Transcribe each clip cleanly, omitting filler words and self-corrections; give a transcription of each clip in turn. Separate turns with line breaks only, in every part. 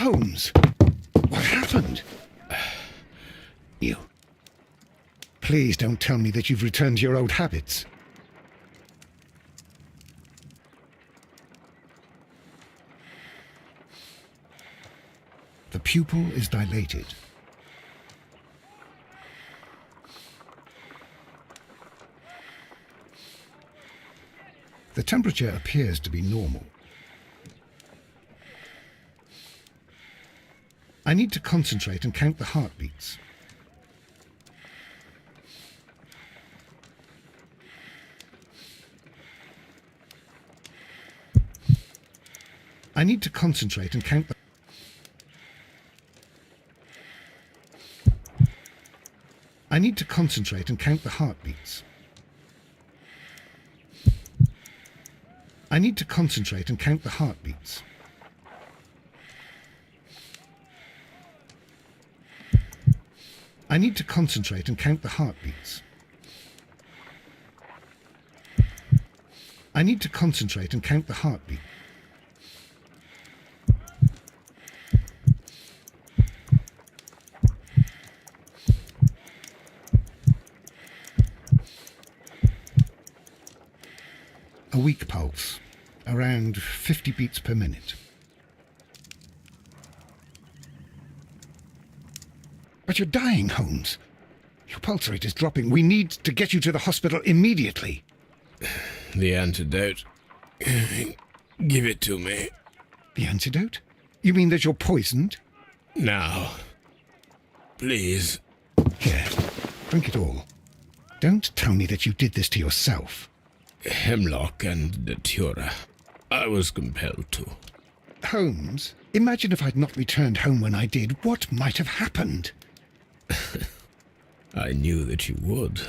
Holmes, what happened? You. Please don't tell me that you've returned to your old habits. The pupil is dilated. The temperature appears to be normal. I need to concentrate and count the heartbeats. I need to concentrate and count the... I need to concentrate and count the heartbeats. I need to concentrate and count the heartbeats. I need to concentrate and count the heartbeats. I need to concentrate and count the heartbeat. A weak pulse, around 50 beats per minute. But you're dying, Holmes. Your pulse rate is dropping. We need to get you to the hospital immediately.
The antidote. Give it to me.
The antidote? You mean that you're poisoned?
Now. Please.
Here, drink it all. Don't tell me that you did this to yourself.
Hemlock and datura. I was compelled to.
Holmes, imagine if I'd not returned home when I did. What might have happened?
I knew that you would.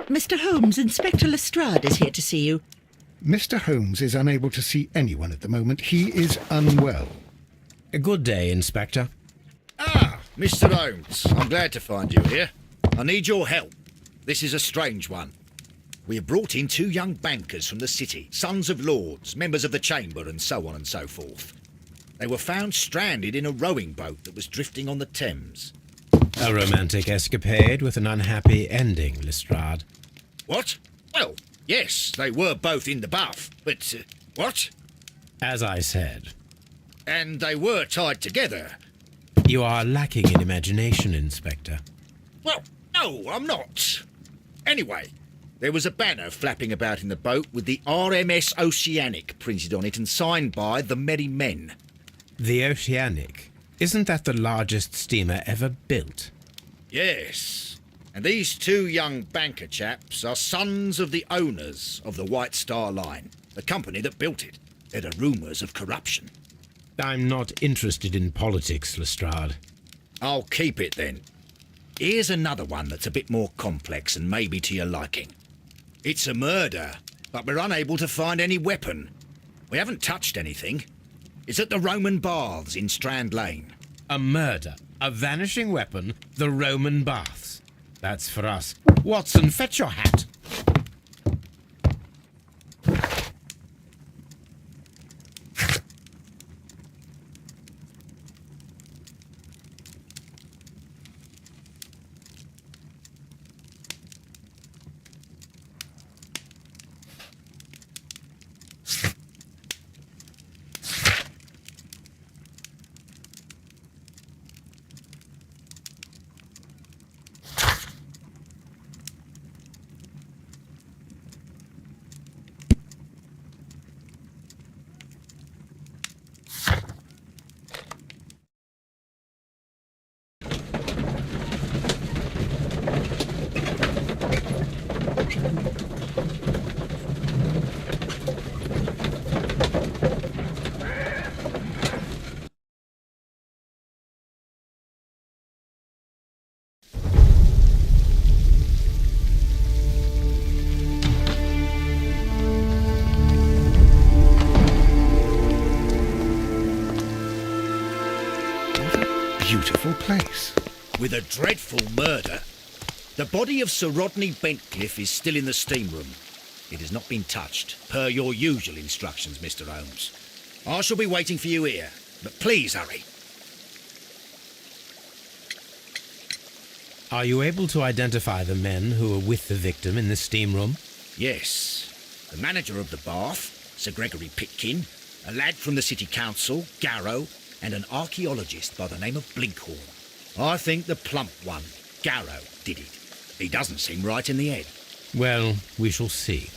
Mr. Holmes, Inspector Lestrade is here to see you.
Mr. Holmes is unable to see anyone at the moment. He is unwell.
A good day, Inspector.
Ah, Mr. Holmes, I'm glad to find you here. I need your help. This is a strange one. We have brought in 2 young bankers from the city, sons of lords, members of the chamber, and so on and so forth. They were found stranded in a rowing boat that was drifting on the Thames.
A romantic escapade with an unhappy ending, Lestrade.
What? Well, yes, they were both in the bath, but... what?
As I said.
And they were tied together.
You are lacking in imagination, Inspector.
Well, no, I'm not. Anyway, there was a banner flapping about in the boat with the RMS Oceanic printed on it and signed by the Merry Men.
The Oceanic. Isn't that the largest steamer ever built?
Yes. And these 2 young banker chaps are sons of the owners of the White Star Line, the company that built it. There are rumours of corruption.
I'm not interested in politics, Lestrade.
I'll keep it then. Here's another one that's a bit more complex and maybe to your liking. It's a murder, but we're unable to find any weapon. We haven't touched anything. It's at the Roman Baths in Strand Lane.
A murder, a vanishing weapon, the Roman Baths. That's for us. Watson, fetch your hat.
Beautiful place.
With a dreadful murder. The body of Sir Rodney Bentcliffe is still in the steam room. It has not been touched, per your usual instructions, Mr. Holmes. I shall be waiting for you here, but please hurry.
Are you able to identify the men who were with the victim in the steam room?
Yes. The manager of the bath, Sir Gregory Pitkin, a lad from the City Council, Garrow, and an archaeologist by the name of Blinkhorn. I think the plump one, Garrow, did it. He doesn't seem right in the head.
Well, we shall see.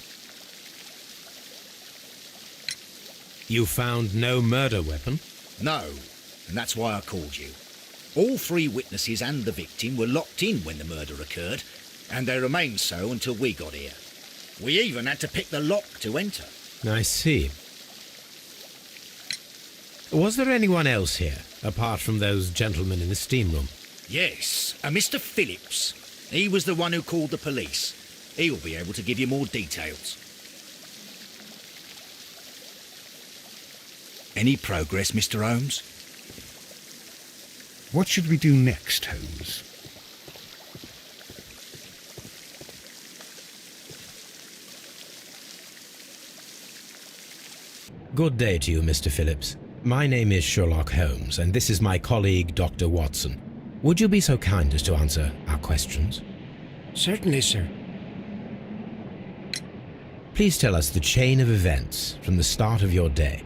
You found no murder weapon?
No, and that's why I called you. All three witnesses and the victim were locked in when the murder occurred, and they remained so until we got here. We even had to pick the lock to enter.
I see. Was there anyone else here, apart from those gentlemen in the steam room?
Yes, a Mr. Phillips. He was the one who called the police. He'll be able to give you more details. Any progress, Mr. Holmes?
What should we do next, Holmes?
Good day to you, Mr. Phillips. My name is Sherlock Holmes, and this is my colleague, Dr. Watson. Would you be so kind as to answer our questions?
Certainly, sir.
Please tell us the chain of events from the start of your day.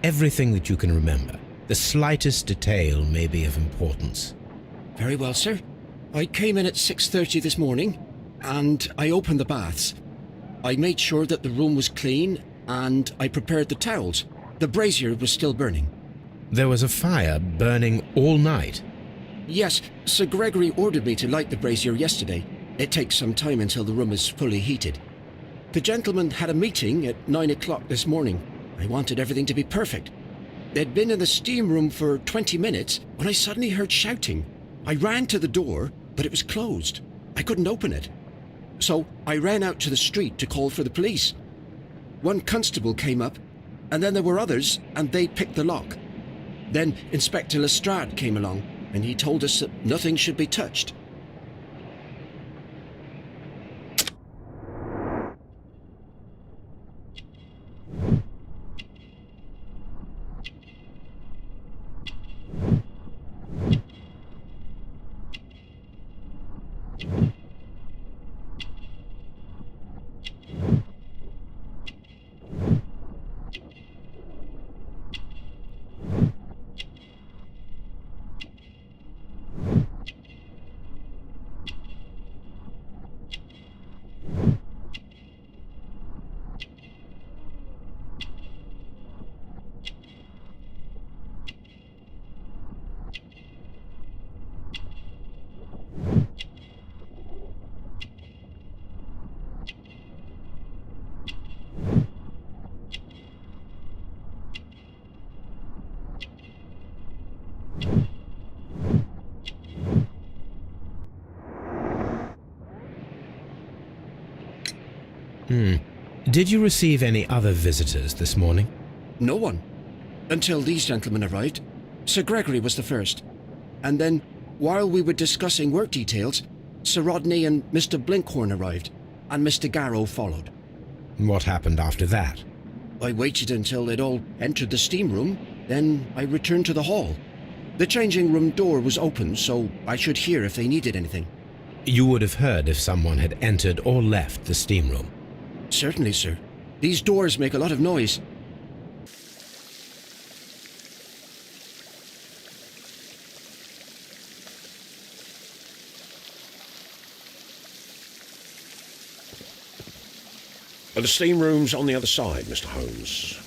Everything that you can remember. The slightest detail may be of importance.
Very well, sir. I came in at 6:30 this morning, and I opened the baths. I made sure that the room was clean, and I prepared the towels. The brazier was still burning.
There was a fire burning all night.
Yes, Sir Gregory ordered me to light the brazier yesterday. It takes some time until the room is fully heated. The gentlemen had a meeting at 9 o'clock this morning. I wanted everything to be perfect. They'd been in the steam room for 20 minutes when I suddenly heard shouting. I ran to the door, but it was closed. I couldn't open it. So I ran out to the street to call for the police. One constable came up, and then there were others, and they picked the lock. Then Inspector Lestrade came along, and he told us that nothing should be touched.
Did you receive any other visitors this morning?
No one. Until these gentlemen arrived. Sir Gregory was the first. And then, while we were discussing work details, Sir Rodney and Mr. Blinkhorn arrived, and Mr. Garrow followed.
What happened after that?
I waited until they'd all entered the steam room, then I returned to the hall. The changing room door was open, so I should hear if they needed anything.
You would have heard if someone had entered or left the steam room.
Certainly, sir. These doors make a lot of noise.
The steam room's on the other side, Mr. Holmes.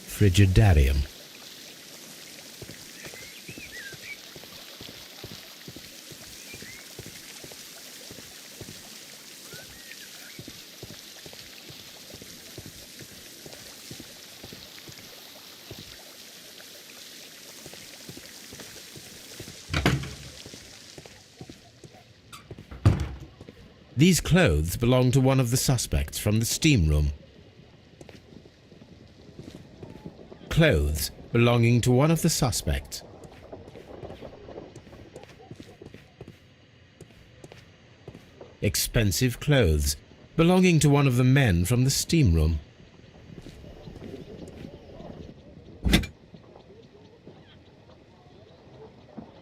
Frigidarium. These clothes belong to one of the suspects from the steam room. Clothes belonging to one of the suspects. Expensive clothes belonging to one of the men from the steam room.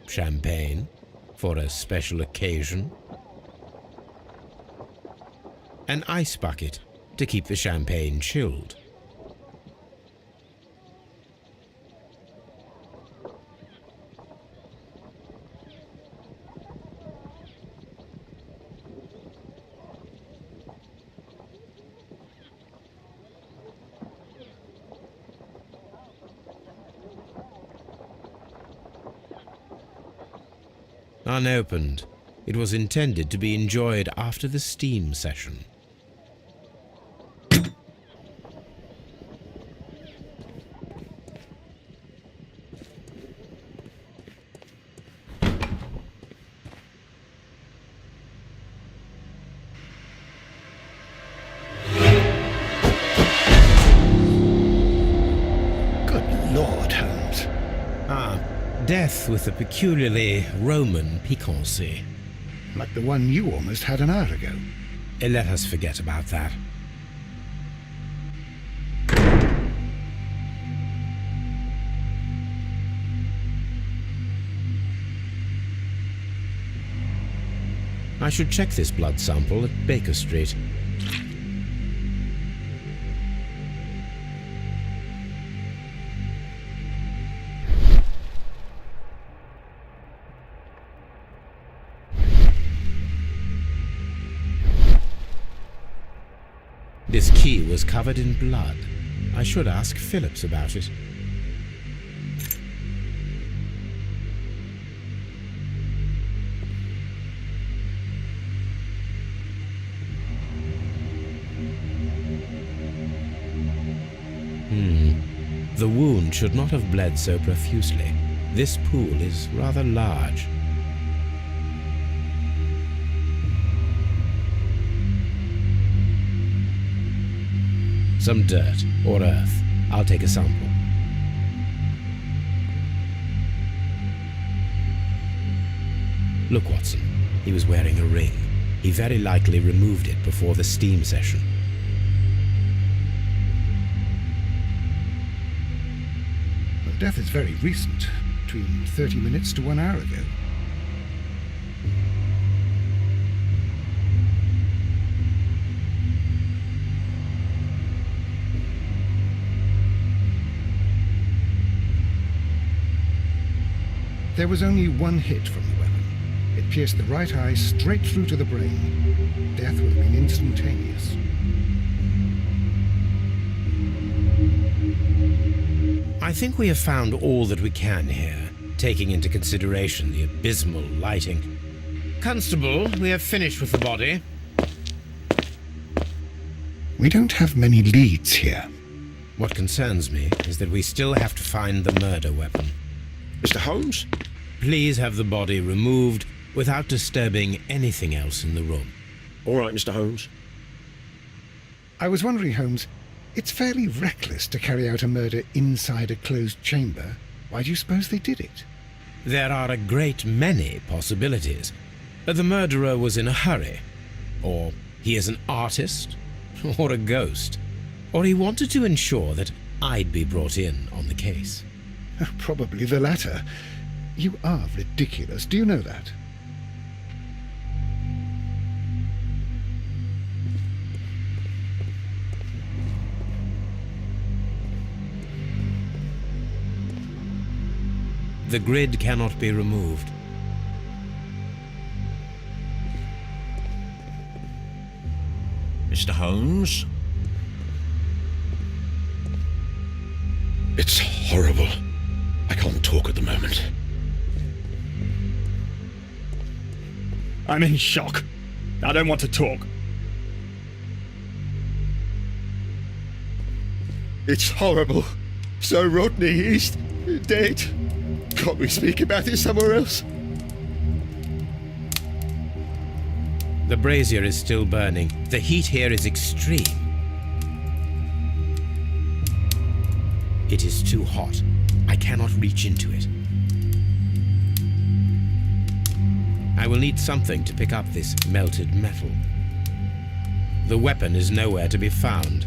champagne for a special occasion. An ice bucket to keep the champagne chilled. Unopened, it was intended to be enjoyed after the steam session.
Good Lord, Holmes.
Death with a peculiarly Roman piquancy.
Like the one you almost had an hour ago.
Let us forget about that. I should check this blood sample at Baker Street. This key was covered in blood. I should ask Phillips about it. The wound should not have bled so profusely. This pool is rather large. Some dirt or earth. I'll take a sample. Look, Watson. He was wearing a ring. He very likely removed it before the steam session.
The death is very recent, between 30 minutes to 1 hour ago. There was only one hit from the weapon. It pierced the right eye straight through to the brain. Death would have been instantaneous.
I think we have found all that we can here, taking into consideration the abysmal lighting. Constable, we have finished with the body.
We don't have many leads here.
What concerns me is that we still have to find the murder weapon.
Mr. Holmes?
Please have the body removed without disturbing anything else in the room.
All right, Mr. Holmes.
I was wondering, Holmes, it's fairly reckless to carry out a murder inside a closed chamber. Why do you suppose they did it?
There are a great many possibilities. The murderer was in a hurry, or he is an artist, or a ghost, or he wanted to ensure that I'd be brought in on the case.
Probably the latter. You are ridiculous. Do you know that?
The grid cannot be removed.
Mr. Holmes? It's horrible. I can't talk at the moment.
I'm in shock. I don't want to talk. It's horrible. So Rodney, he's dead. Can't we speak about it somewhere else?
The brazier is still burning. The heat here is extreme. It is too hot. I cannot reach into it. I will need something to pick up this melted metal. The weapon is nowhere to be found.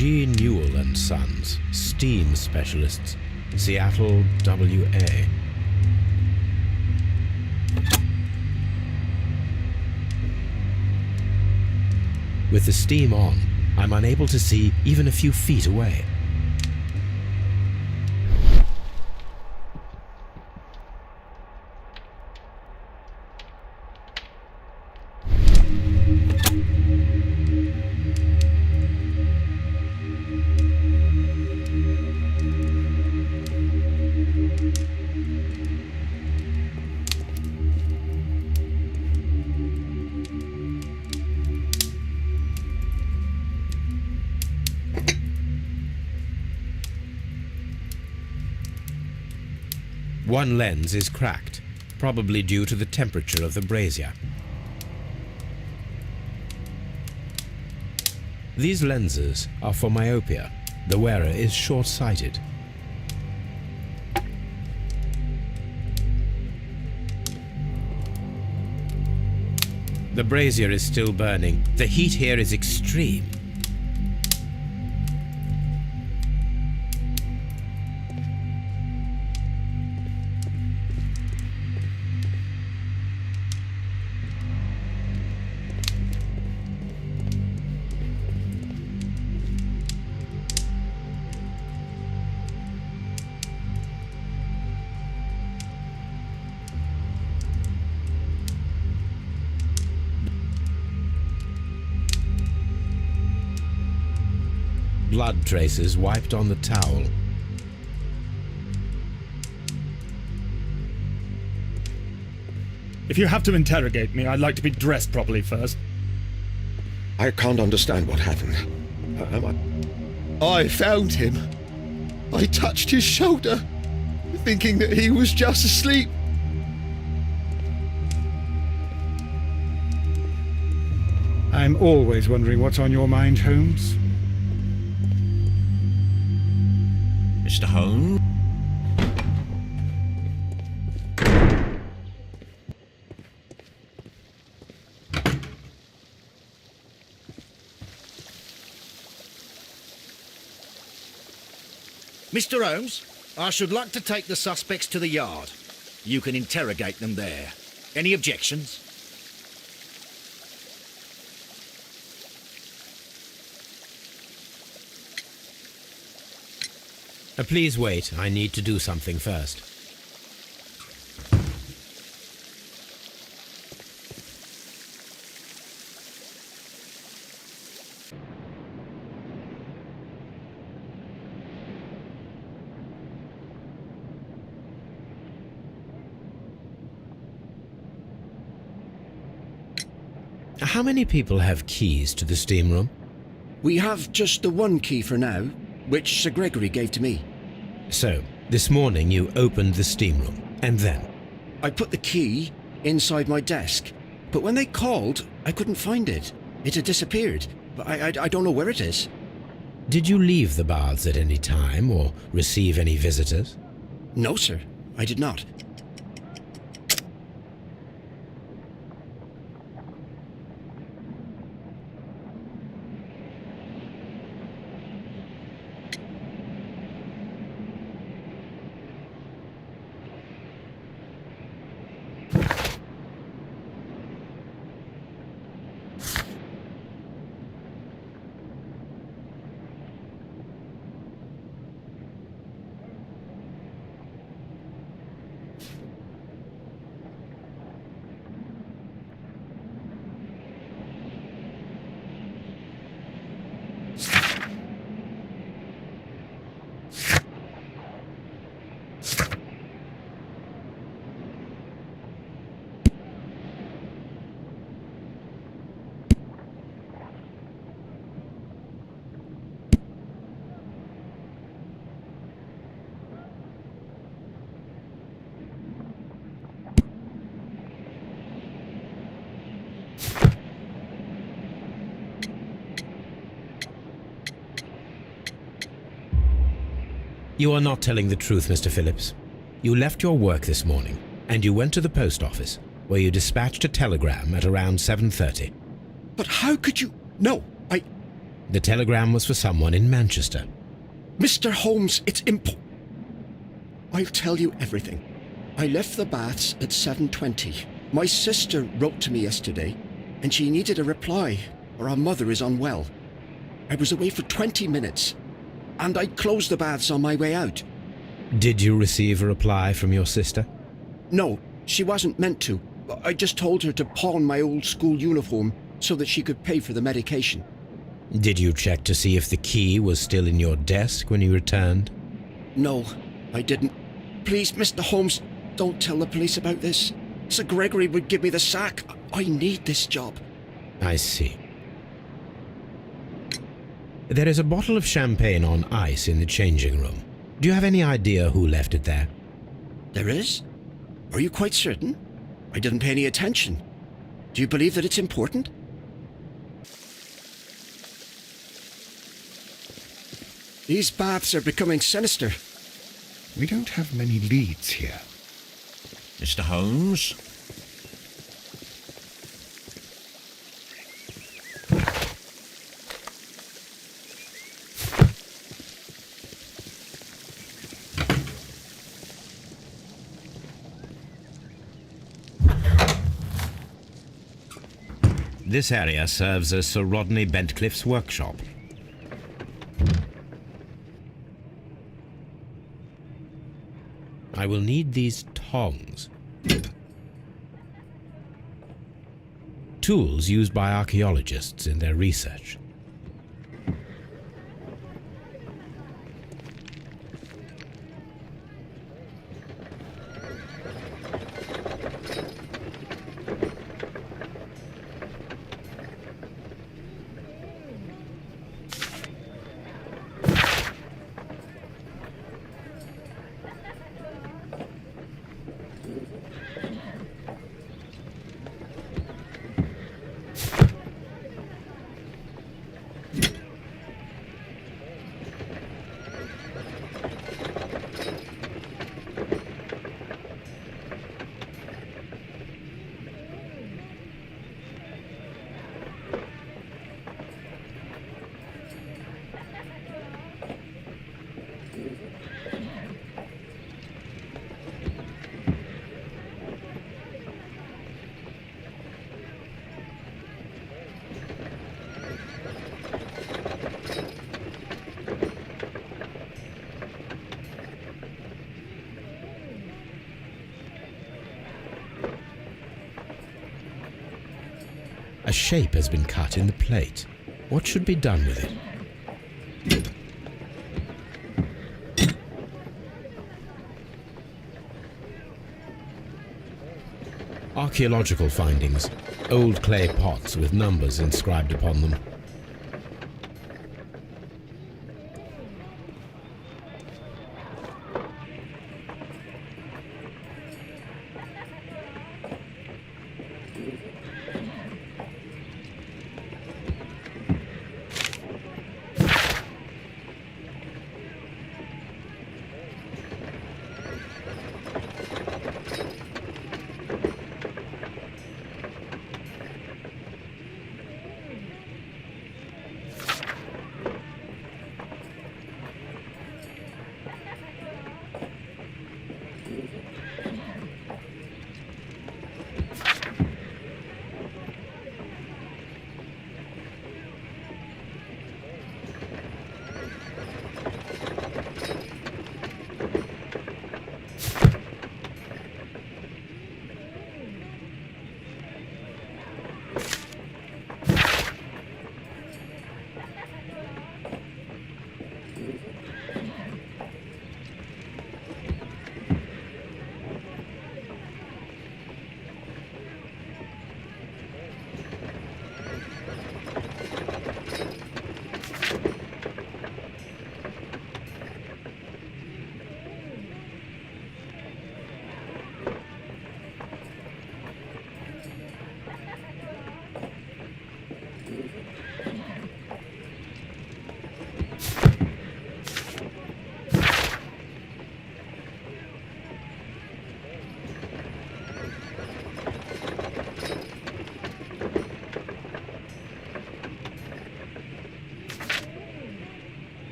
G. Newell and Sons, steam specialists, Seattle, WA. With the steam on, I'm unable to see even a few feet away. One lens is cracked, probably due to the temperature of the brazier. These lenses are for myopia. The wearer is short-sighted. The brazier is still burning. The heat here is extreme. Blood traces wiped on the towel.
If you have to interrogate me, I'd like to be dressed properly first.
I can't understand what happened.
I found him. I touched his shoulder, thinking that he was just asleep.
I'm always wondering what's on your mind, Holmes.
Mr. Holmes?
Mr. Holmes, I should like to take the suspects to the yard. You can interrogate them there. Any objections?
Please wait. I need to do something first. How many people have keys to the steam room?
We have just the one key for now, which Sir Gregory gave to me.
So, this morning you opened the steam room, and then?
I put the key inside my desk, but when they called, I couldn't find it. It had disappeared, but I don't know where it is.
Did you leave the baths at any time, or receive any visitors?
No, sir, I did not.
You are not telling the truth, Mr. Phillips. You left your work this morning, and you went to the post office, where you dispatched a telegram at around 7:30.
But how could you... No,
The telegram was for someone in Manchester.
Mr. Holmes, it's I'll tell you everything. I left the baths at 7:20. My sister wrote to me yesterday, and she needed a reply, or her mother is unwell. I was away for 20 minutes, and I closed the baths on my way out.
Did you receive a reply from your sister?
No, she wasn't meant to. I just told her to pawn my old school uniform so that she could pay for the medication.
Did you check to see if the key was still in your desk when you returned?
No, I didn't. Please, Mr. Holmes, don't tell the police about this. Sir Gregory would give me the sack. I need this job.
I see. There is a bottle of champagne on ice in the changing room. Do you have any idea who left it there?
There is? Are you quite certain? I didn't pay any attention. Do you believe that it's important? These baths are becoming sinister.
We don't have many leads here.
Mr. Holmes?
This area serves as Sir Rodney Bentcliffe's workshop. I will need these tongs. Tools used by archaeologists in their research. A shape has been cut in the plate. What should be done with it? Archaeological findings. Old clay pots with numbers inscribed upon them.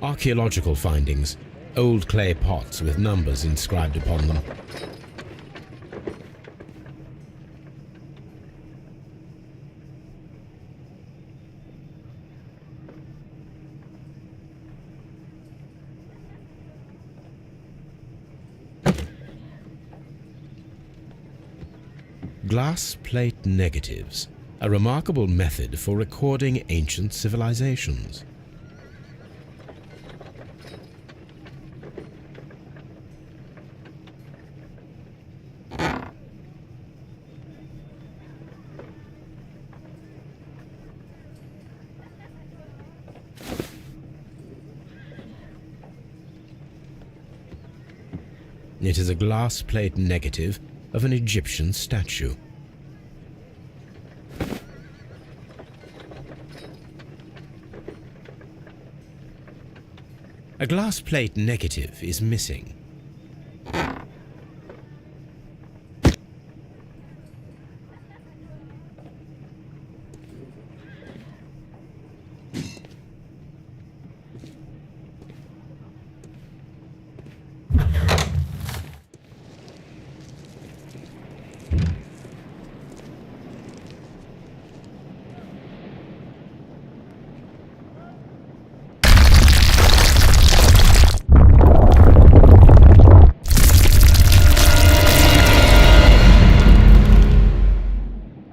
Archaeological findings, old clay pots with numbers inscribed upon them. Glass plate negatives, a remarkable method for recording ancient civilizations. It is a glass plate negative of an Egyptian statue. A glass plate negative is missing.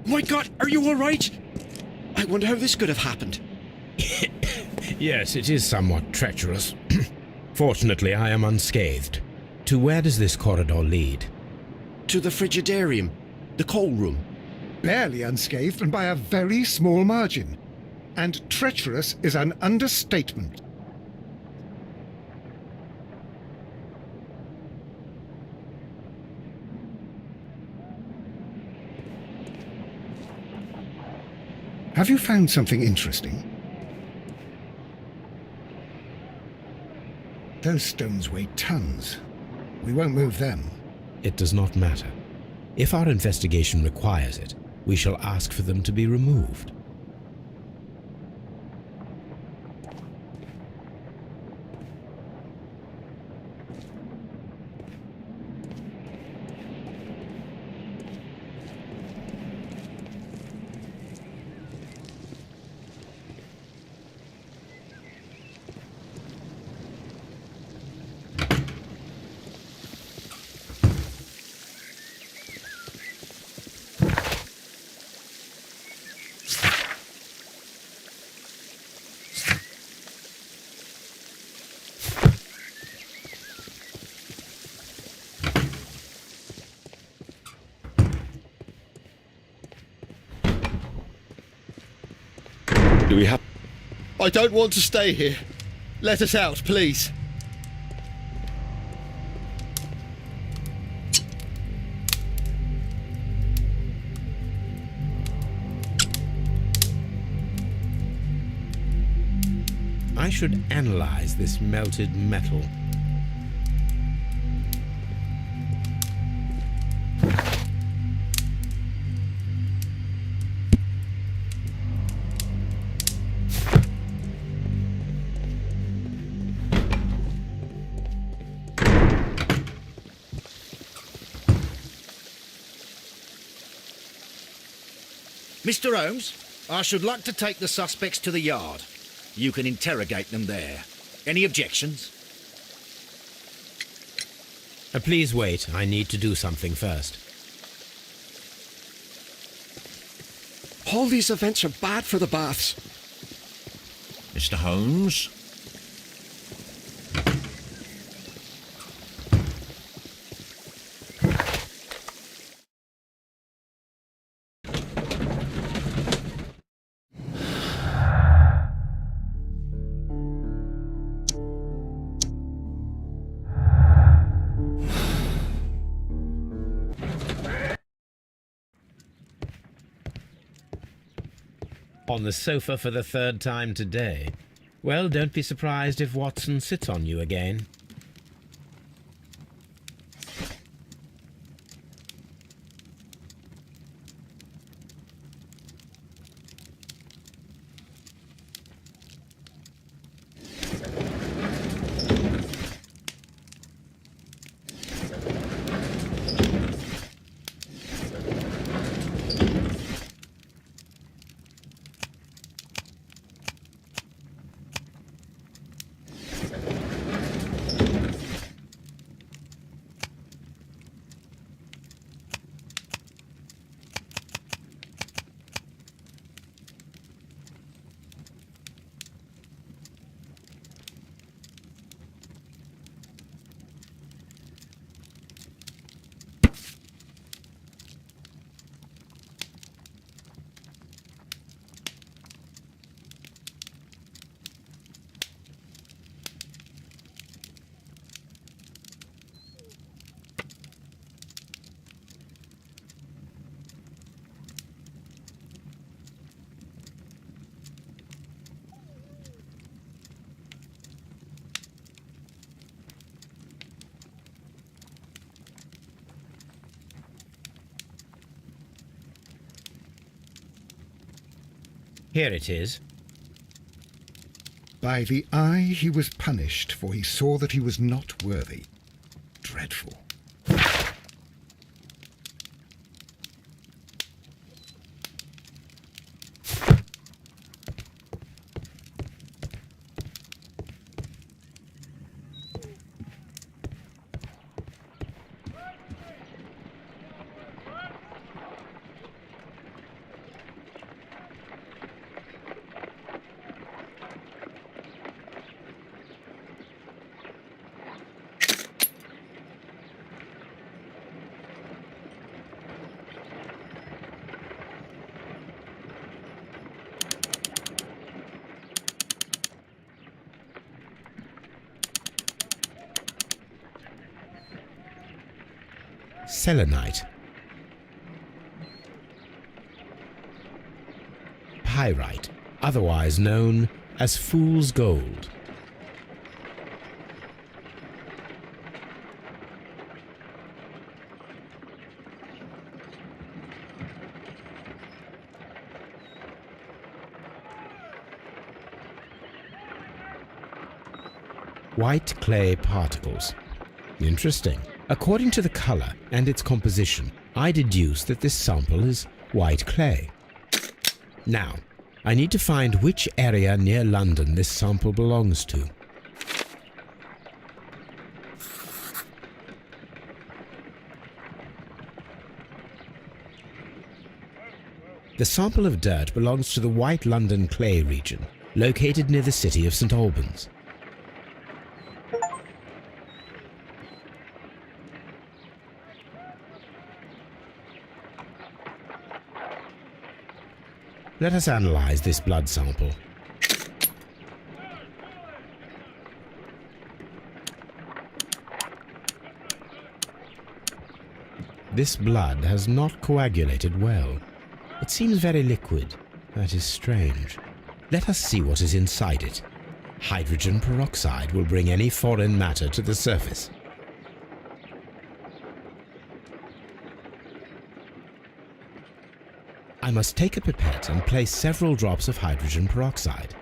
My God, are you all right? I wonder how this could have happened.
Yes, it is somewhat treacherous. Fortunately, I am unscathed. To where does this corridor lead?
To the frigidarium, the coal room.
Barely unscathed and by a very small margin. And treacherous is an understatement. Have you found something interesting? Those stones weigh tons. We won't move them.
It does not matter. If our investigation requires it, we shall ask for them to be removed.
Do we have... I don't want to stay here. Let us out, please.
I should analyze this melted metal.
Mr. Holmes, I should like to take the suspects to the yard. You can interrogate them there. Any objections?
Please wait. I need to do something first.
All these events are bad for the baths.
Mr. Holmes?
On the sofa for the third time today. Well, don't be surprised if Watson sits on you again. Here it is.
By the eye he was punished, for he saw that he was not worthy. Dreadful.
Selenite. Pyrite, otherwise known as fool's gold. White clay particles. Interesting. According to the color and its composition, I deduce that this sample is white clay. Now, I need to find which area near London this sample belongs to. The sample of dirt belongs to the White London clay region, located near the city of St. Albans. Let us analyze this blood sample. This blood has not coagulated well. It seems very liquid. That is strange. Let us see what is inside it. Hydrogen peroxide will bring any foreign matter to the surface. I must take a pipette and place several drops of hydrogen peroxide.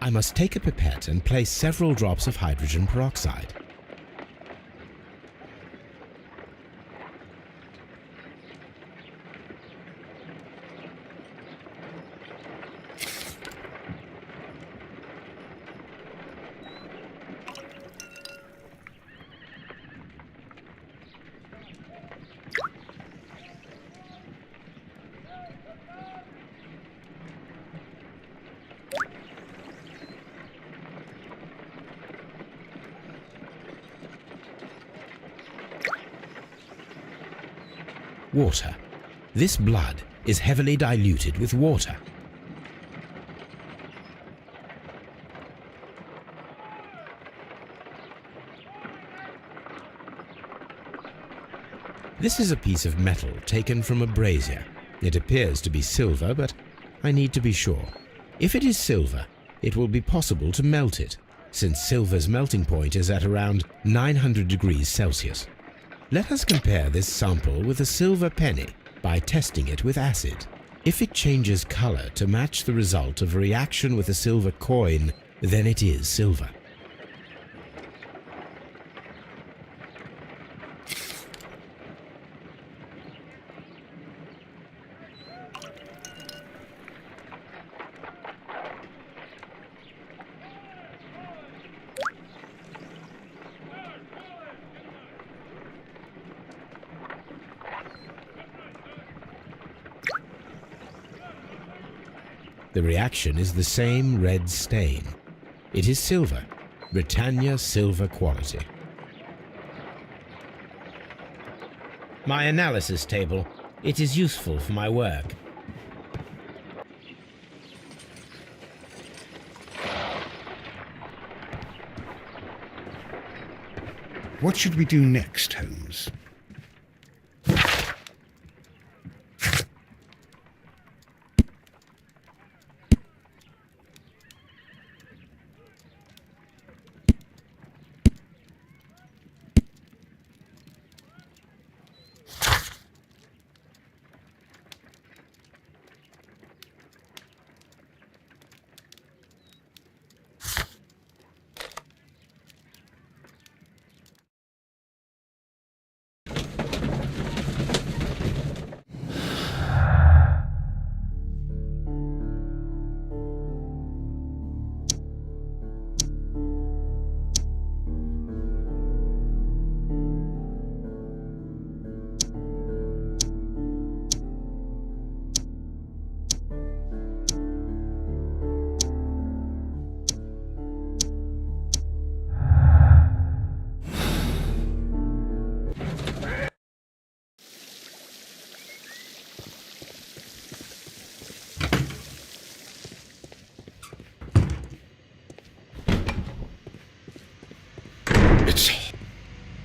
I must take a pipette and place several drops of hydrogen peroxide. Water. This blood is heavily diluted with water. This is a piece of metal taken from a brazier. It appears to be silver, but I need to be sure. If it is silver, it will be possible to melt it, since silver's melting point is at around 900 degrees Celsius. Let us compare this sample with a silver penny by testing it with acid. If it changes color to match the result of a reaction with a silver coin, then it is silver. The reaction is the same red stain. It is silver, Britannia silver quality. My analysis table. It is useful for my work.
What should we do next, Holmes?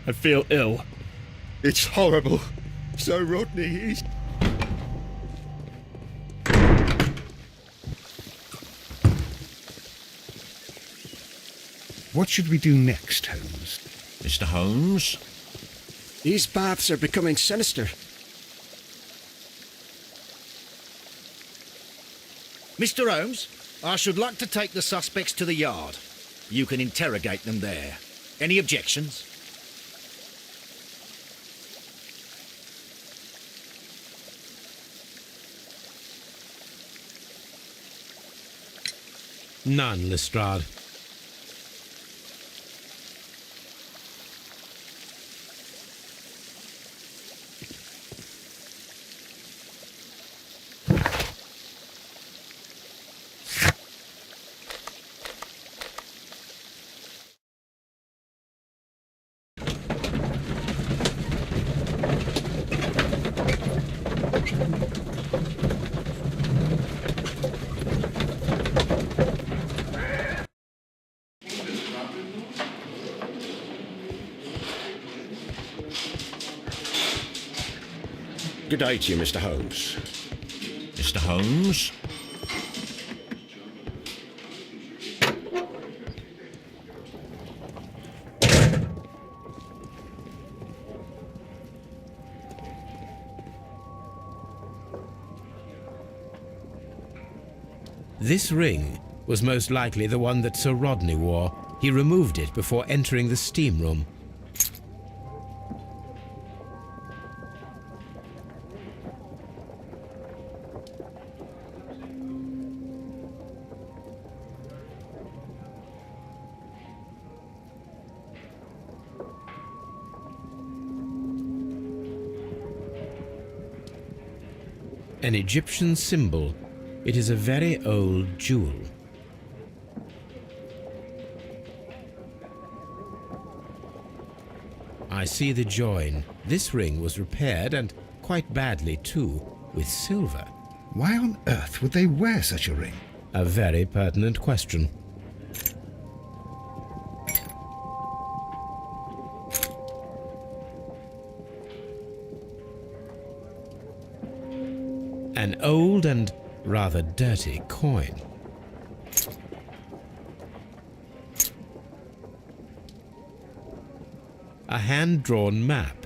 I feel ill.
It's horrible. So Rodney, he's...
What should we do next, Holmes?
Mr. Holmes?
These baths are becoming sinister.
Mr. Holmes, I should like to take the suspects to the yard. You can interrogate them there. Any objections?
None, Lestrade.
Good day to you, Mr. Holmes.
Mr. Holmes?
This ring was most likely the one that Sir Rodney wore. He removed it before entering the steam room. An Egyptian symbol. It is a very old jewel. I see the join. This ring was repaired, and quite badly too, with silver.
Why on earth would they wear such a ring?
A very pertinent question. An old and rather dirty coin. A hand-drawn map.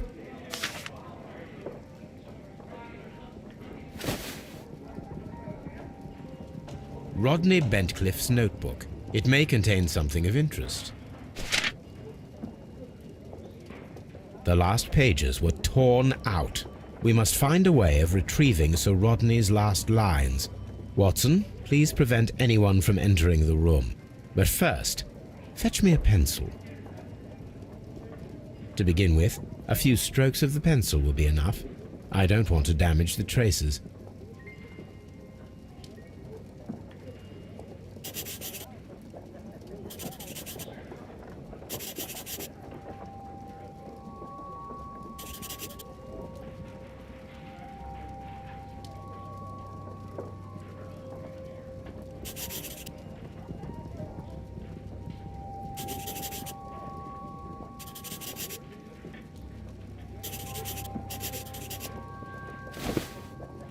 Rodney Bentcliffe's notebook. It may contain something of interest. The last pages were torn out. We must find a way of retrieving Sir Rodney's last lines. Watson, please prevent anyone from entering the room. But first, fetch me a pencil. To begin with, a few strokes of the pencil will be enough. I don't want to damage the traces.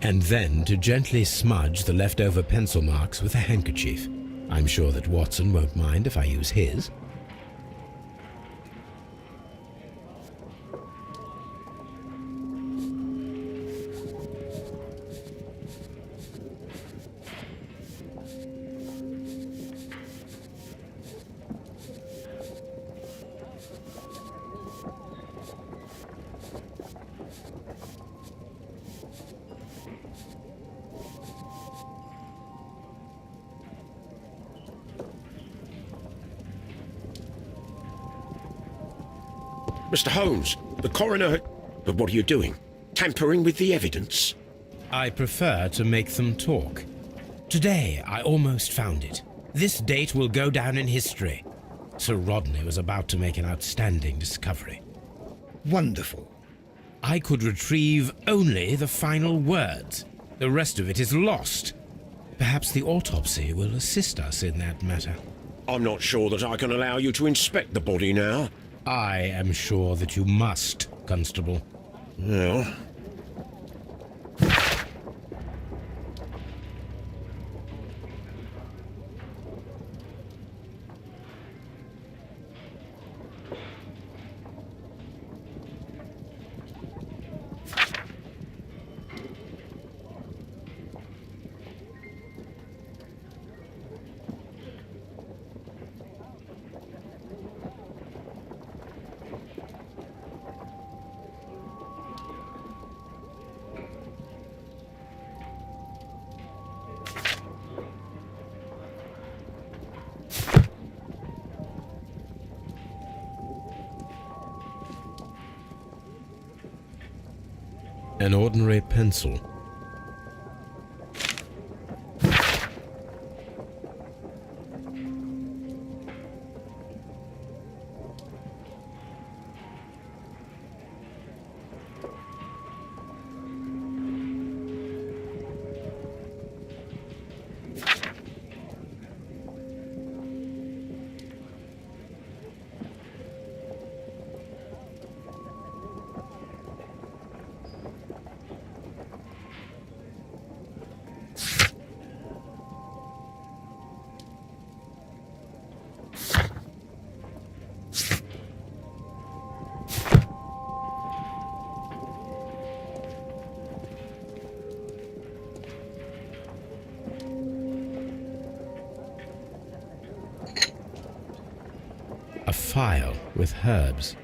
and then to gently smudge the leftover pencil marks with a handkerchief. I'm sure that Watson won't mind if I use his.
Mr. Holmes, the coroner... But what are you doing? Tampering with the evidence?
I prefer to make them talk. Today, I almost found it. This date will go down in history. Sir Rodney was about to make an outstanding discovery.
Wonderful.
I could retrieve only the final words. The rest of it is lost. Perhaps the autopsy will assist us in that matter.
I'm not sure that I can allow you to inspect the body now.
I am sure that you must, Constable.
Well...
An ordinary pencil. A file with herbs.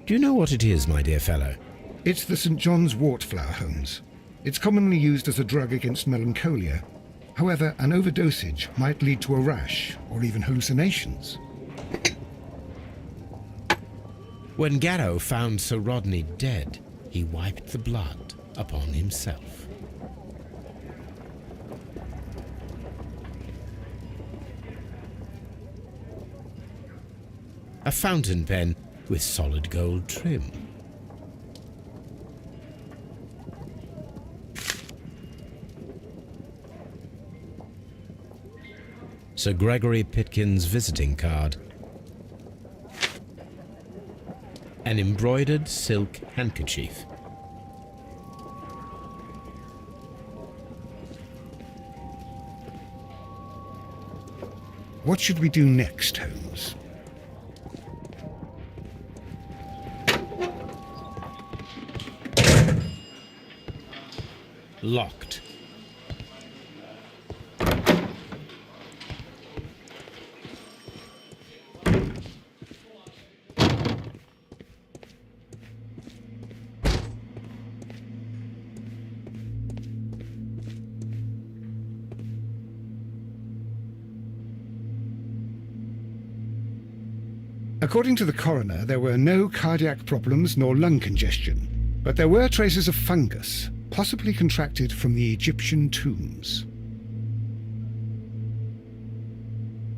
Do you know what it is, my dear fellow?
It's the St. John's wort flower, Holmes. It's commonly used as a drug against melancholia. However, an overdosage might lead to a rash or even hallucinations.
When Garrow found Sir Rodney dead, he wiped the blood upon himself. A fountain pen with solid gold trim. Sir Gregory Pitkin's visiting card. An embroidered silk handkerchief.
What should we do next, Holmes?
Locked.
According to the coroner, there were no cardiac problems nor lung congestion, but there were traces of fungus, possibly contracted from the Egyptian tombs.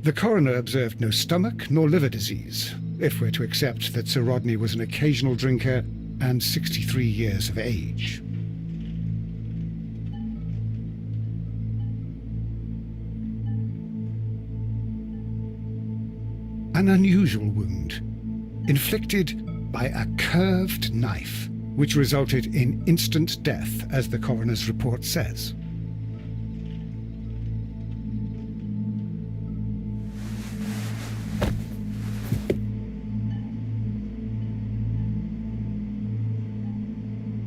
The coroner observed no stomach nor liver disease, if we're to accept that Sir Rodney was an occasional drinker and 63 years of age. An unusual wound, inflicted by a curved knife. which resulted in instant death, as the coroner's report says.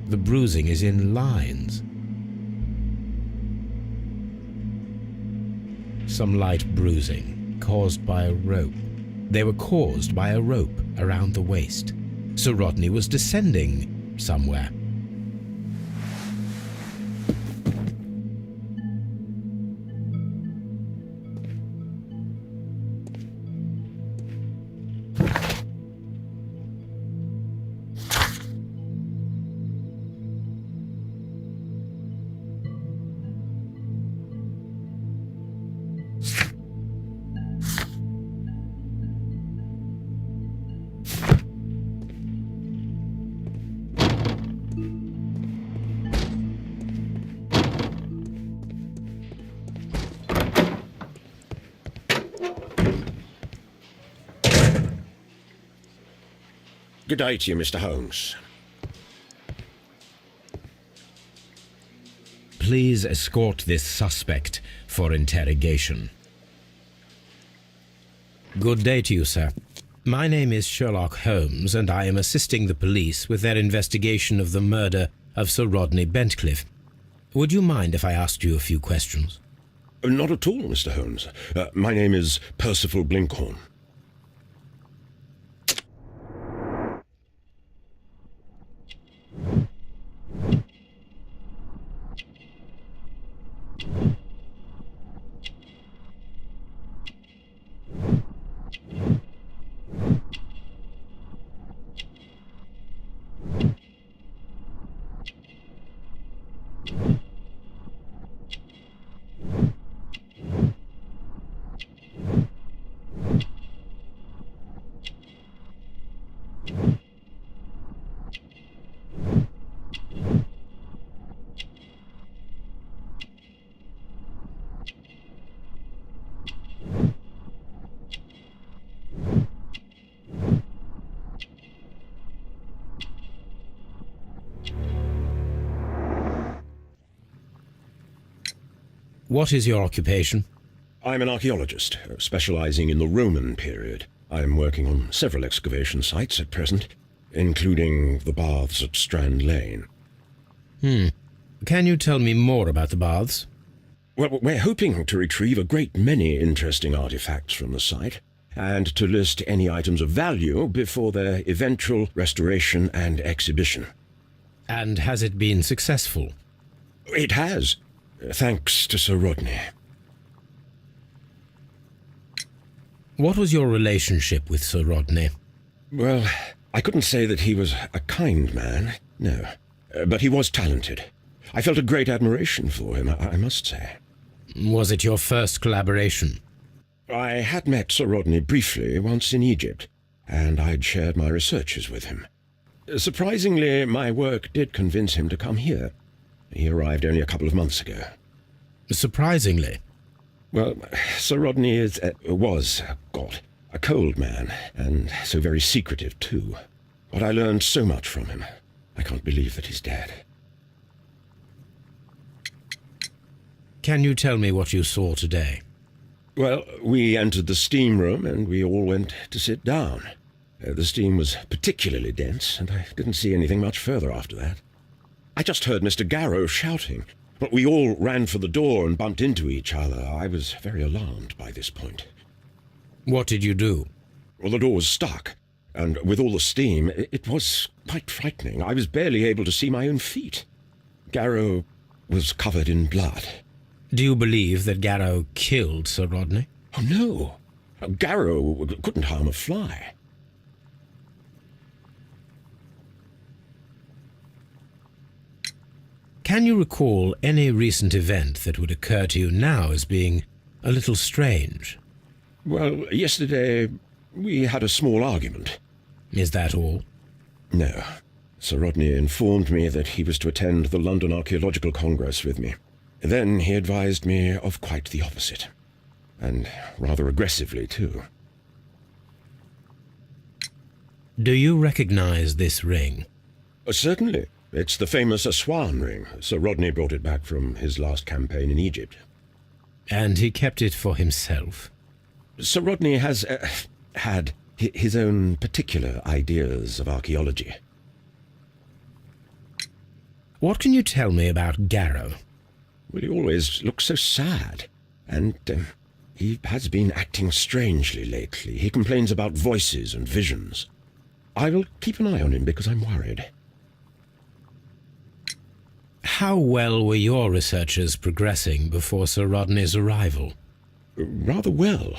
The bruising is in lines. Some light bruising, caused by a rope. They were caused by a rope around the waist. Sir Rodney was descending somewhere.
Good day to you, Mr. Holmes.
Please escort this suspect for interrogation. Good day to you, sir. My name is Sherlock Holmes, and I am assisting the police with their investigation of the murder of Sir Rodney Bentcliffe. Would you mind if I asked you a few questions?
Not at all, Mr. Holmes. My name is Percival Blinkhorn.
What is your occupation?
I'm an archaeologist, specializing in the Roman period. I'm working on several excavation sites at present, including the baths at Strand Lane.
Can you tell me more about the baths?
Well, we're hoping to retrieve a great many interesting artifacts from the site, and to list any items of value before their eventual restoration and exhibition.
And has it been successful?
It has, thanks to Sir Rodney.
What was your relationship with Sir Rodney?
Well, I couldn't say that he was a kind man, no. But he was talented. I felt a great admiration for him, I must say.
Was it your first collaboration?
I had met Sir Rodney briefly once in Egypt, and I'd shared my researches with him. Surprisingly, my work did convince him to come here. He arrived only a couple of months ago.
Surprisingly?
Well, Sir Rodney was a cold man, and so very secretive too. But I learned so much from him. I can't believe that he's dead.
Can you tell me what you saw today?
Well, we entered the steam room and we all went to sit down. The steam was particularly dense, and I didn't see anything much further after that. I just heard Mr. Garrow shouting, but we all ran for the door and bumped into each other. I was very alarmed by this point.
What did you do?
Well, the door was stuck, and with all the steam, it was quite frightening. I was barely able to see my own feet. Garrow was covered in blood.
Do you believe that Garrow killed Sir Rodney?
Oh, no. Garrow couldn't harm a fly.
Can you recall any recent event that would occur to you now as being a little strange?
Well, yesterday we had a small argument.
Is that all?
No. Sir Rodney informed me that he was to attend the London Archaeological Congress with me. Then he advised me of quite the opposite. And rather aggressively, too.
Do you recognize this ring?
Certainly. It's the famous swan ring. Sir Rodney brought it back from his last campaign in Egypt.
And he kept it for himself?
Sir Rodney has had his own particular ideas of archaeology.
What can you tell me about Garrow?
Well, he always looks so sad. And he has been acting strangely lately. He complains about voices and visions. I will keep an eye on him because I'm worried.
How well were your researchers progressing before Sir Rodney's arrival?
Rather well.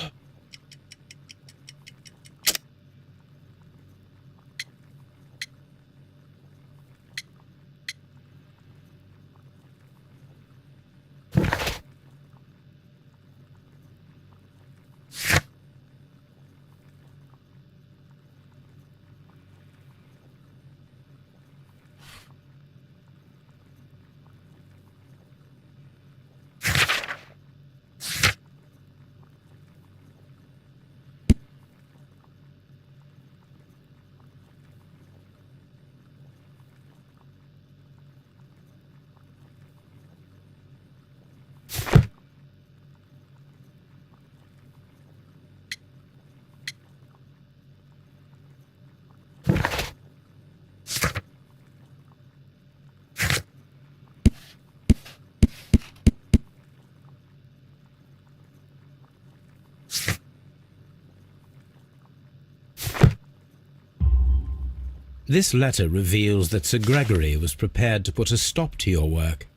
This letter reveals that Sir Gregory was prepared to put a stop to your work.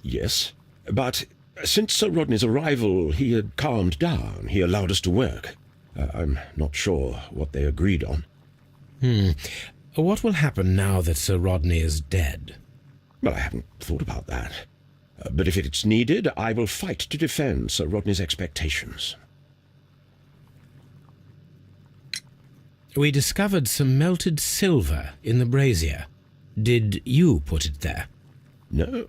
Yes. But since Sir Rodney's arrival, he had calmed down. He allowed us to work. I'm not sure what they agreed on.
What will happen now that Sir Rodney is dead?
Well, I haven't thought about that. But if it's needed, I will fight to defend Sir Rodney's expectations.
We discovered some melted silver in the brazier. Did you put it there?
No.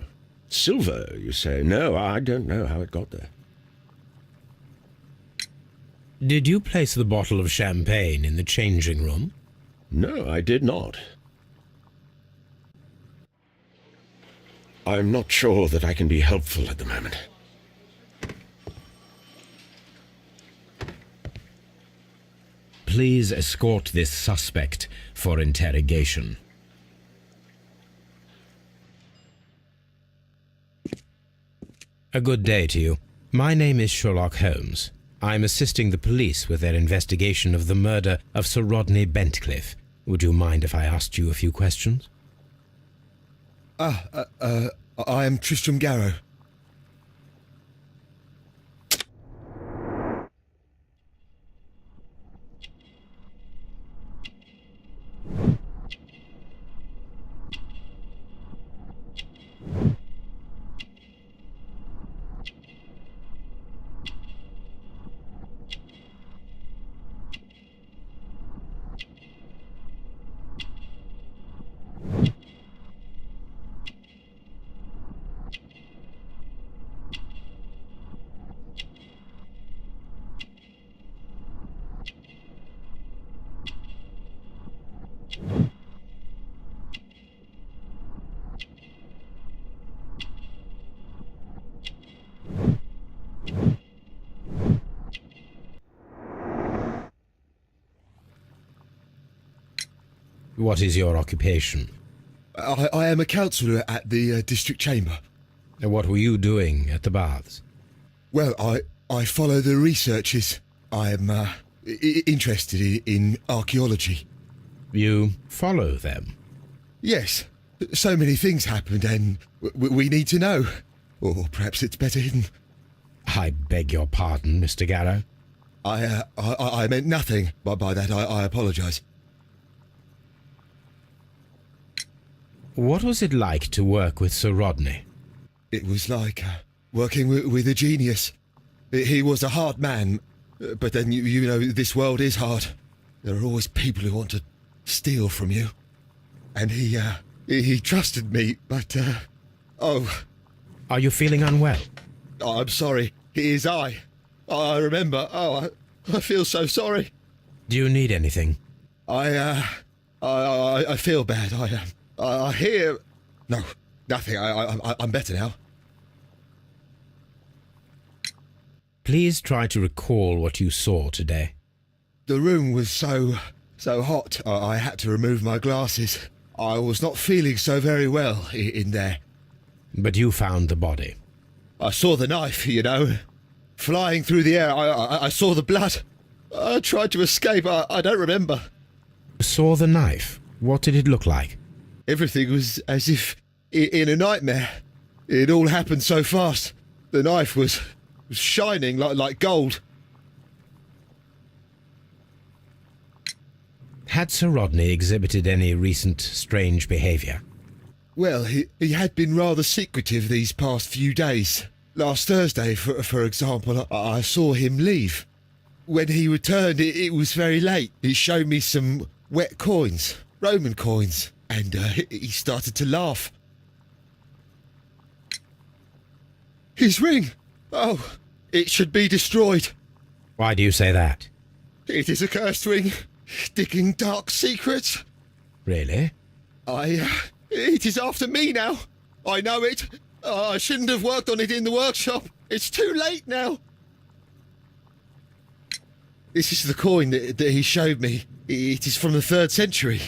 Silver, you say? No, I don't know how it got there.
Did you place the bottle of champagne in the changing room?
No, I did not. I'm not sure that I can be helpful at the moment.
Please escort this suspect for interrogation. A good day to you. My name is Sherlock Holmes. I'm assisting the police with their investigation of the murder of Sir Rodney Bentcliffe. Would you mind if I asked you a few questions?
I am Tristram Garrow.
What is your occupation?
I am a councillor at the district chamber.
And what were you doing at the baths?
Well, I follow the researches. I am interested in archaeology.
You follow them?
Yes. So many things happened and we need to know. Or perhaps it's better hidden.
I beg your pardon, Mr. Garrow.
I meant nothing by that. I apologise.
What was it like to work with Sir Rodney?
It was like working with a genius. He was a hard man, but then, you know, this world is hard. There are always people who want to steal from you. And he trusted me, but,
Are you feeling unwell?
I'm sorry. It is I remember. I feel so sorry.
Do you need anything?
I I feel bad. I hear... No, nothing. I'm better now.
Please try to recall what you saw today.
The room was so hot, I had to remove my glasses. I was not feeling so very well in there.
But you found the body.
I saw the knife, you know, flying through the air. I saw the blood. I tried to escape. I don't remember.
You saw the knife. What did it look like?
Everything was as if in a nightmare. It all happened so fast. The knife was shining like gold.
Had Sir Rodney exhibited any recent strange behaviour?
Well, he had been rather secretive these past few days. Last Thursday, for example, I saw him leave. When he returned, it was very late. He showed me some wet coins, Roman coins, and he started to laugh. His ring! Oh, it should be destroyed.
Why do you say that?
It is a cursed ring, digging dark secrets.
Really?
It is after me now. I know it. I shouldn't have worked on it in the workshop. It's too late now. This is the coin that he showed me. It is from the 3rd century.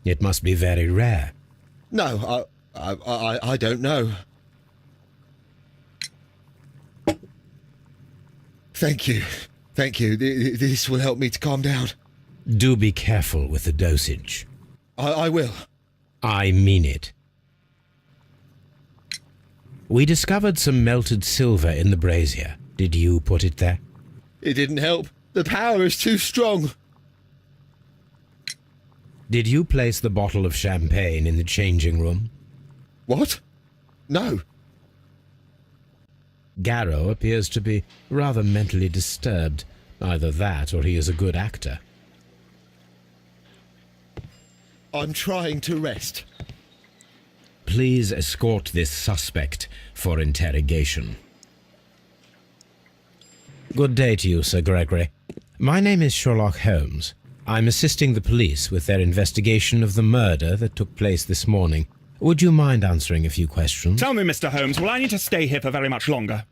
It must be very rare.
No, I don't know. Thank you. Thank you. This will help me to calm down.
Do be careful with the dosage.
I will.
I mean it. We discovered some melted silver in the brazier. Did you put it there?
It didn't help. The power is too strong.
Did you place the bottle of champagne in the changing room?
What? No.
Garrow appears to be rather mentally disturbed. Either that or he is a good actor.
I'm trying to rest.
Please escort this suspect for interrogation. Good day to you, Sir Gregory. My name is Sherlock Holmes. I'm assisting the police with their investigation of the murder that took place this morning. Would you mind answering a few questions?
Tell me, Mr. Holmes, will I need to stay here for very much longer?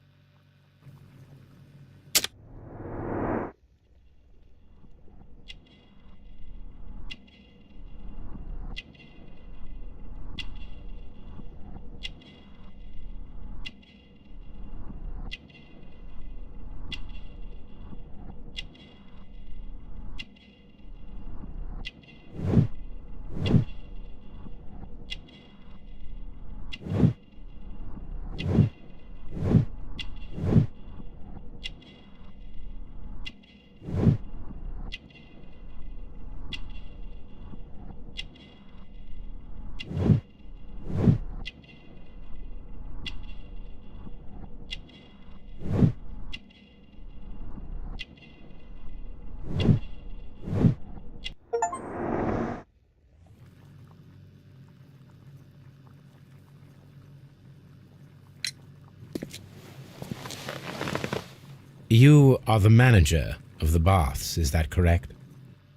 You are the manager of the baths, is that correct?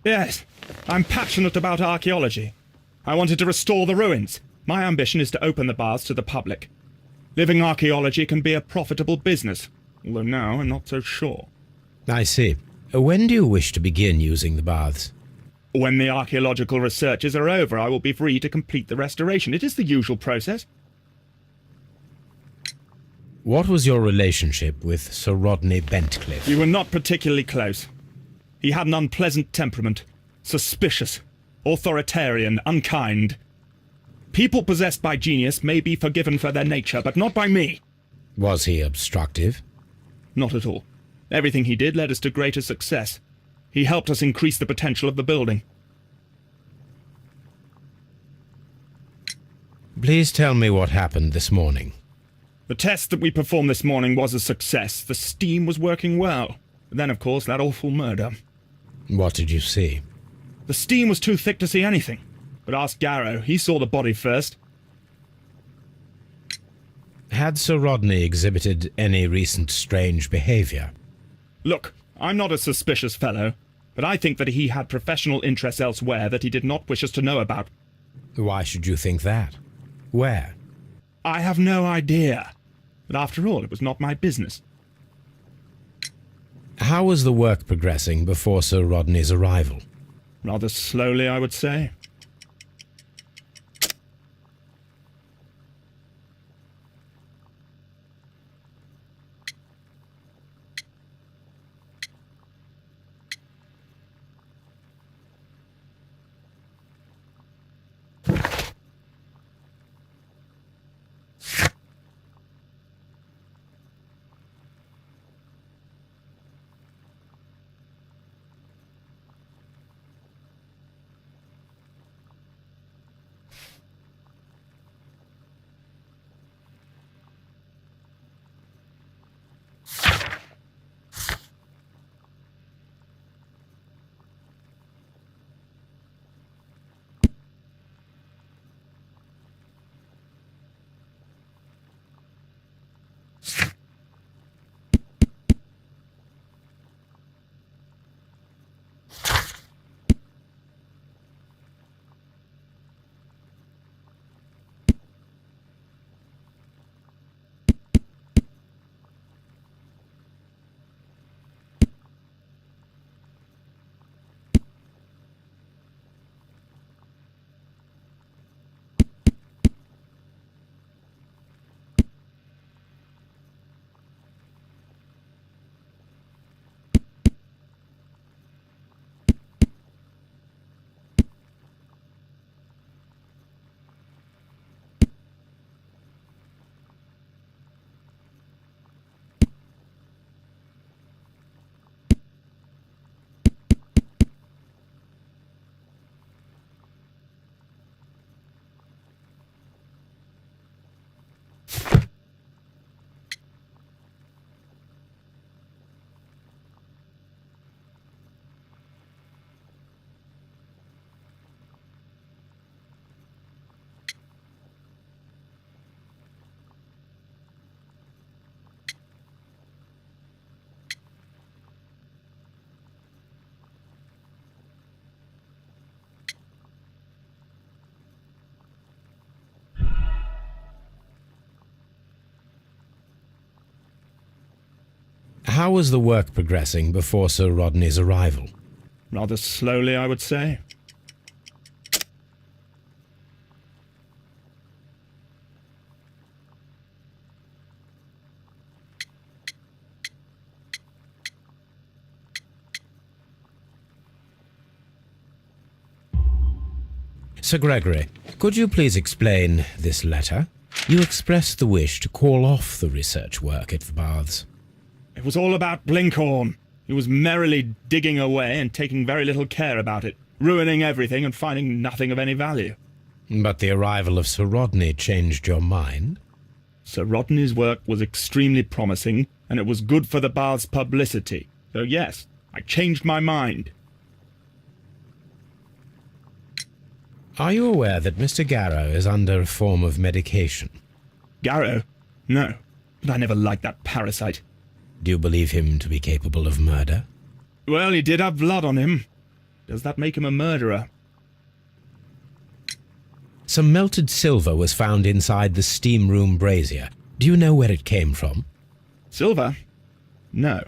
Yes, I'm passionate about archaeology. I wanted to restore the ruins. My ambition is to open the baths to the public. Living archaeology can be a profitable business, although now I'm not so sure.
I see. When do you wish to begin using the baths?
When the archaeological researches are over, I will be free to complete the restoration. It is the usual process.
What was your relationship with Sir Rodney Bentcliffe?
We were not particularly close. He had an unpleasant temperament, suspicious, authoritarian, unkind. People possessed by genius may be forgiven for their nature, but not by me.
Was he obstructive?
Not at all. Everything he did led us to greater success. He helped us increase the potential of the building.
Please tell me what happened this morning.
The test that we performed this morning was a success. The steam was working well. But then, of course, that awful murder.
What did you see?
The steam was too thick to see anything. But ask Garrow. He saw the body first.
Had Sir Rodney exhibited any recent strange behaviour?
Look, I'm not a suspicious fellow. but I think that he had professional interests elsewhere that he did not wish us to know about.
Why should you think that? Where?
I have no idea. But after all, it was not my business.
How was the work progressing before Sir Rodney's arrival?
Rather slowly, I would say.
How was the work progressing before Sir Rodney's arrival?
Rather slowly, I would say.
Sir Gregory, could you please explain this letter? You expressed the wish to call off the research work at the baths.
It was all about Blinkhorn. He was merrily digging away and taking very little care about it, ruining everything and finding nothing of any value.
But the arrival of Sir Rodney changed your mind?
Sir Rodney's work was extremely promising, and it was good for the bath's publicity. So yes, I changed my mind.
Are you aware that Mr. Garrow is under a form of medication?
Garrow? No, but I never liked that parasite.
Do you believe him to be capable of murder?
Well, he did have blood on him. Does that make him a murderer?
Some melted silver was found inside the steam room brazier. Do you know where it came from?
Silver? No.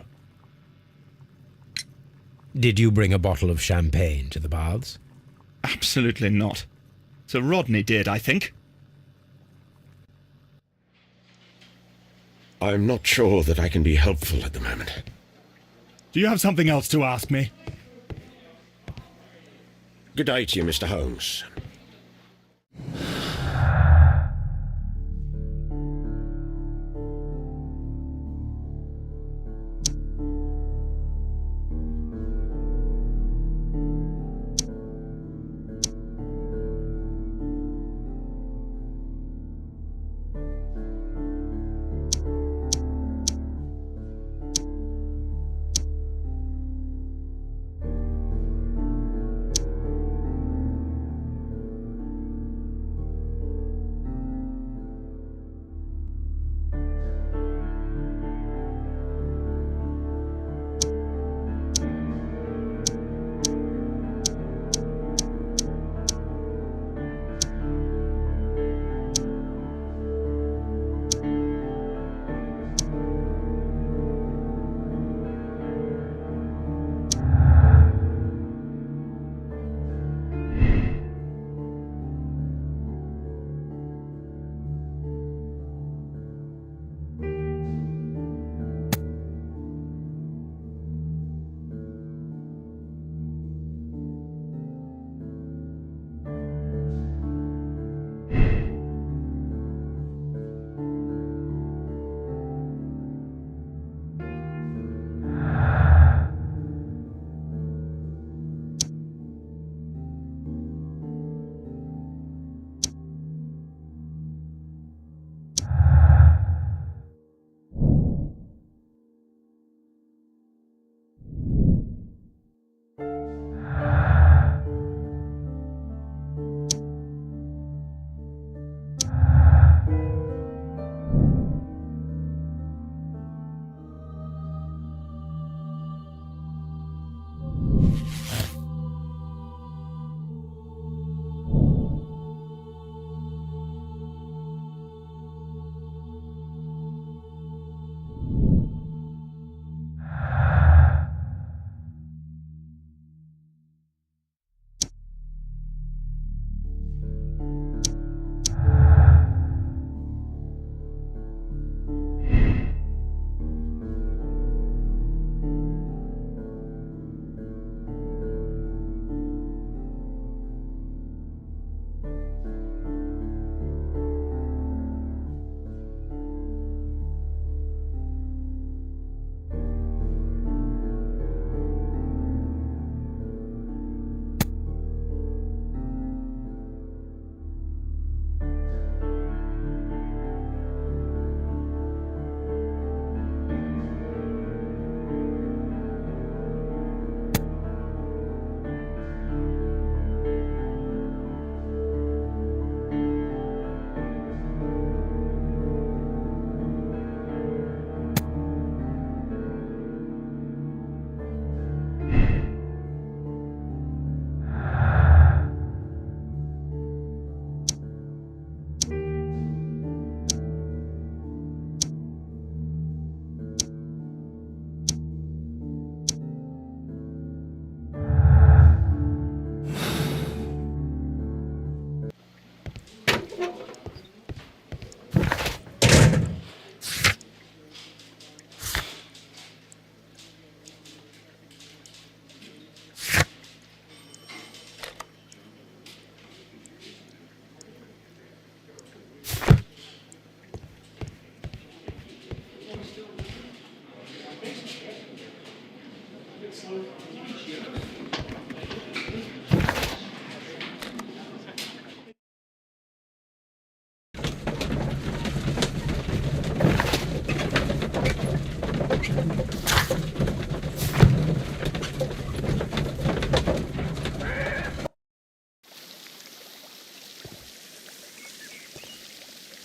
Did you bring a bottle of champagne to the baths?
Absolutely not. Sir Rodney did, I think.
I'm not sure that I can be helpful at the moment.
Do you have something else to ask me?
Good day to you, Mr. Holmes.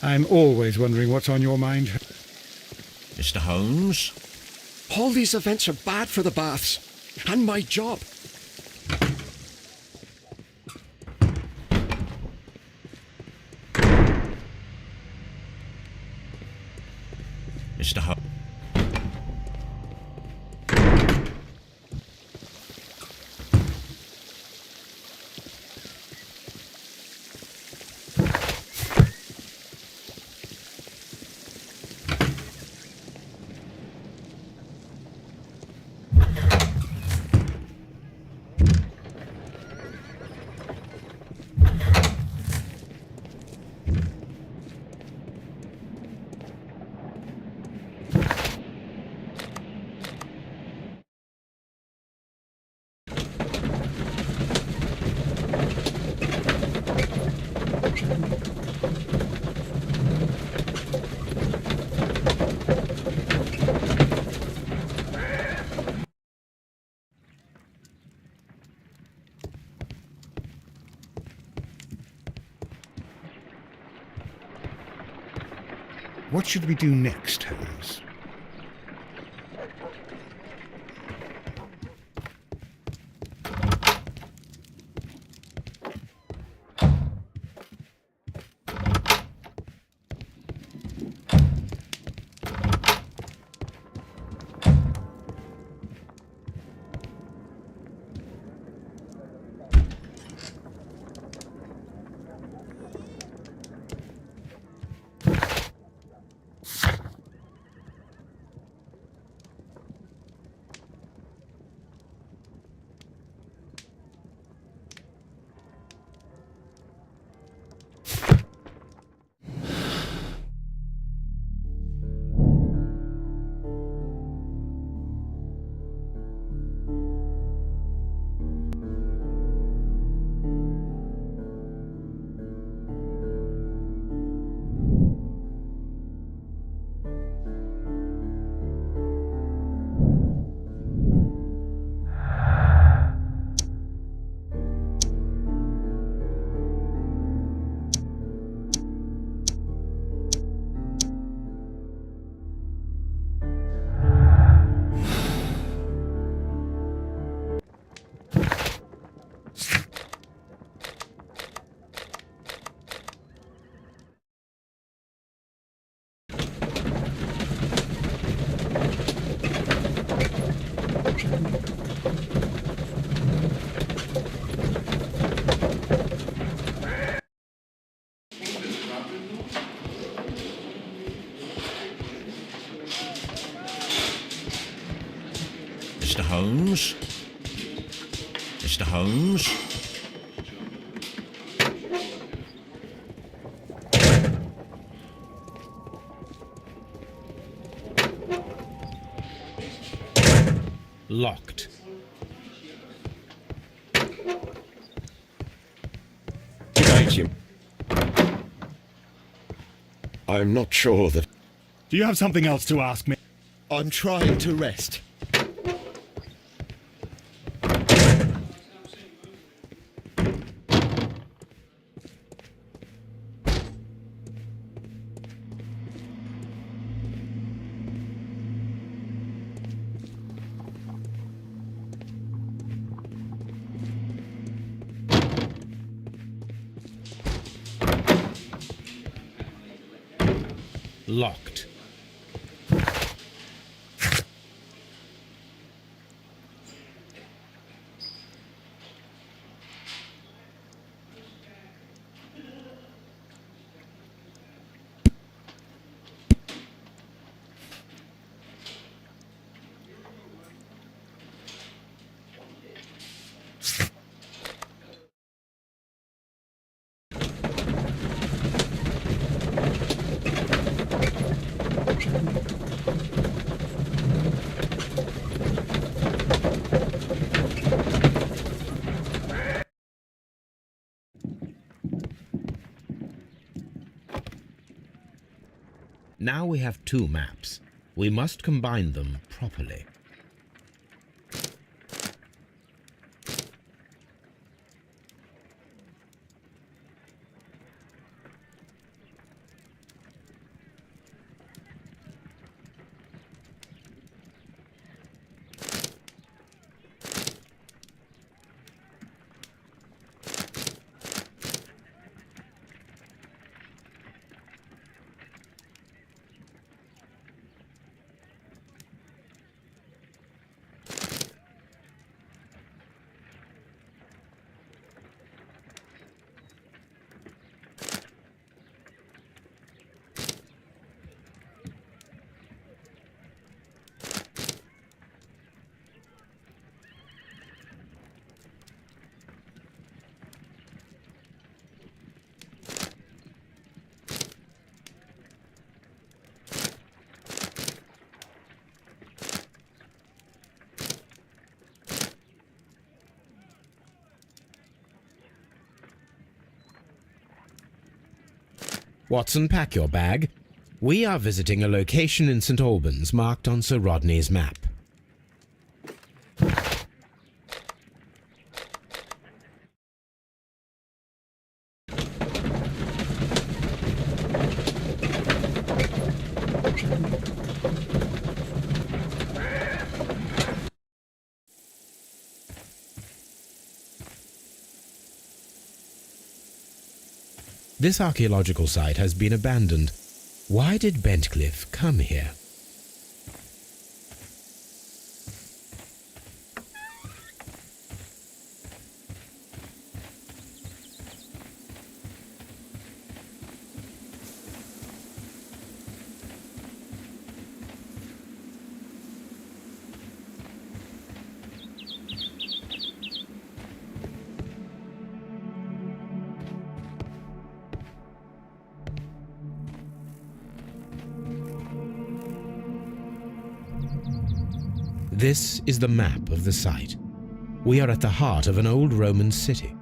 I'm always wondering what's on your mind.
Mr. Holmes?
All these events are bad for the baths. And my job.
Mr. Holmes?
What should we do next, Holmes?
Mr. Holmes? Mr. Holmes?
Locked.
Debate him. I'm not sure that...
Do you have something else to ask me?
I'm trying to rest.
Locked. Now we have two maps. We must combine them properly. Watson, pack your bag. We are visiting a location in St. Albans marked on Sir Rodney's map. This archaeological site has been abandoned. Why did Bentcliffe come here? This is the map of the site. We are at the heart of an old Roman city.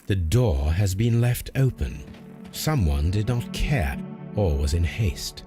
The door has been left open. Someone did not care or was in haste.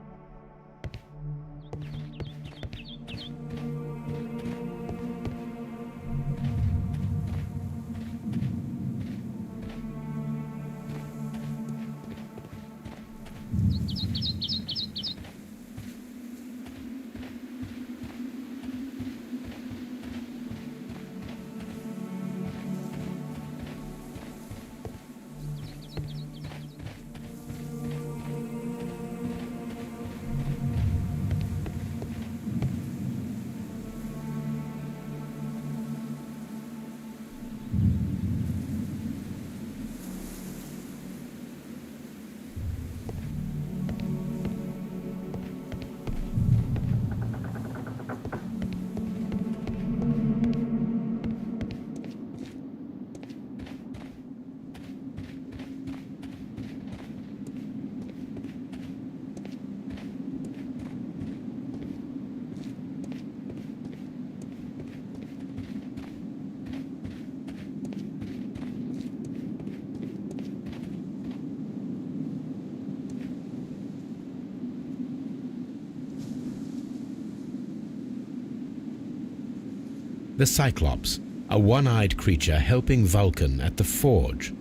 The Cyclops, a one-eyed creature helping Vulcan at the forge.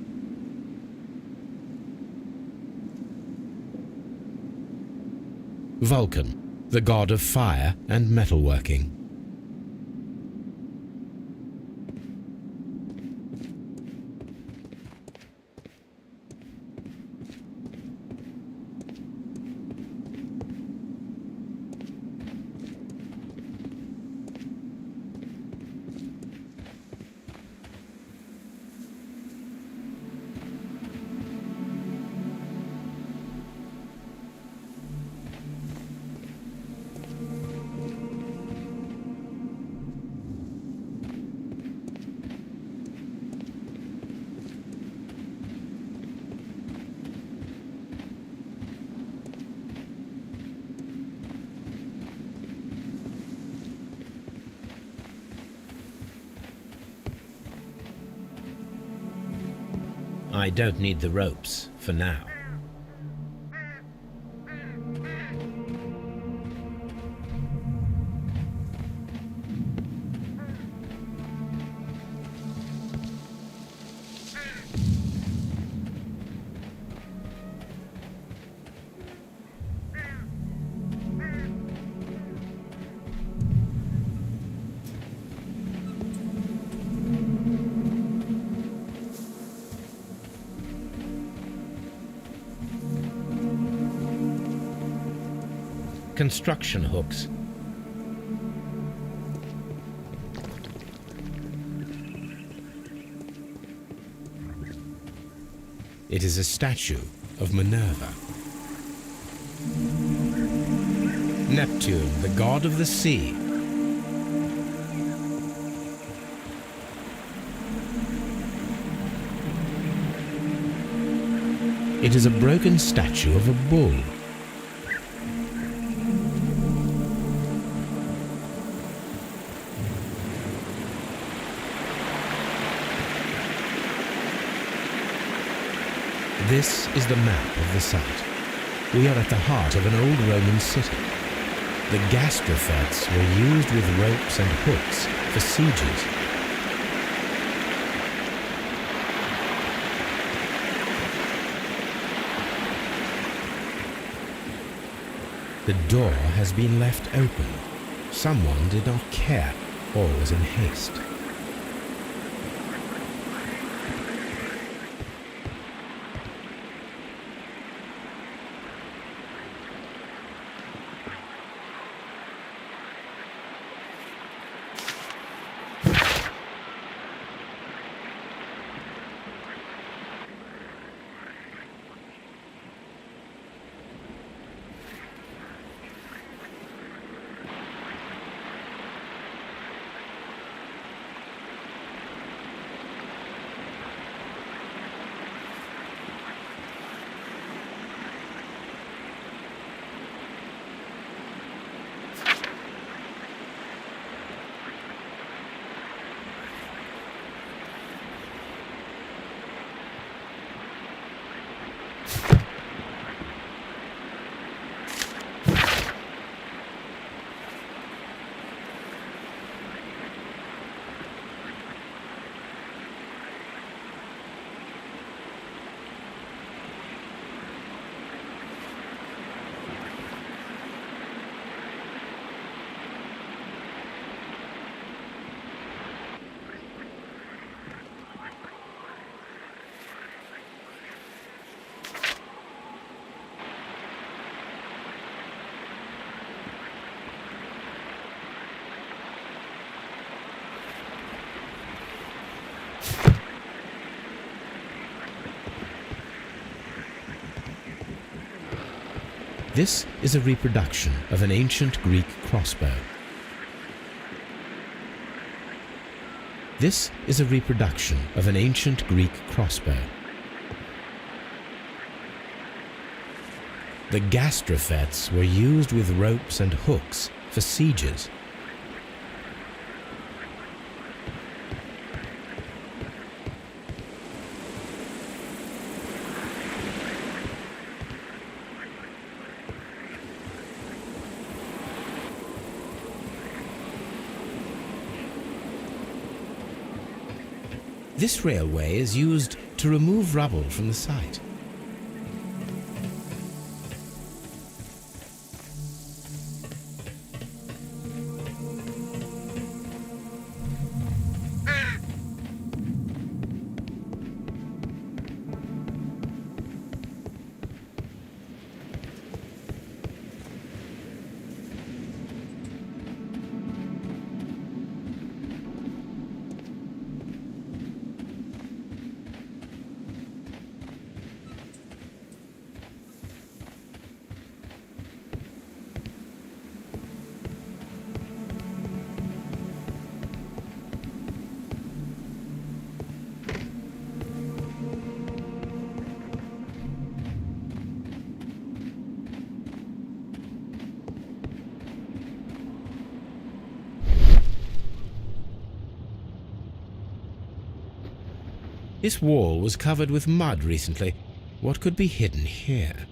Vulcan, the god of fire and metalworking. I don't need the ropes for now. Construction hooks. It is a statue of Minerva. Neptune, the god of the sea. It is a broken statue of a bull. This is the map of the site. We are at the heart of an old Roman city. The gastrofetes were used with ropes and hooks for sieges. The door has been left open. Someone did not care or was in haste. This is a reproduction of an ancient Greek crossbow. This is a reproduction of an ancient Greek crossbow. The gastrofetes were used with ropes and hooks for sieges. This railway is used to remove rubble from the site. This wall was covered with mud recently. What could be hidden here?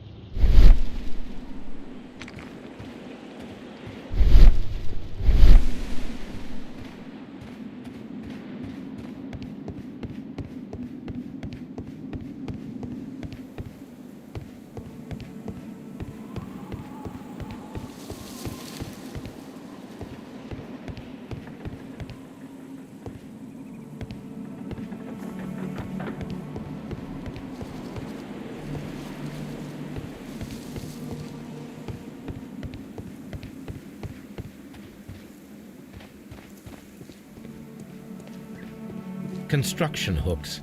Construction hooks.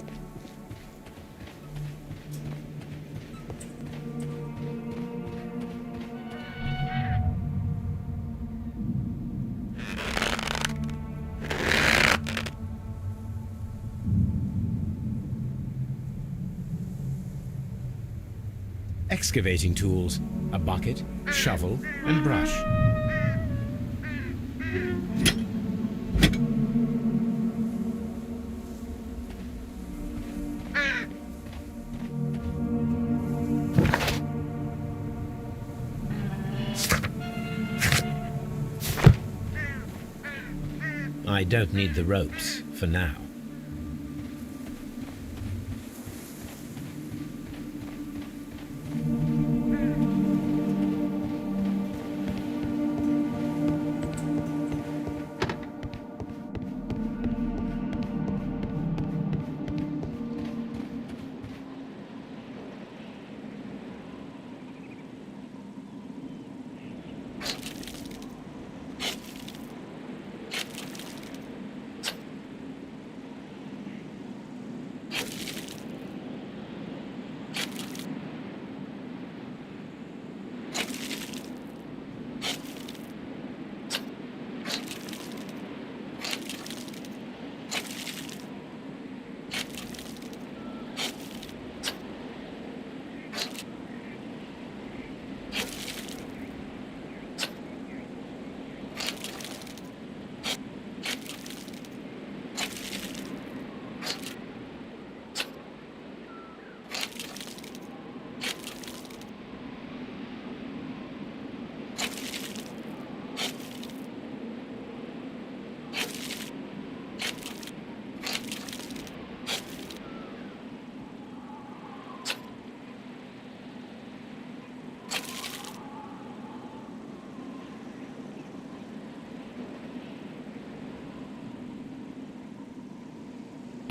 Excavating tools, a bucket, shovel, and brush. I don't need the ropes for now.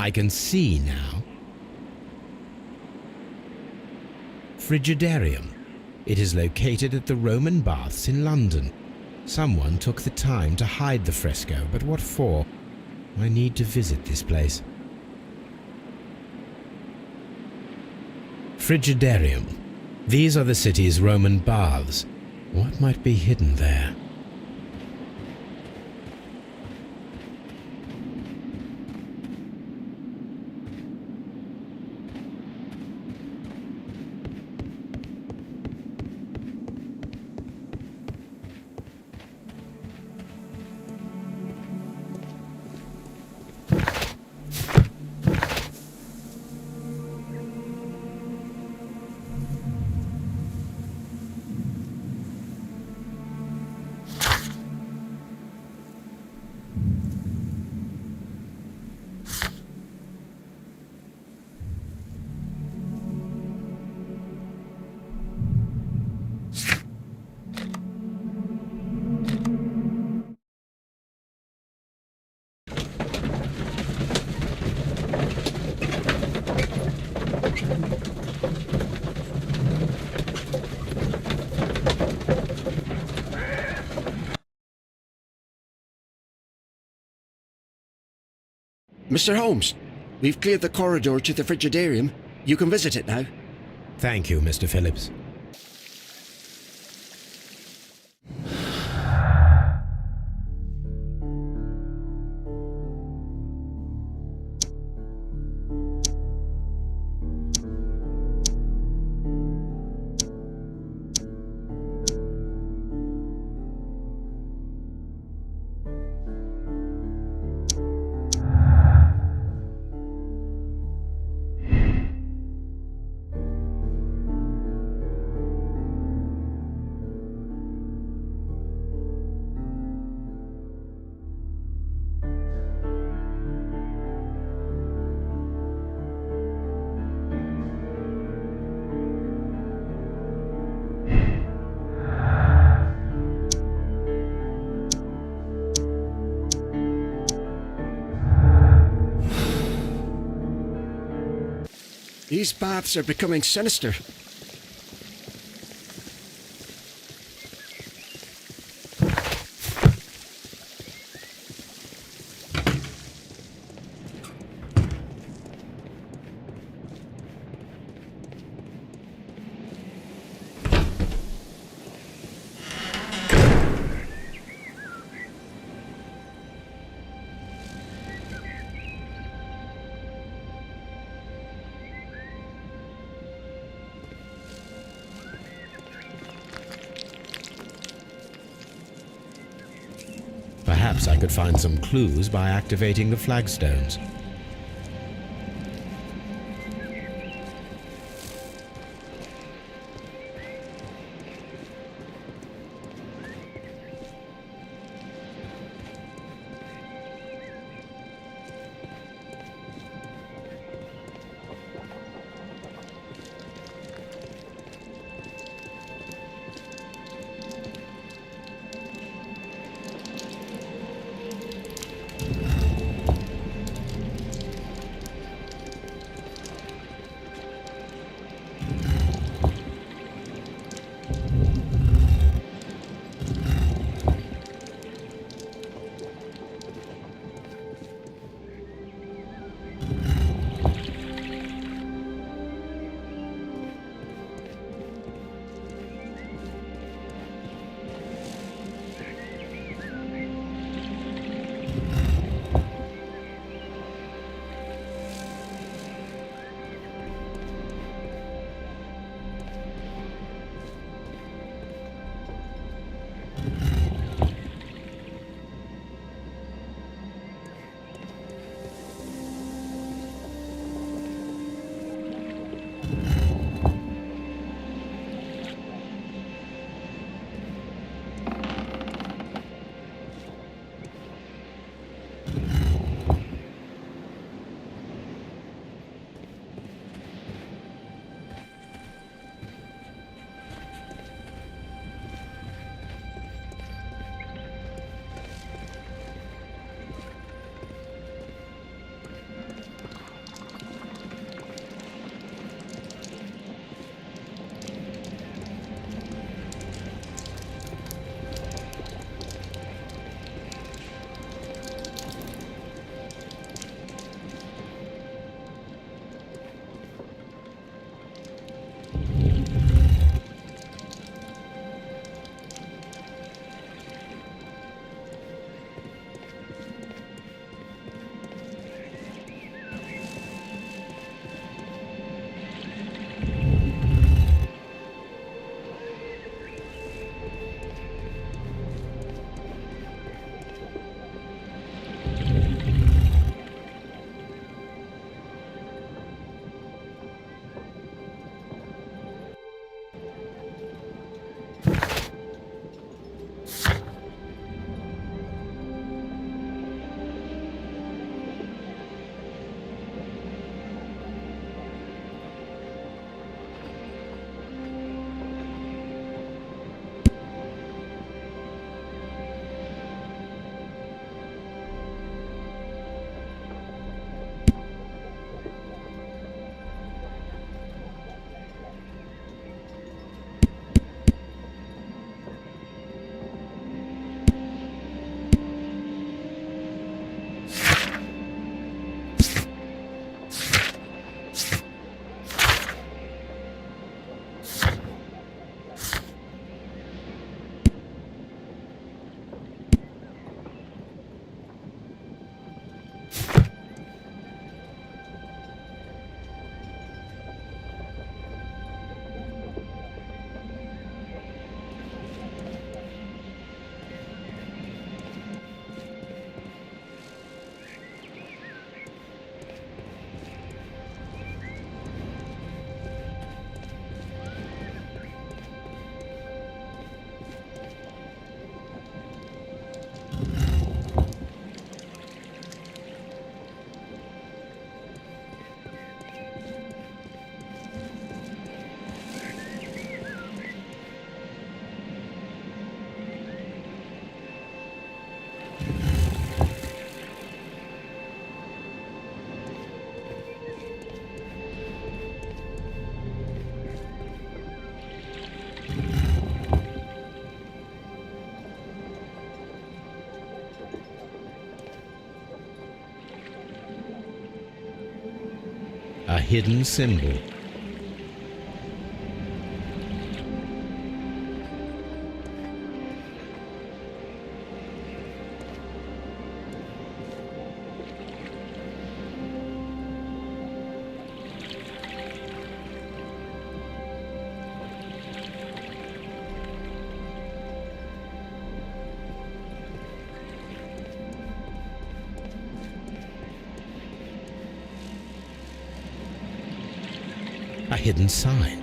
I can see now. Frigidarium. It is located at the Roman Baths in London. Someone took the time to hide the fresco, but what for? I need to visit this place. Frigidarium. These are the city's Roman baths. What might be hidden there?
Mr. Holmes, we've cleared the corridor to the frigidarium. You can visit it now.
Thank you, Mr. Phillips.
These baths are becoming sinister.
Perhaps I could find some clues by activating the flagstones. A hidden symbol. A hidden sign.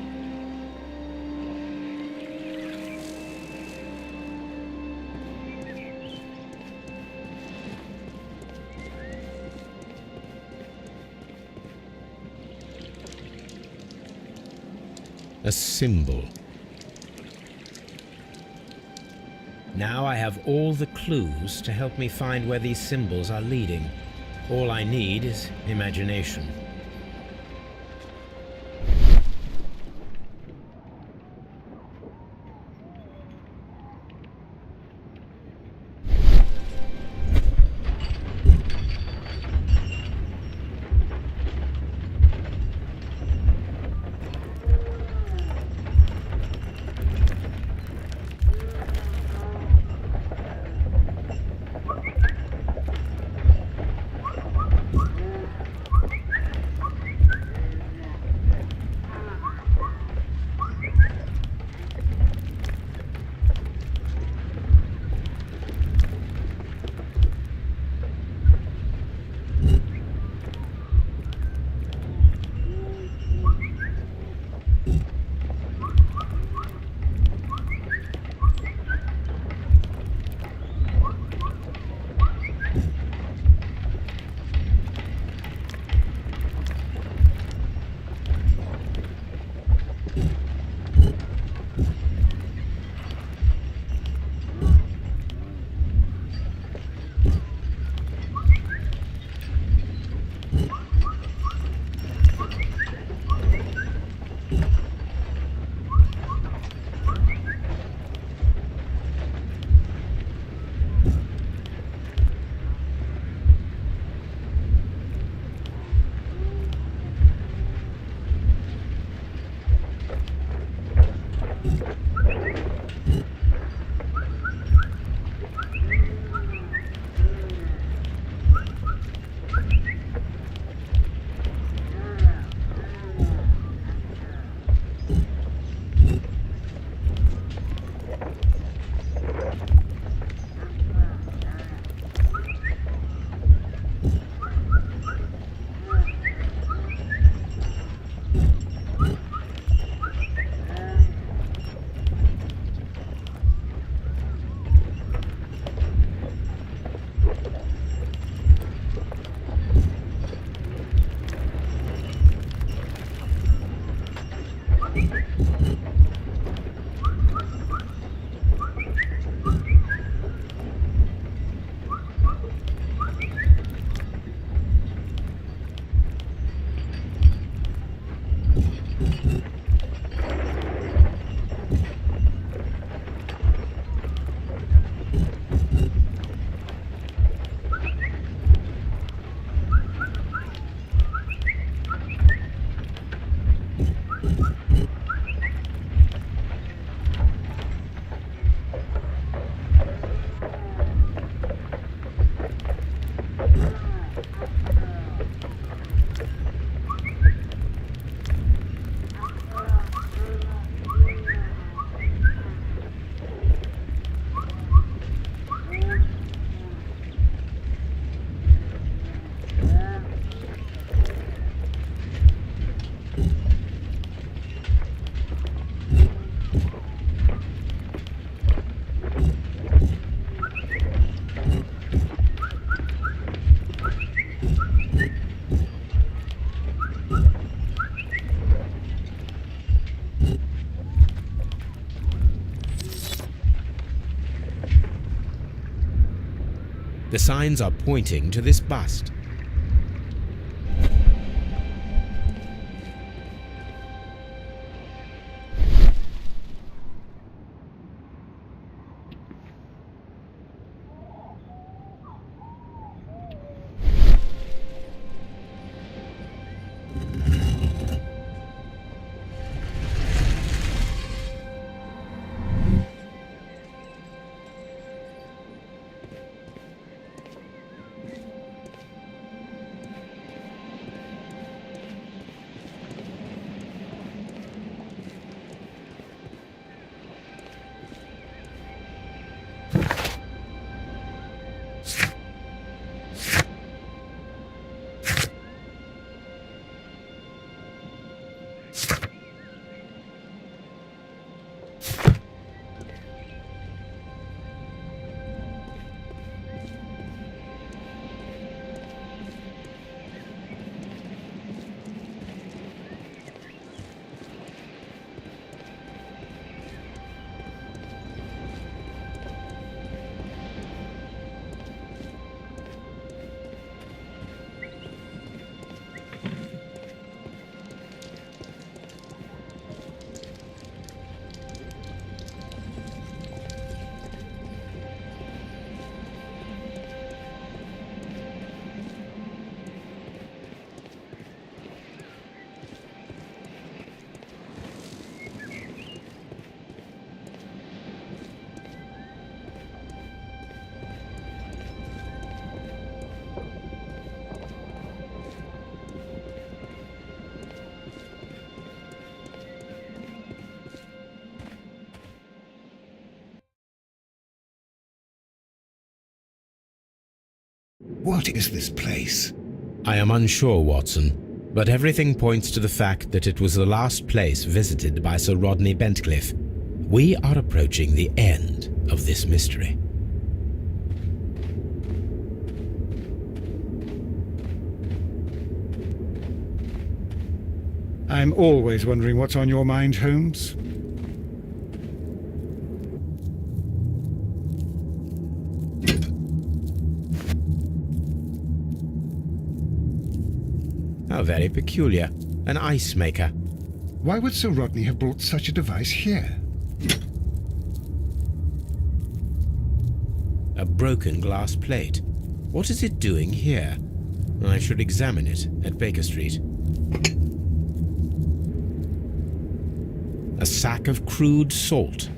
A symbol. Now I have all the clues to help me find where these symbols are leading. All I need is imagination. The signs are pointing to this bust.
What is this place?
I am unsure, Watson, but everything points to the fact that it was the last place visited by Sir Rodney Bentcliffe. We are approaching the end of this mystery.
I'm always wondering what's on your mind, Holmes.
How very peculiar. An ice maker.
Why would Sir Rodney have brought such a device here?
A broken glass plate. What is it doing here? I should examine it at Baker Street. A sack of crude salt.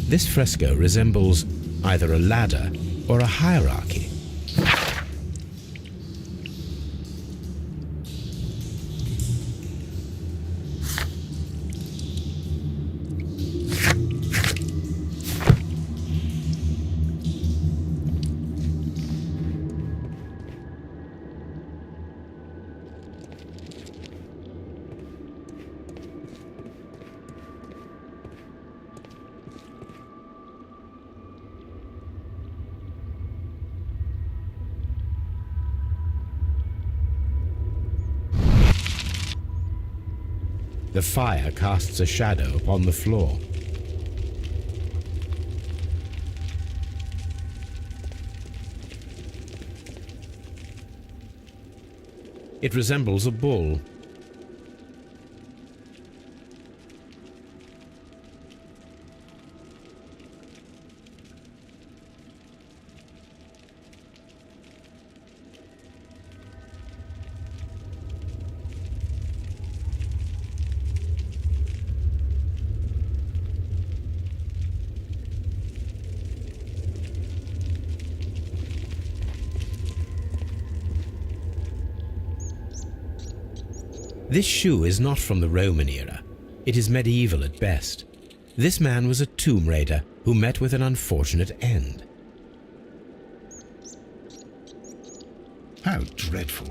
This fresco resembles either a ladder or a hierarchy. The fire casts a shadow upon the floor. It resembles a bull. This shoe is not from the Roman era. It is medieval at best. This man was a tomb raider who met with an unfortunate end.
How dreadful.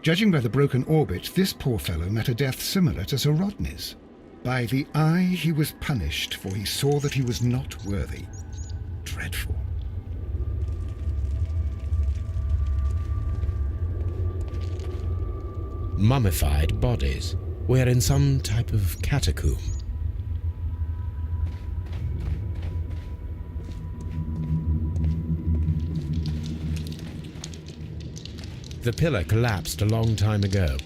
Judging by the broken orbit, this poor fellow met a death similar to Sir Rodney's. By the eye he was punished, for he saw that he was not worthy. Dreadful.
Mummified bodies. We're in some type of catacomb. The pillar collapsed a long time ago.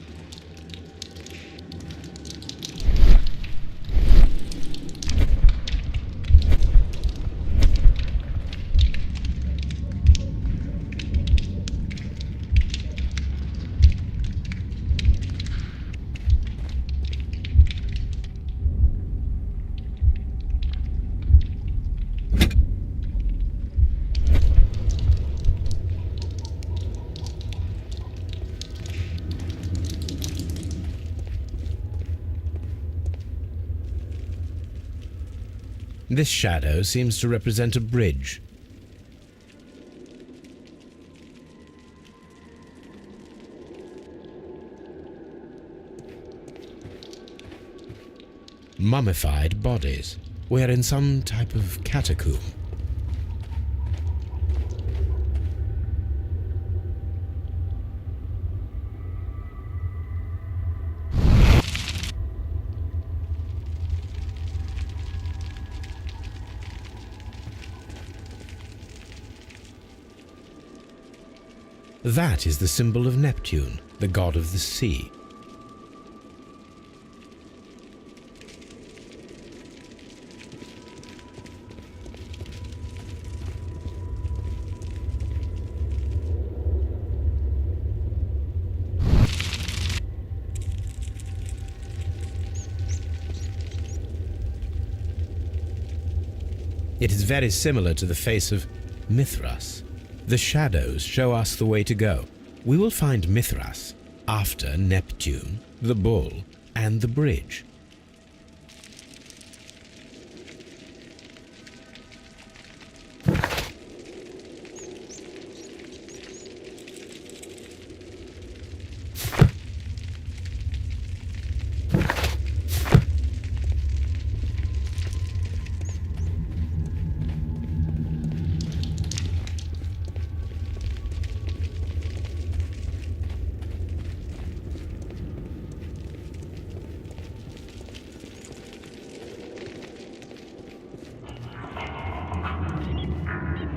This shadow seems to represent a bridge. Mummified bodies. We're in some type of catacomb. That is the symbol of Neptune, the god of the sea. It is very similar to the face of Mithras. The shadows show us the way to go. We will find Mithras after Neptune, the bull, and the bridge.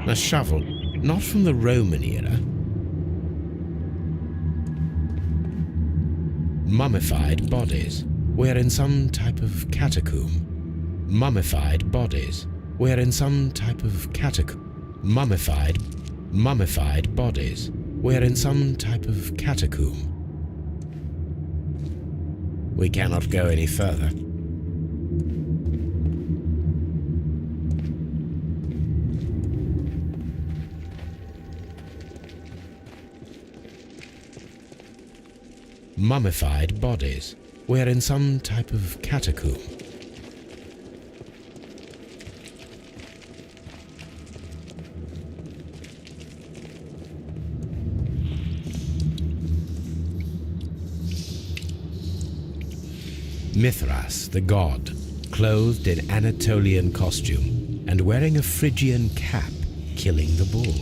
A shovel, not from the Roman era. Mummified bodies. We're in some type of catacomb. Mummified bodies. We're in some type of catacomb. Mummified bodies. We're in some type of catacomb. We cannot go any further. Mummified bodies. We're in some type of catacomb. Mithras, the god, clothed in Anatolian costume and wearing a Phrygian cap, killing the bull.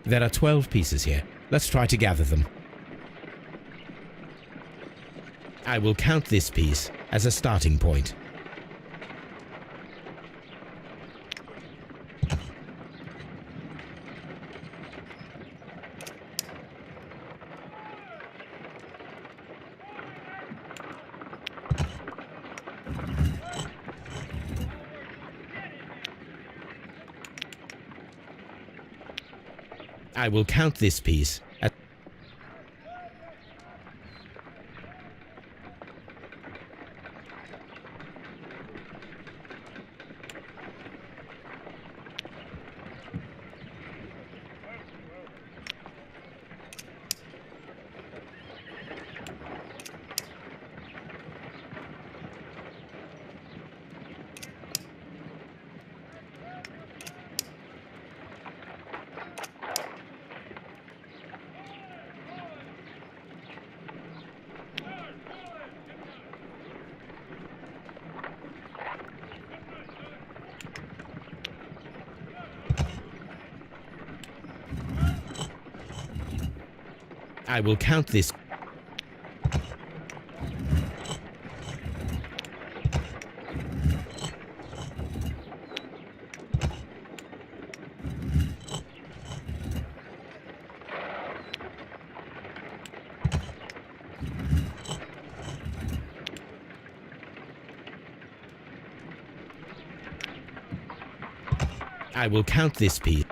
There are 12 pieces here. Let's try to gather them. I will count this piece as a starting point. I will count this piece as I will count this. I will count this piece.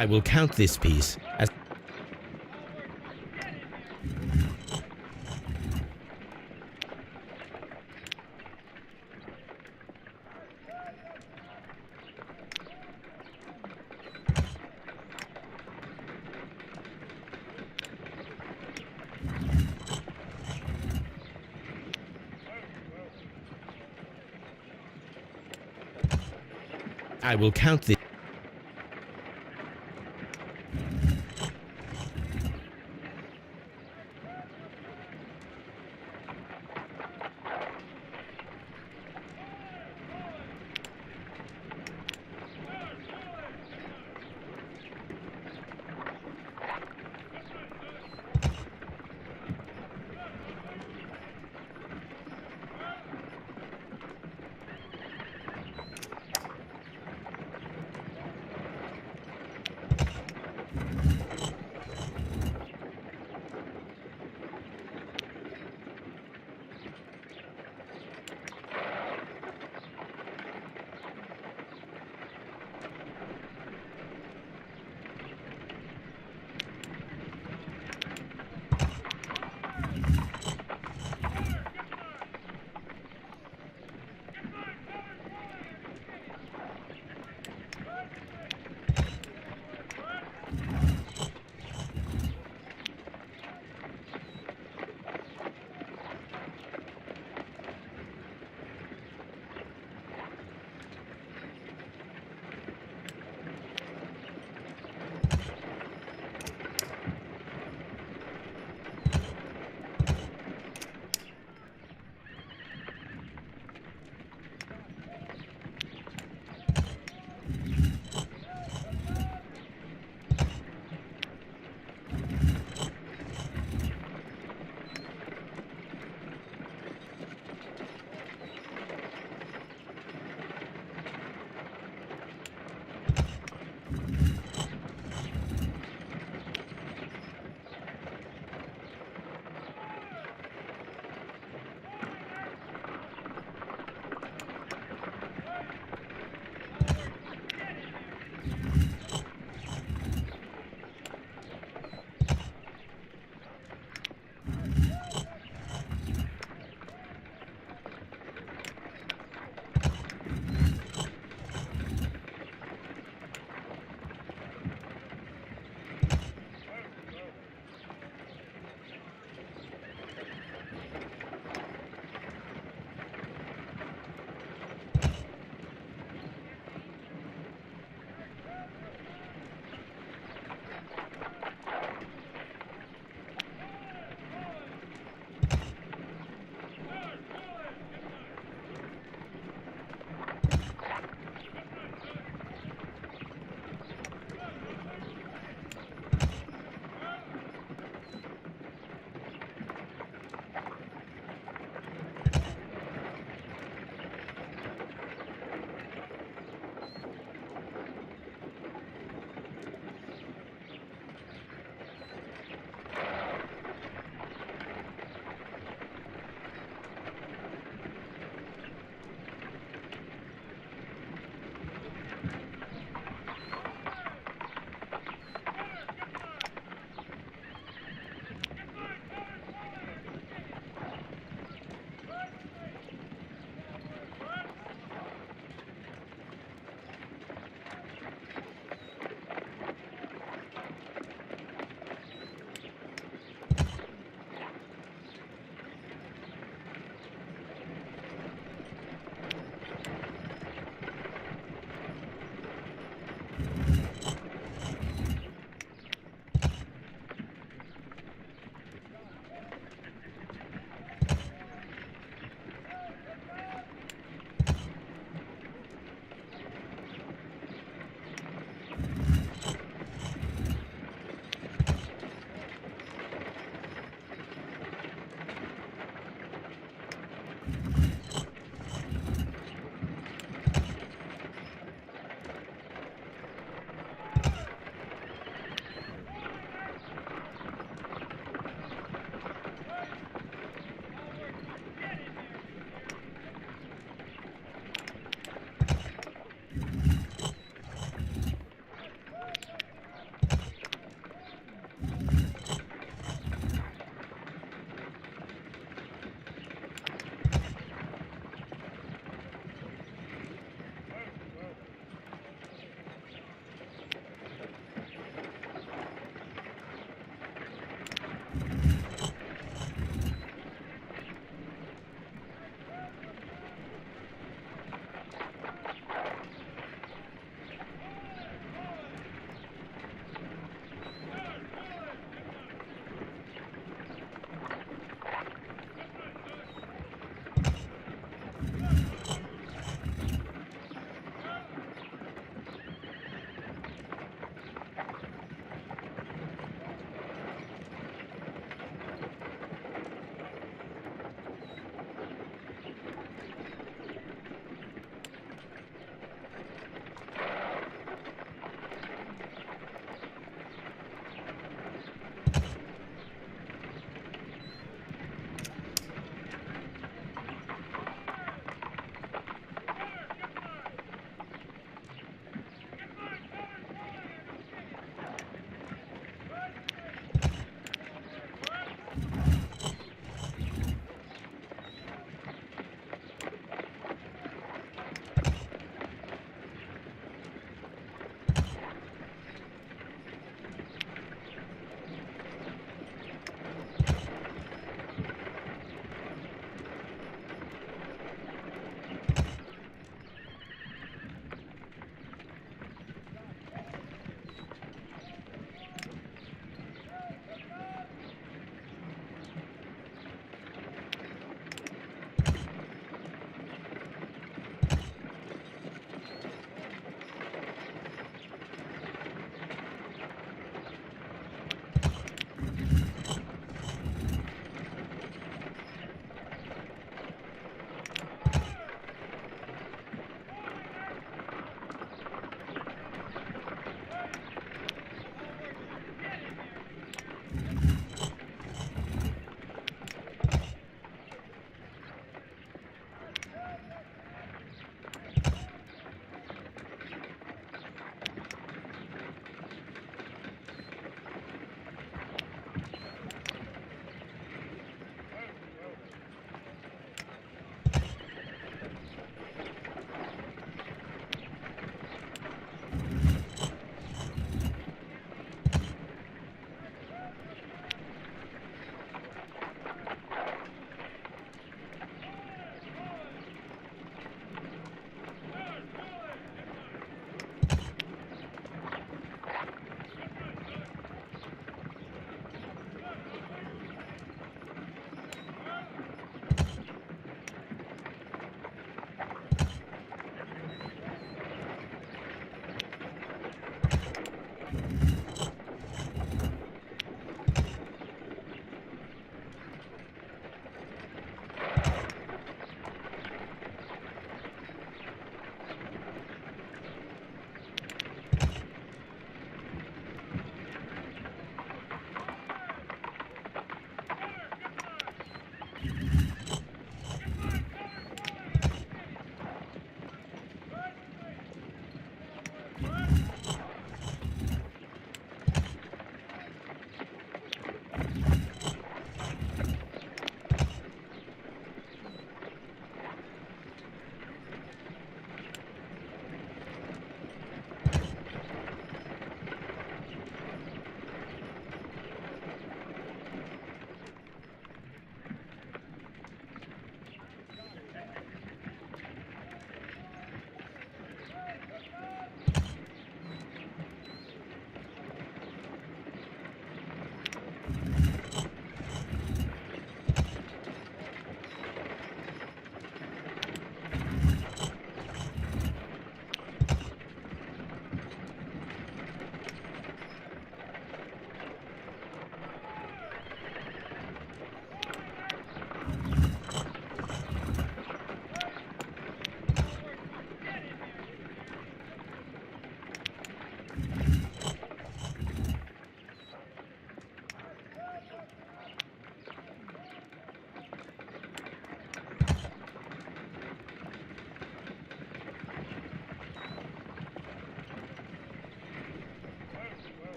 I will count this piece as I will count this.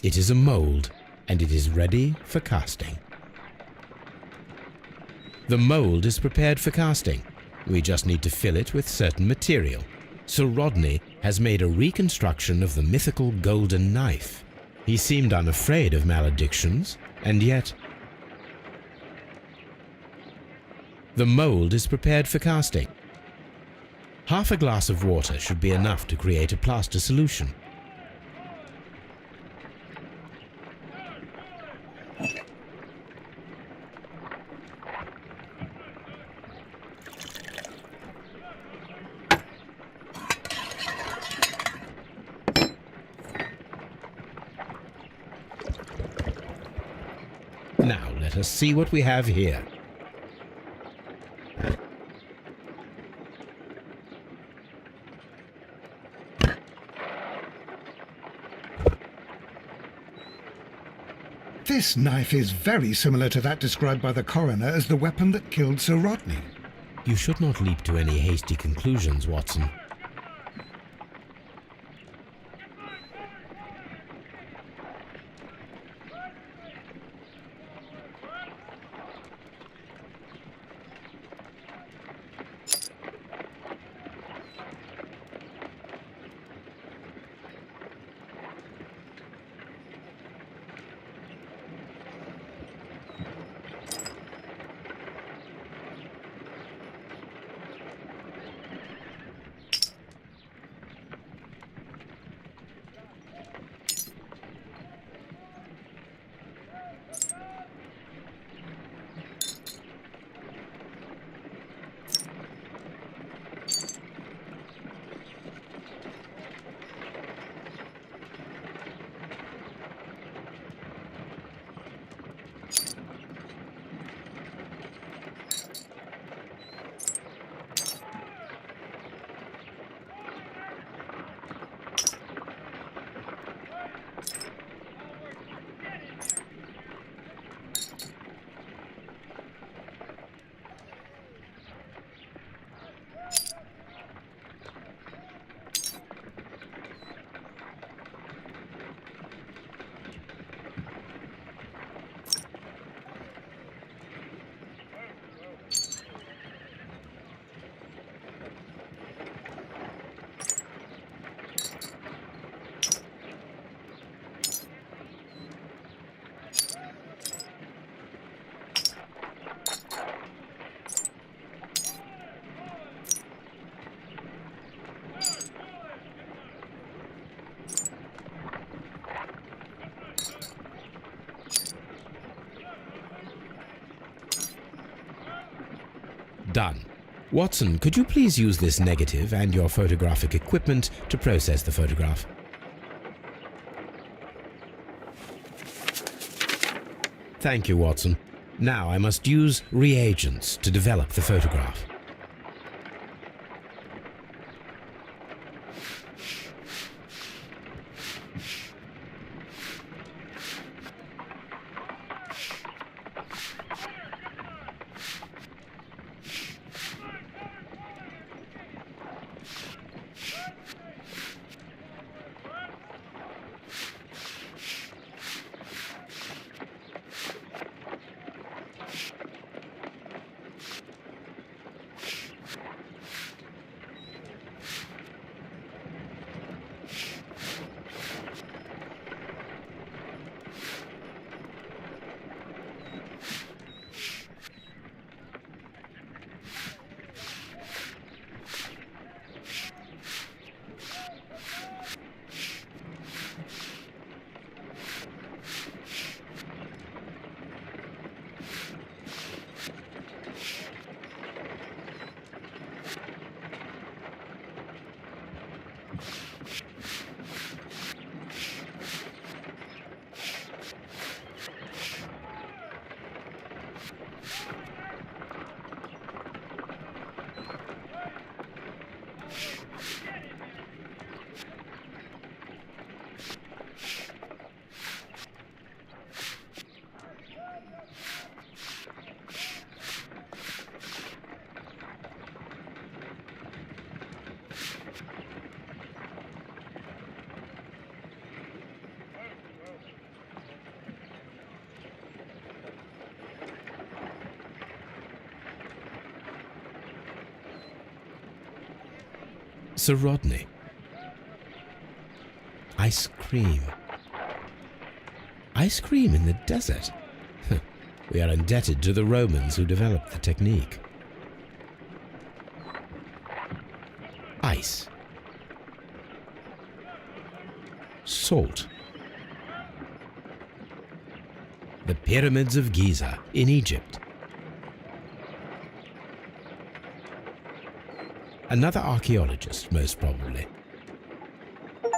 It is a mould, and it is ready for casting. The mould is prepared for casting. We just need to fill it with certain material. Sir Rodney has made a reconstruction of the mythical golden knife. He seemed unafraid of maledictions, and yet... The mould is prepared for casting. Half a glass of water should be enough to create a plaster solution. Now let us see what we have here.
This knife is very similar to that described by the coroner as the weapon that killed Sir Rodney.
You should not leap to any hasty conclusions, Watson. Done. Watson, could you please use this negative and your photographic equipment to process the photograph? Thank you, Watson. Now I must use reagents to develop the photograph. Sir Rodney. Ice cream. Ice cream in the desert? We are indebted to the Romans who developed the technique. Ice. Salt. The Pyramids of Giza in Egypt. Another archaeologist, most probably.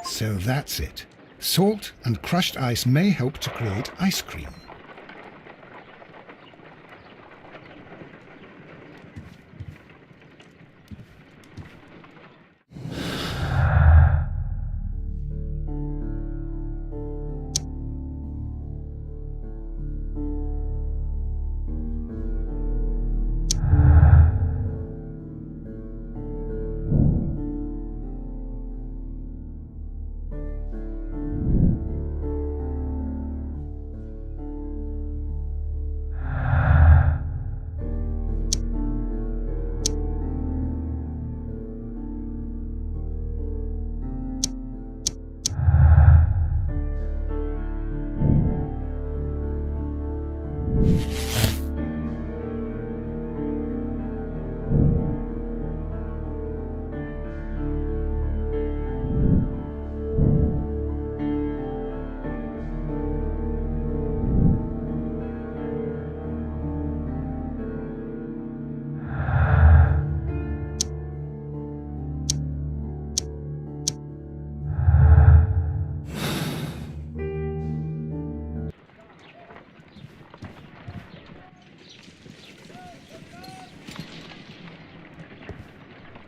So that's it. Salt and crushed ice may help to create ice cream.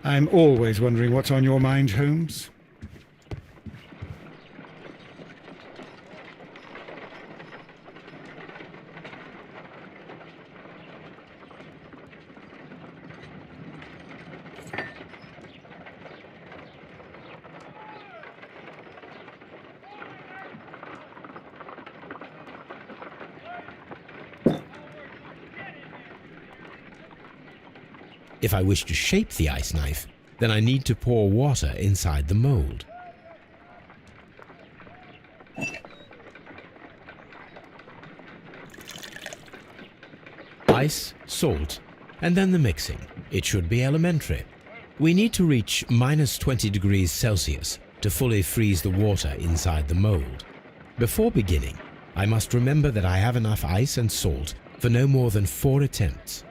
I'm always wondering what's on your mind, Holmes.
If I wish to shape the ice knife, then I need to pour water inside the mold. Ice, salt, and then the mixing. It should be elementary. We need to reach -20 degrees Celsius to fully freeze the water inside the mold. Before beginning, I must remember that I have enough ice and salt for no more than 4 attempts.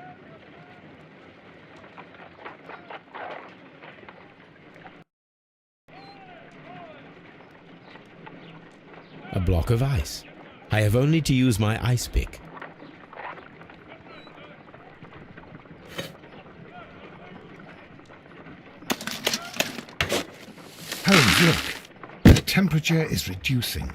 A block of ice. I have only to use my ice pick.
Holmes, look. The temperature is reducing.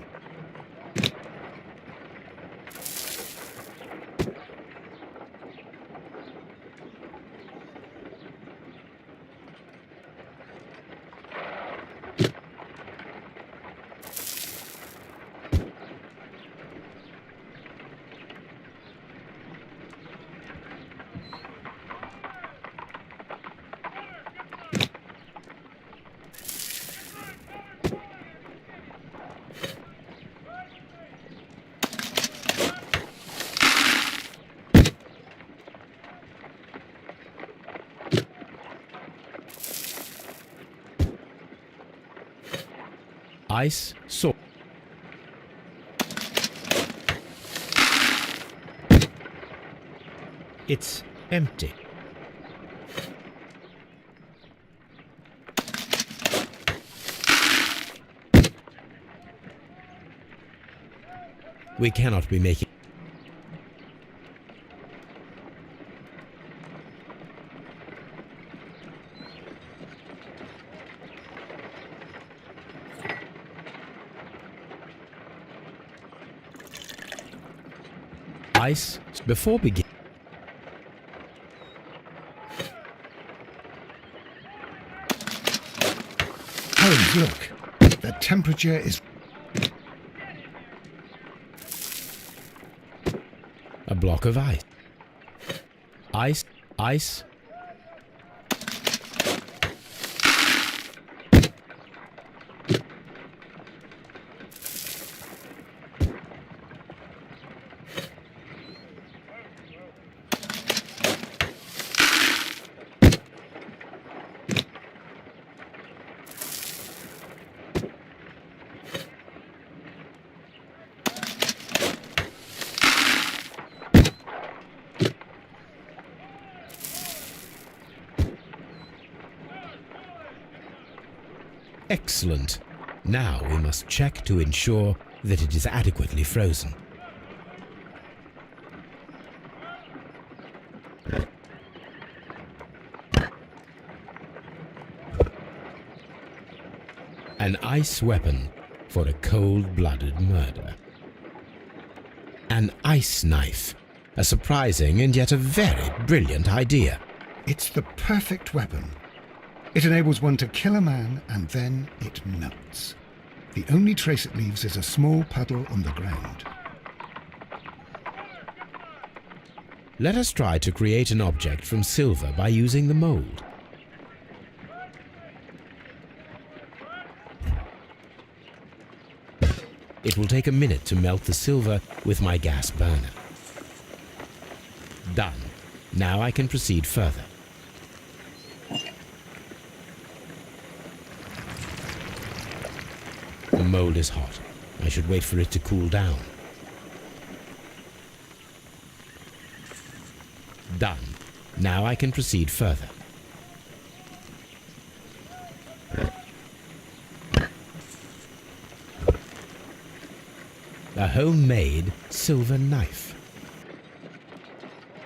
Ice, salt. It's empty. We cannot be making... Ice before begin.
Holmes, look. The temperature is...
A block of ice. Ice, ice. Excellent. Now we must check to ensure that it is adequately frozen. An ice weapon for a cold-blooded murder. An ice knife. A surprising and yet a very brilliant idea.
It's the perfect weapon. It enables one to kill a man and then it melts. The only trace it leaves is a small puddle on the ground.
Let us try to create an object from silver by using the mold. It will take a minute to melt the silver with my gas burner. Done. Now I can proceed further. The mold is hot. I should wait for it to cool down. Done. Now I can proceed further. A homemade silver knife.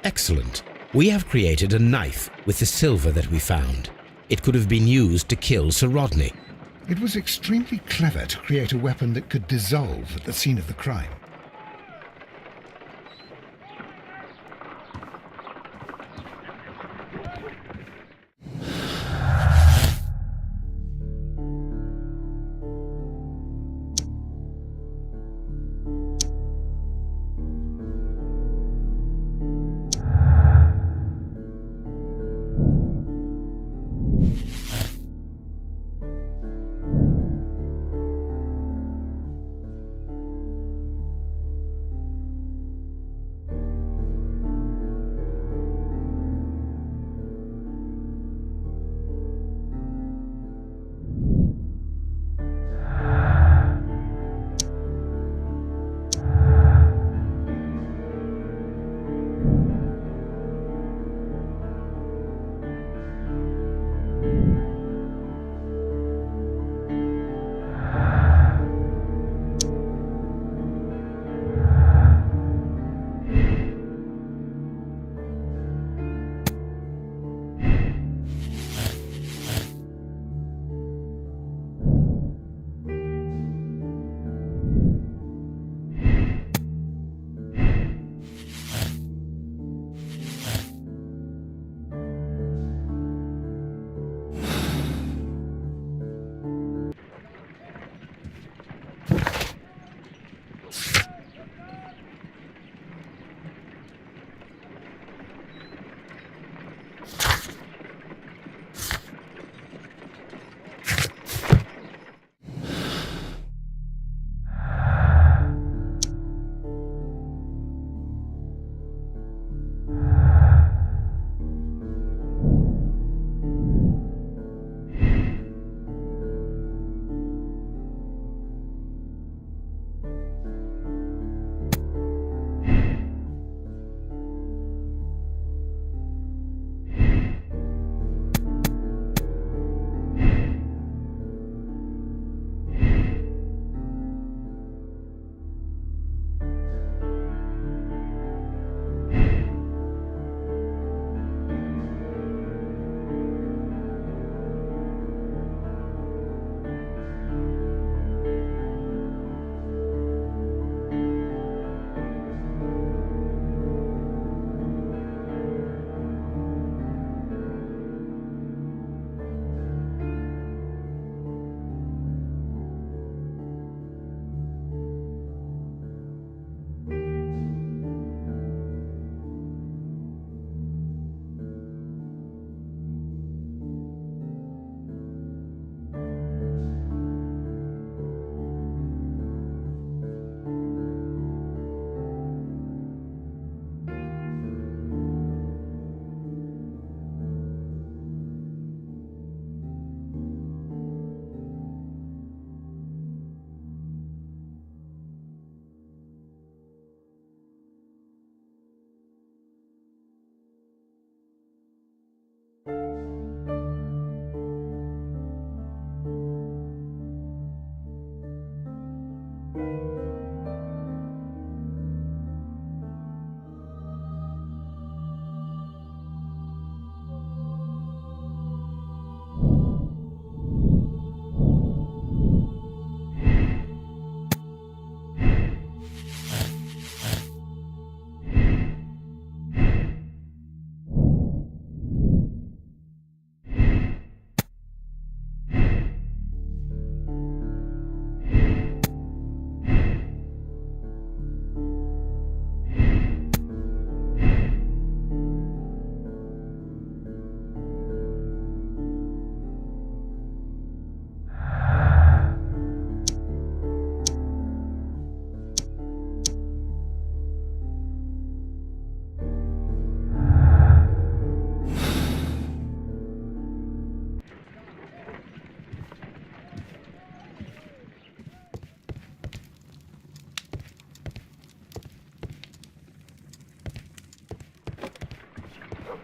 Excellent. We have created a knife with the silver that we found. It could have been used to kill Sir Rodney.
It was extremely clever to create a weapon that could dissolve at the scene of the crime.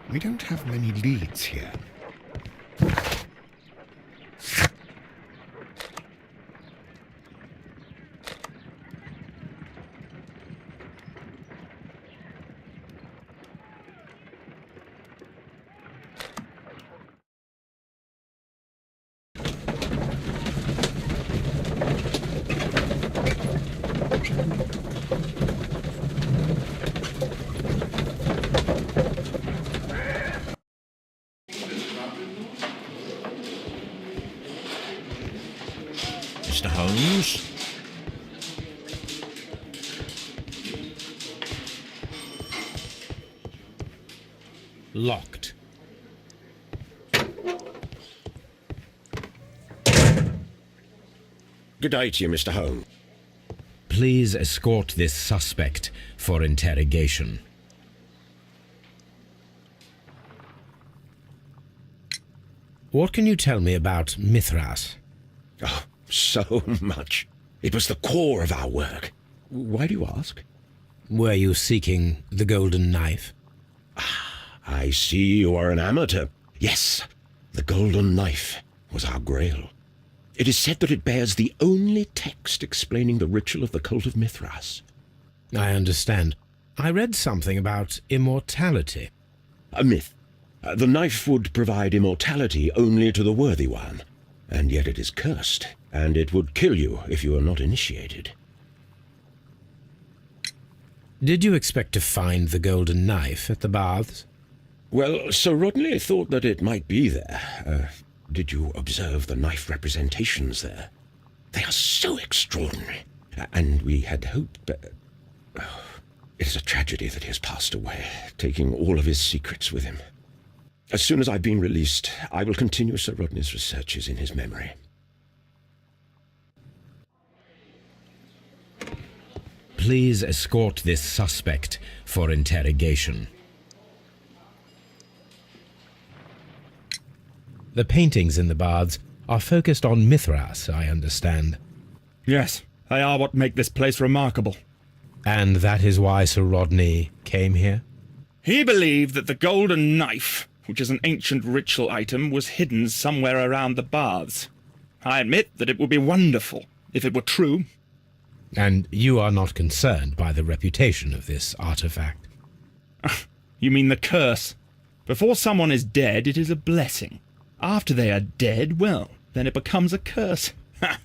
We don't have many leads here.
Mr. Holmes?
Locked.
Good day to you, Mr. Holmes.
Please escort this suspect for interrogation. What can you tell me about Mithras?
Oh, so much. It was the core of our work. Why do you ask?
Were you seeking the golden knife?
I see you are an amateur. Yes, the golden knife was our grail. It is said that it bears the only text explaining the ritual of the cult of Mithras.
I understand. I read something about immortality.
A myth. The knife would provide immortality only to the worthy one, and yet it is cursed, and it would kill you if you are not initiated.
Did you expect to find the golden knife at the baths?
Well, Sir Rodney thought that it might be there. Did you observe the knife representations there? They are so extraordinary, and we had hoped that... It is a tragedy that he has passed away, taking all of his secrets with him. As soon as I've been released, I will continue Sir Rodney's researches in his memory.
Please escort this suspect for interrogation. The paintings in the baths are focused on Mithras, I understand.
Yes, they are what make this place remarkable.
And that is why Sir Rodney came here?
He believed that the golden knife, which is an ancient ritual item, was hidden somewhere around the baths. I admit that it would be wonderful if it were true.
And you are not concerned by the reputation of this artifact?
You mean the curse? Before someone is dead, it is a blessing. After they are dead, well, then it becomes a curse. Ha!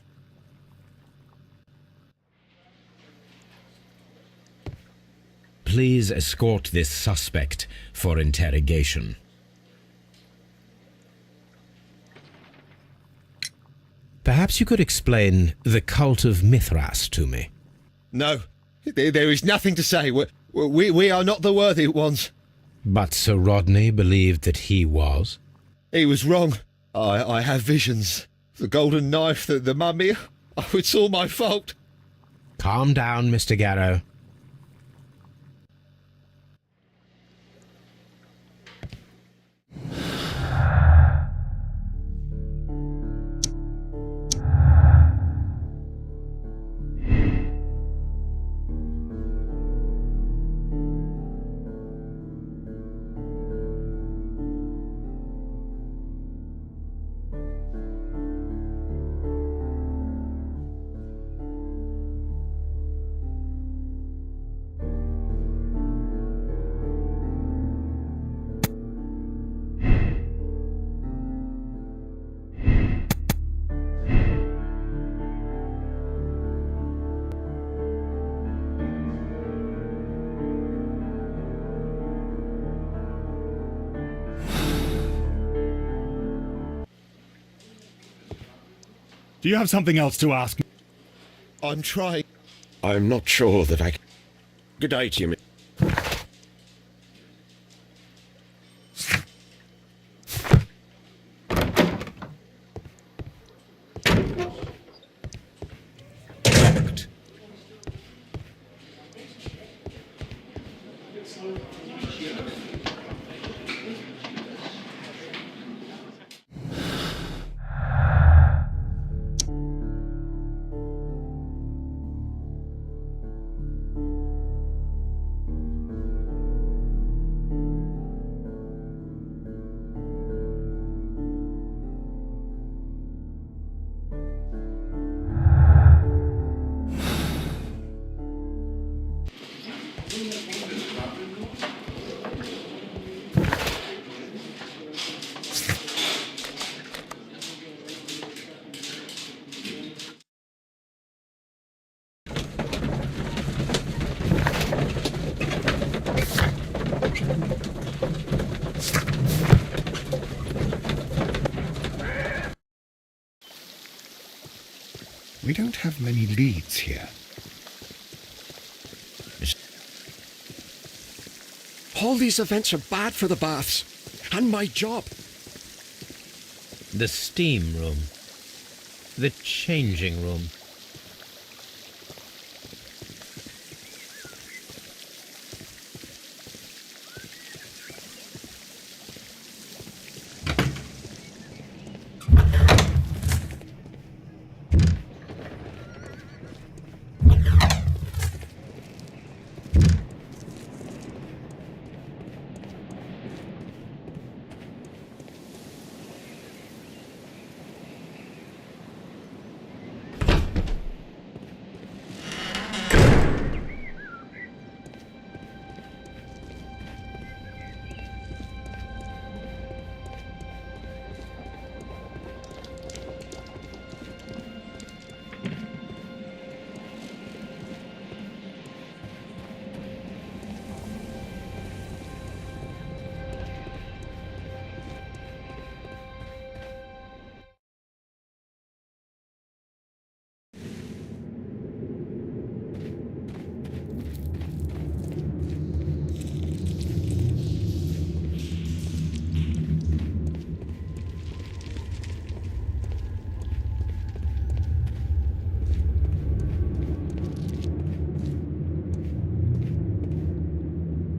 Please escort this suspect for interrogation. Perhaps you could explain the cult of Mithras to me.
No, there is nothing to say. We are not the worthy ones.
But Sir Rodney believed that he was.
He was wrong. I have visions. The golden knife, the mummy. Oh, it's all my fault.
Calm down, Mr. Garrow.
Do you have something else to ask me?
I'm trying.
I'm not sure that I... Good day to you,
Locked.
We don't have many leads here.
All these events are bad for the baths. And my job.
The steam room. The changing room.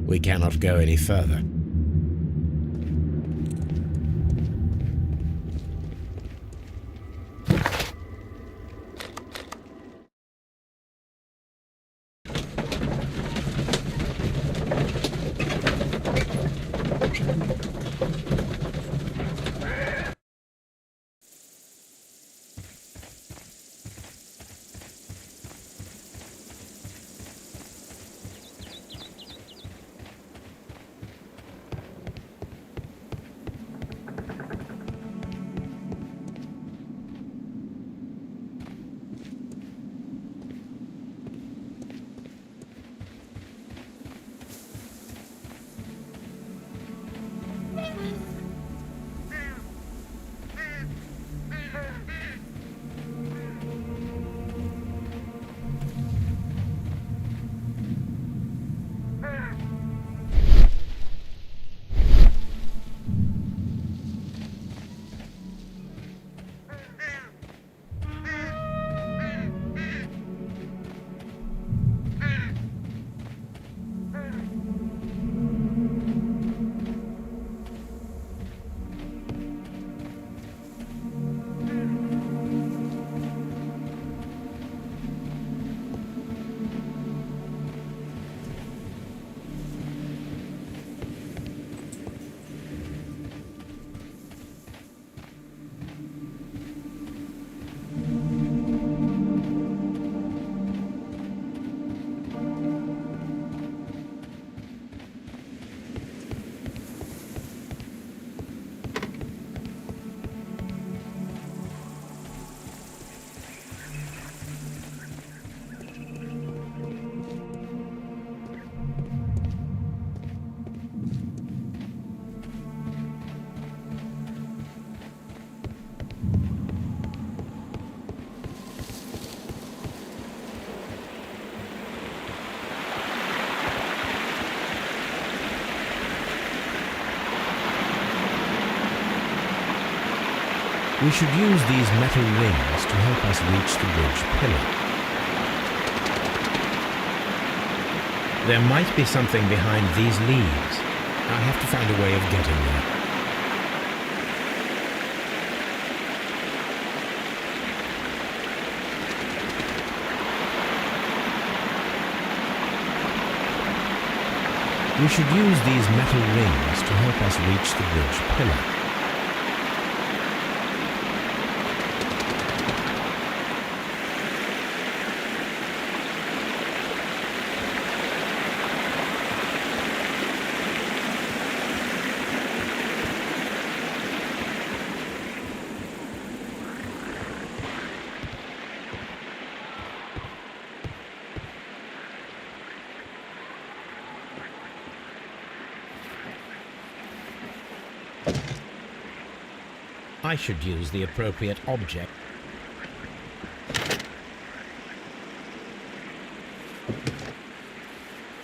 We cannot go any further. We should use these metal rings to help us reach the bridge pillar. There might be something behind these leaves. I have to find a way of getting there. We should use these metal rings to help us reach the bridge pillar. I should use the appropriate object.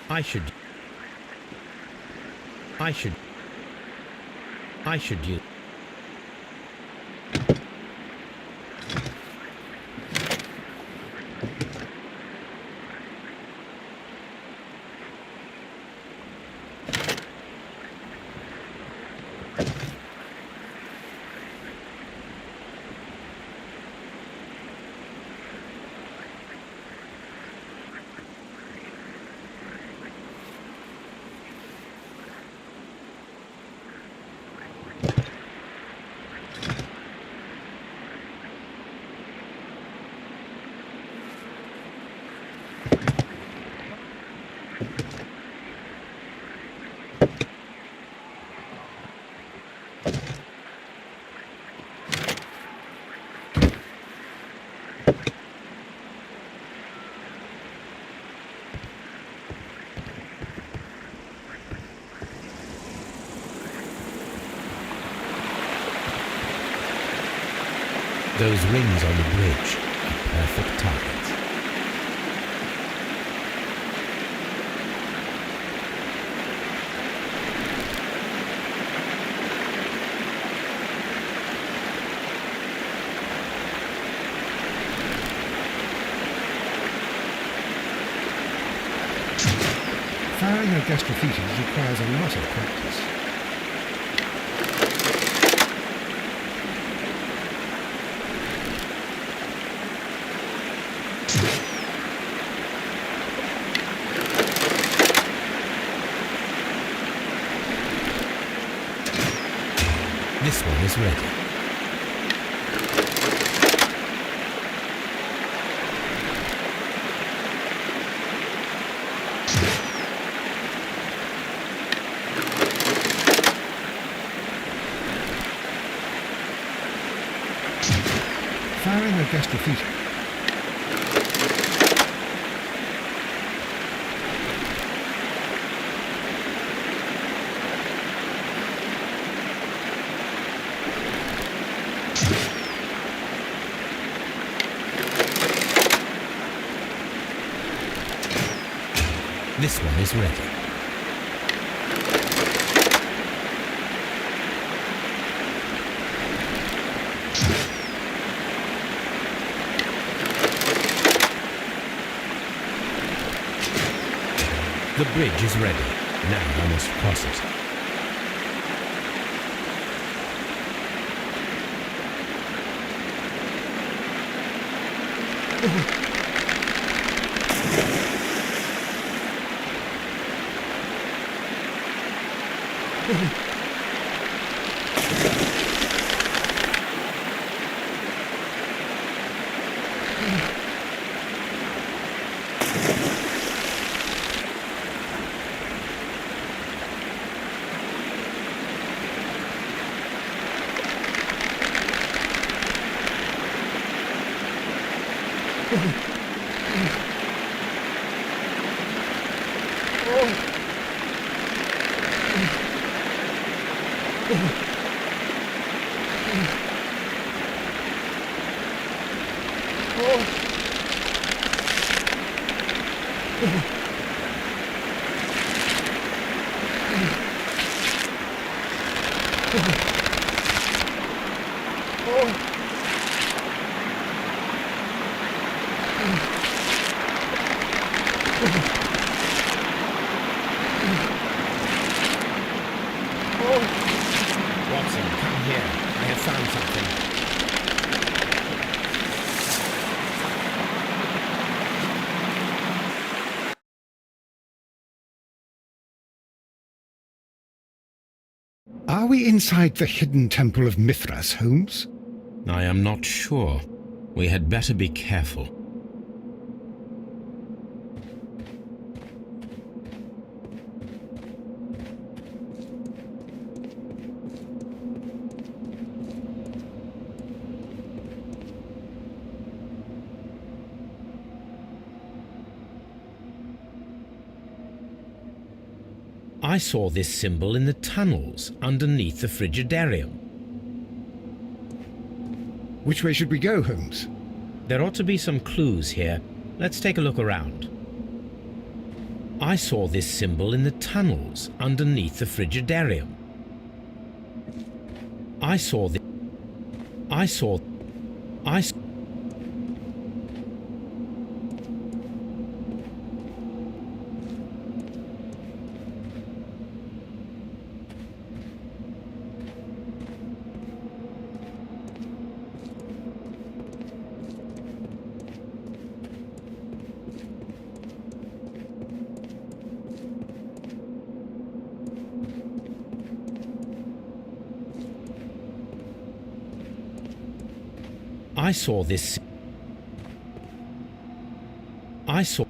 I should use. Those rings on the bridge are perfect targets.
Firing against graffiti requires a lot of practice.
This one is ready.
Firing against graffiti.
This one is ready. The bridge is ready. Now I must cross it. Watson, come here. I have found something.
Are we inside the hidden temple of Mithras, Holmes?
I am not sure. We had better be careful. I saw this symbol in the tunnels underneath the Frigidarium.
Which way should we go, Holmes?
There ought to be some clues here. Let's take a look around. I saw this symbol in the tunnels underneath the Frigidarium. I saw the... I saw... I... s- I saw this... I saw...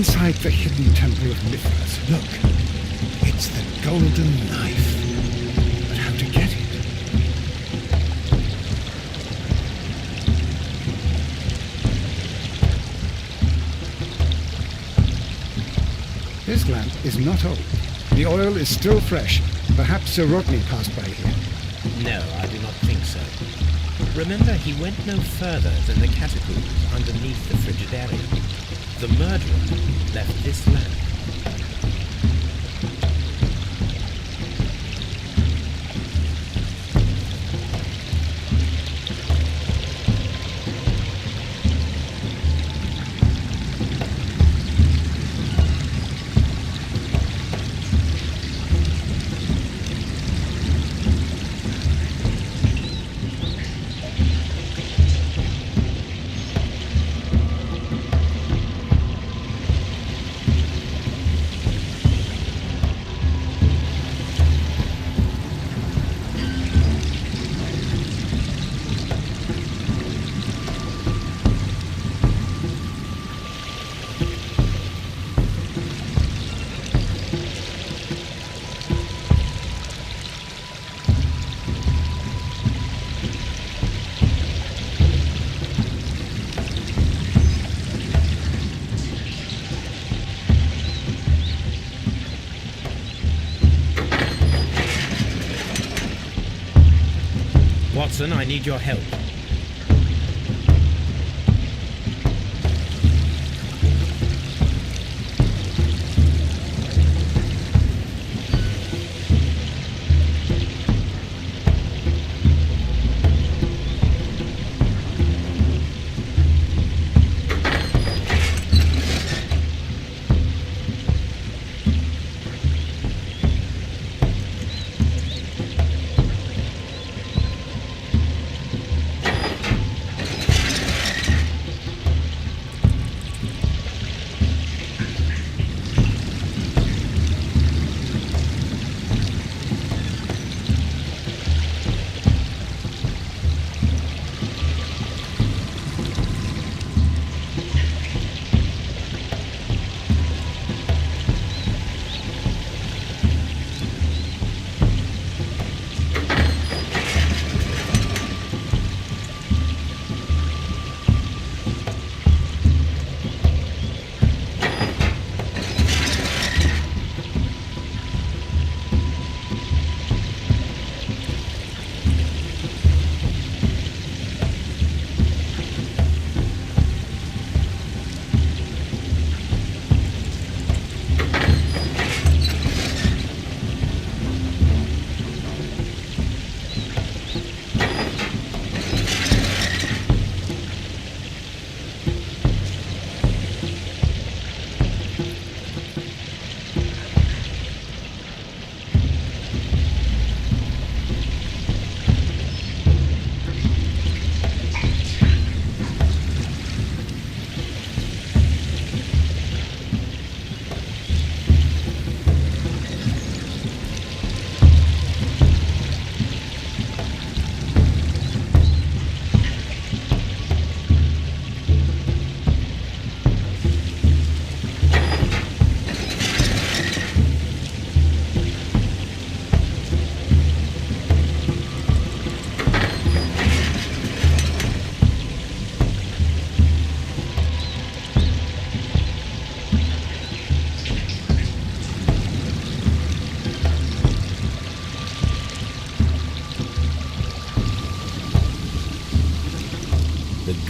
inside the hidden temple of Mithras. Look. It's the golden knife. But how to get it? This lamp is not old. The oil is still fresh. Perhaps Sir Rodney passed by here.
No, I do not think so. Remember, he went no further than the catacombs underneath the Frigidarium. The murderer left this lamp. Watson, I need your help.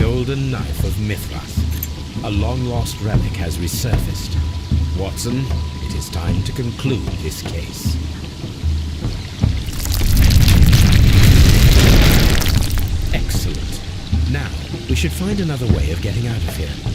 golden knife of Mithras. A long-lost relic has resurfaced. Watson, it is time to conclude this case. Excellent. Now, we should find another way of getting out of here.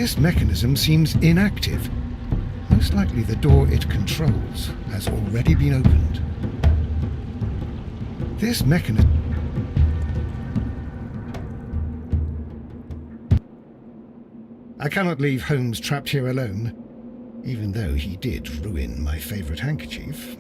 This mechanism seems inactive. Most likely the door it controls has already been opened. This mechanism... I cannot leave Holmes trapped here alone, even though he did ruin my favourite handkerchief.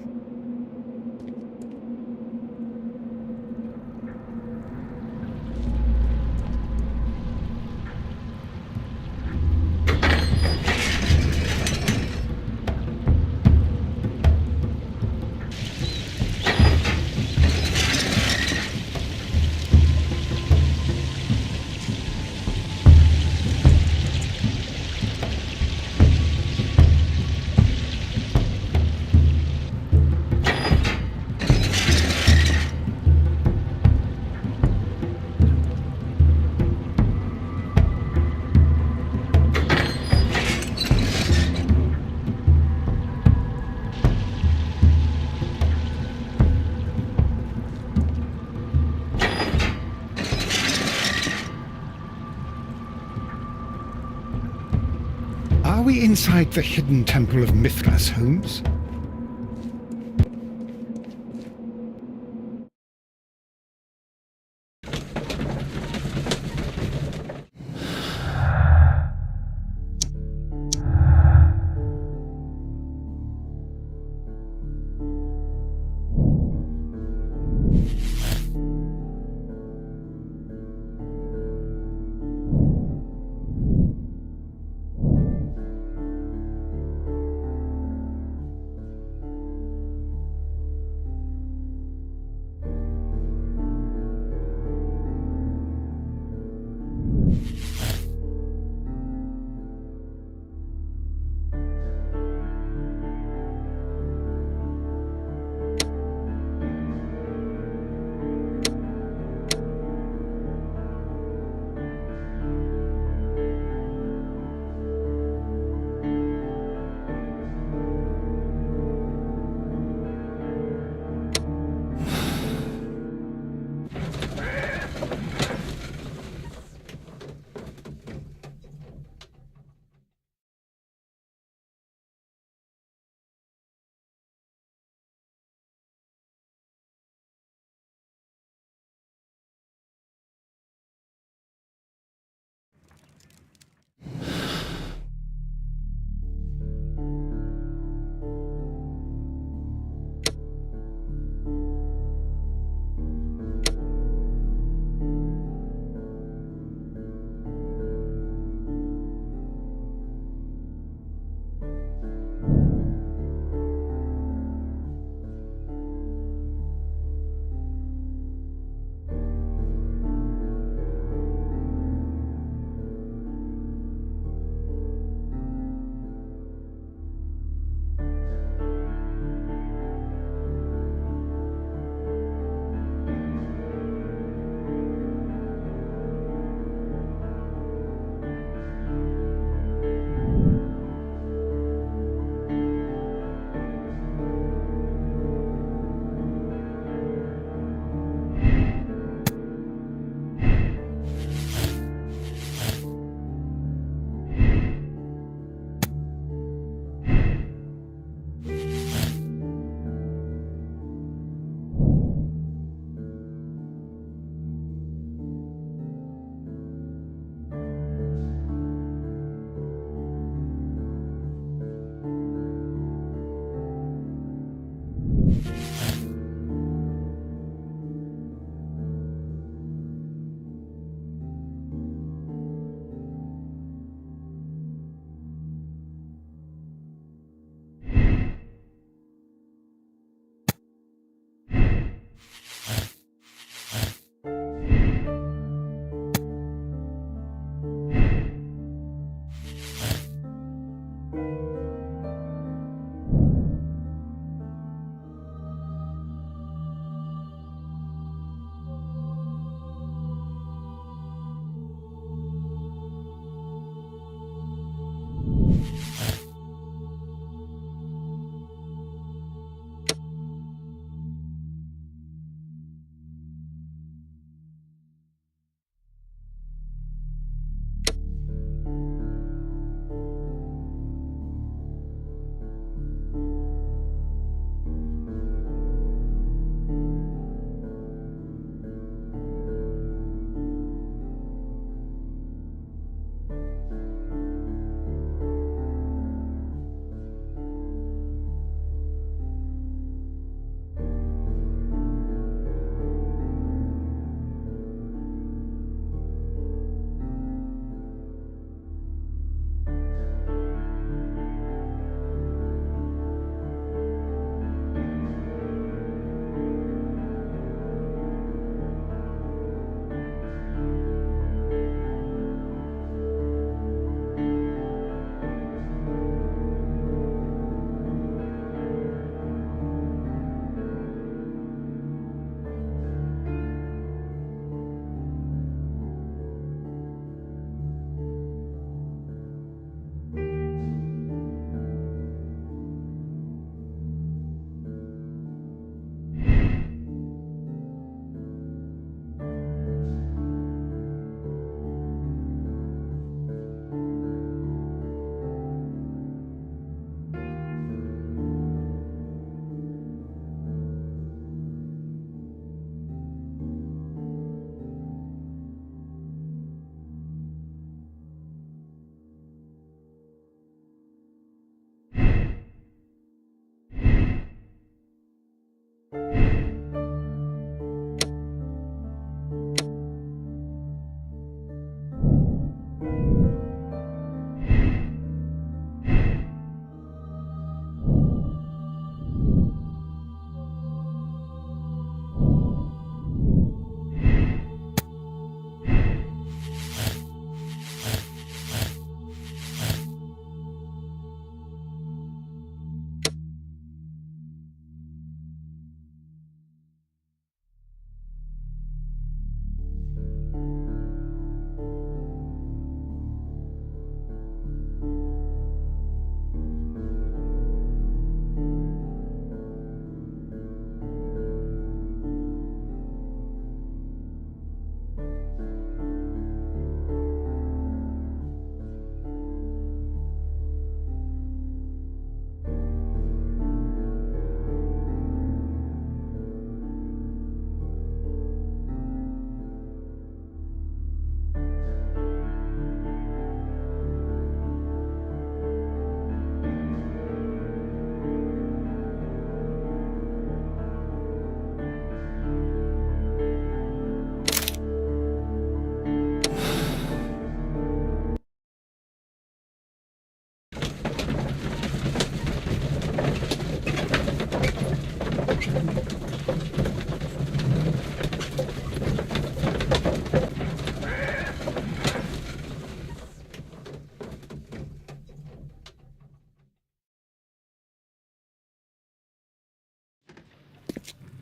Are we inside the hidden temple of Mithras, Holmes?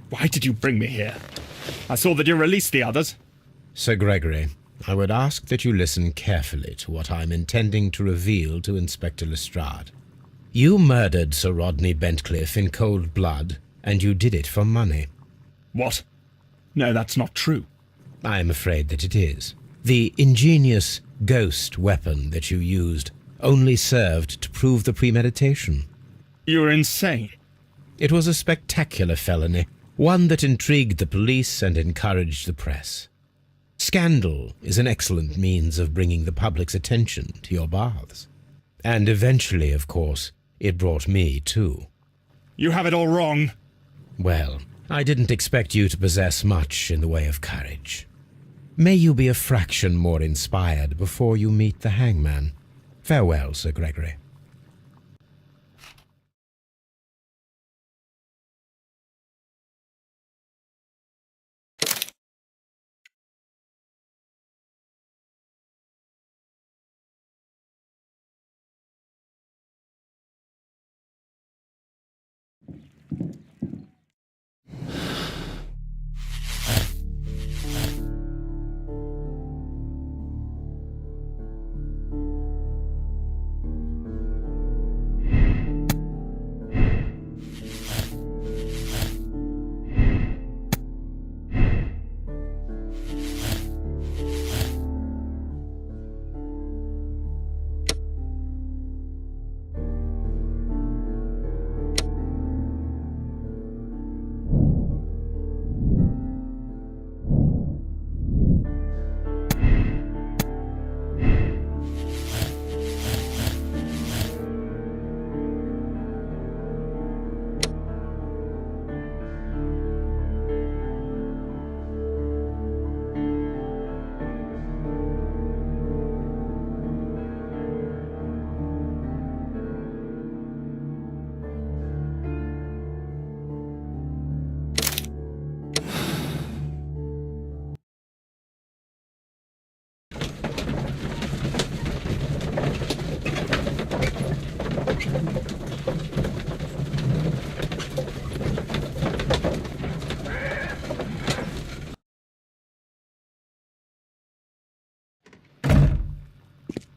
Why did you bring me here? I saw that you released the others.
Sir Gregory, I would ask that you listen carefully to what I am intending to reveal to Inspector Lestrade. You murdered Sir Rodney Bentcliffe in cold blood, and you did it for money.
What? No, that's not true.
I am afraid that it is. The ingenious ghost weapon that you used only served to prove the premeditation.
You're insane.
It was a spectacular felony, one that intrigued the police and encouraged the press. Scandal is an excellent means of bringing the public's attention to your baths. And eventually, of course, it brought me too.
You have it all wrong.
Well, I didn't expect you to possess much in the way of courage. May you be a fraction more inspired before you meet the hangman. Farewell, Sir Gregory.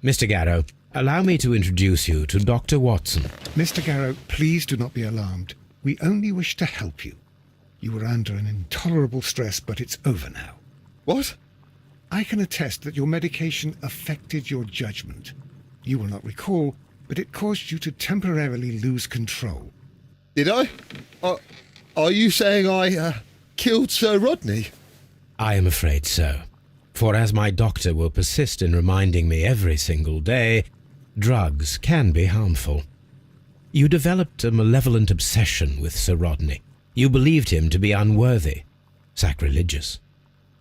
Mr. Garrow, allow me to introduce you to Dr. Watson.
Mr. Garrow, please do not be alarmed. We only wish to help you. You were under an intolerable stress, but it's over now.
What?
I can attest that your medication affected your judgment. You will not recall, but it caused you to temporarily lose control.
Did I? Are you saying I killed Sir Rodney?
I am afraid so. For as my doctor will persist in reminding me every single day, drugs can be harmful. You developed a malevolent obsession with Sir Rodney. You believed him to be unworthy, sacrilegious.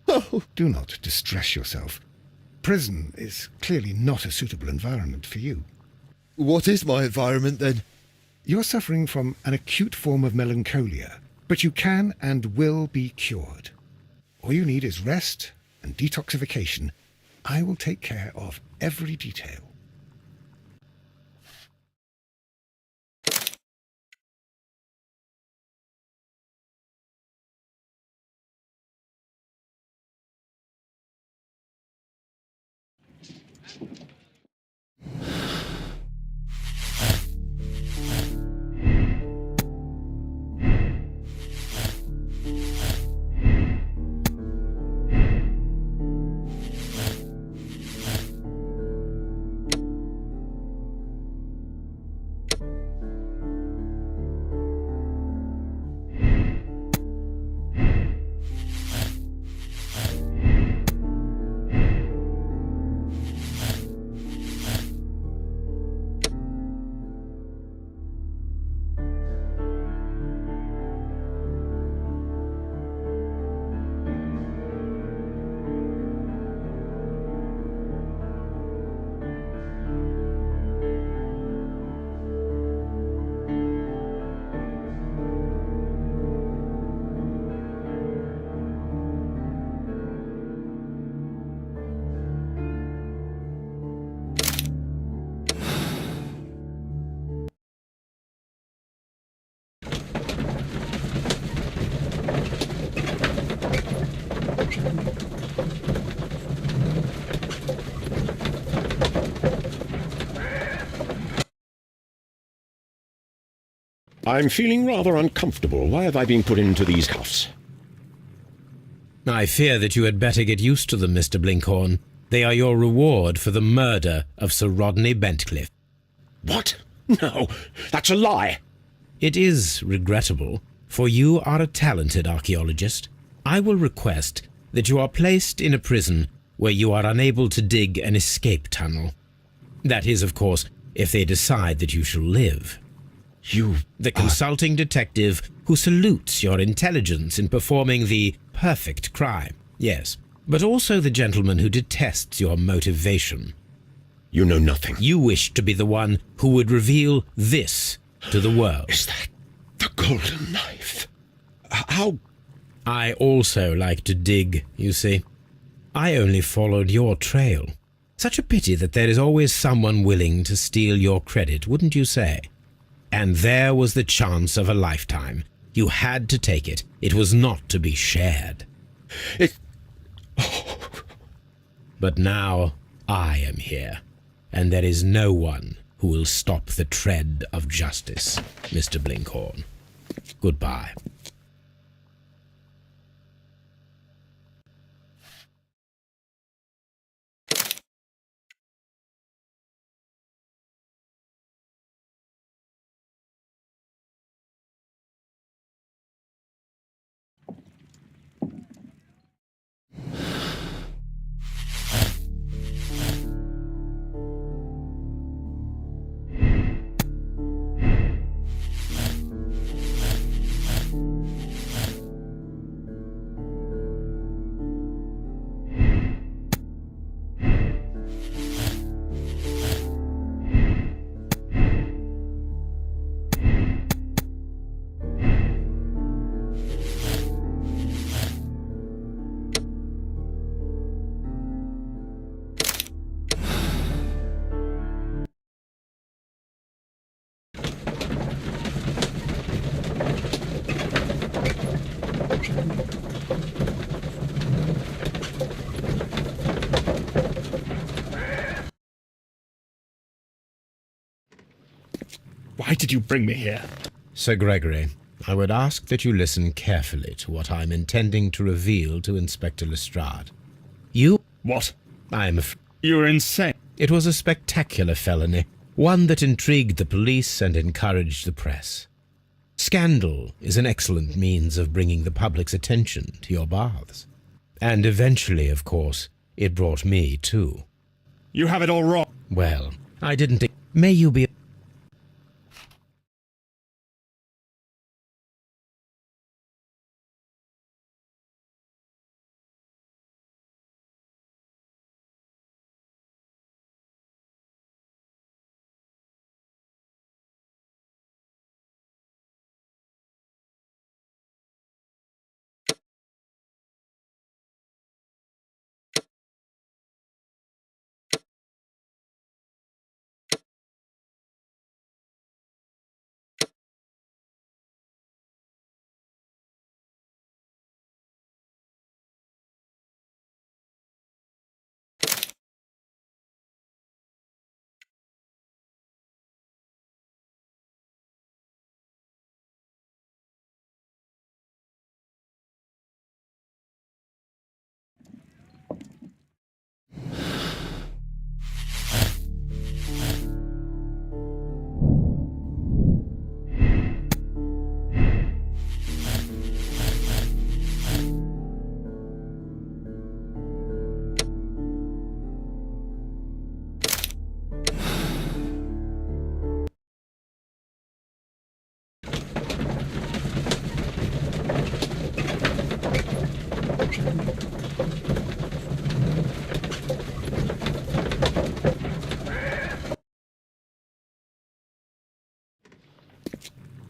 Oh,
Do not distress yourself. Prison is clearly not a suitable environment for you.
what is my environment then?
You're suffering from an acute form of melancholia, but you can and will be cured. All you need is rest and detoxification. I will take care of every detail.
I'm feeling rather uncomfortable. Why have I been put into these cuffs?
I fear that you had better get used to them, Mr. Blinkhorn. They are your reward for the murder of Sir Rodney Bentcliffe.
What? No, that's a lie.
It is regrettable, for you are a talented archaeologist. I will request that you are placed in a prison where you are unable to dig an escape tunnel. That is, of course, if they decide that you shall live. The consulting detective who salutes your intelligence in performing the perfect crime, yes, but also the gentleman who detests your motivation.
You know nothing.
You wish to be the one who would reveal this to the world.
Is that the golden knife? How?
I also like to dig, you see. I only followed your trail. Such a pity that there is always someone willing to steal your credit, wouldn't you say? And there was the chance of a lifetime. You had to take it. It was not to be shared. But now I am here, and there is no one who will stop the tread of justice, Mr. Blinkhorn. Goodbye.
Why did you bring me here?
Sir Gregory, I would ask that you listen carefully to what I am intending to reveal to Inspector Lestrade.
What?
I am
You're insane.
It was a spectacular felony, one that intrigued the police and encouraged the press. Scandal is an excellent means of bringing the public's attention to your baths. And eventually, of course, it brought me too.
You have it all wrong.
Well, I didn't think... May you be...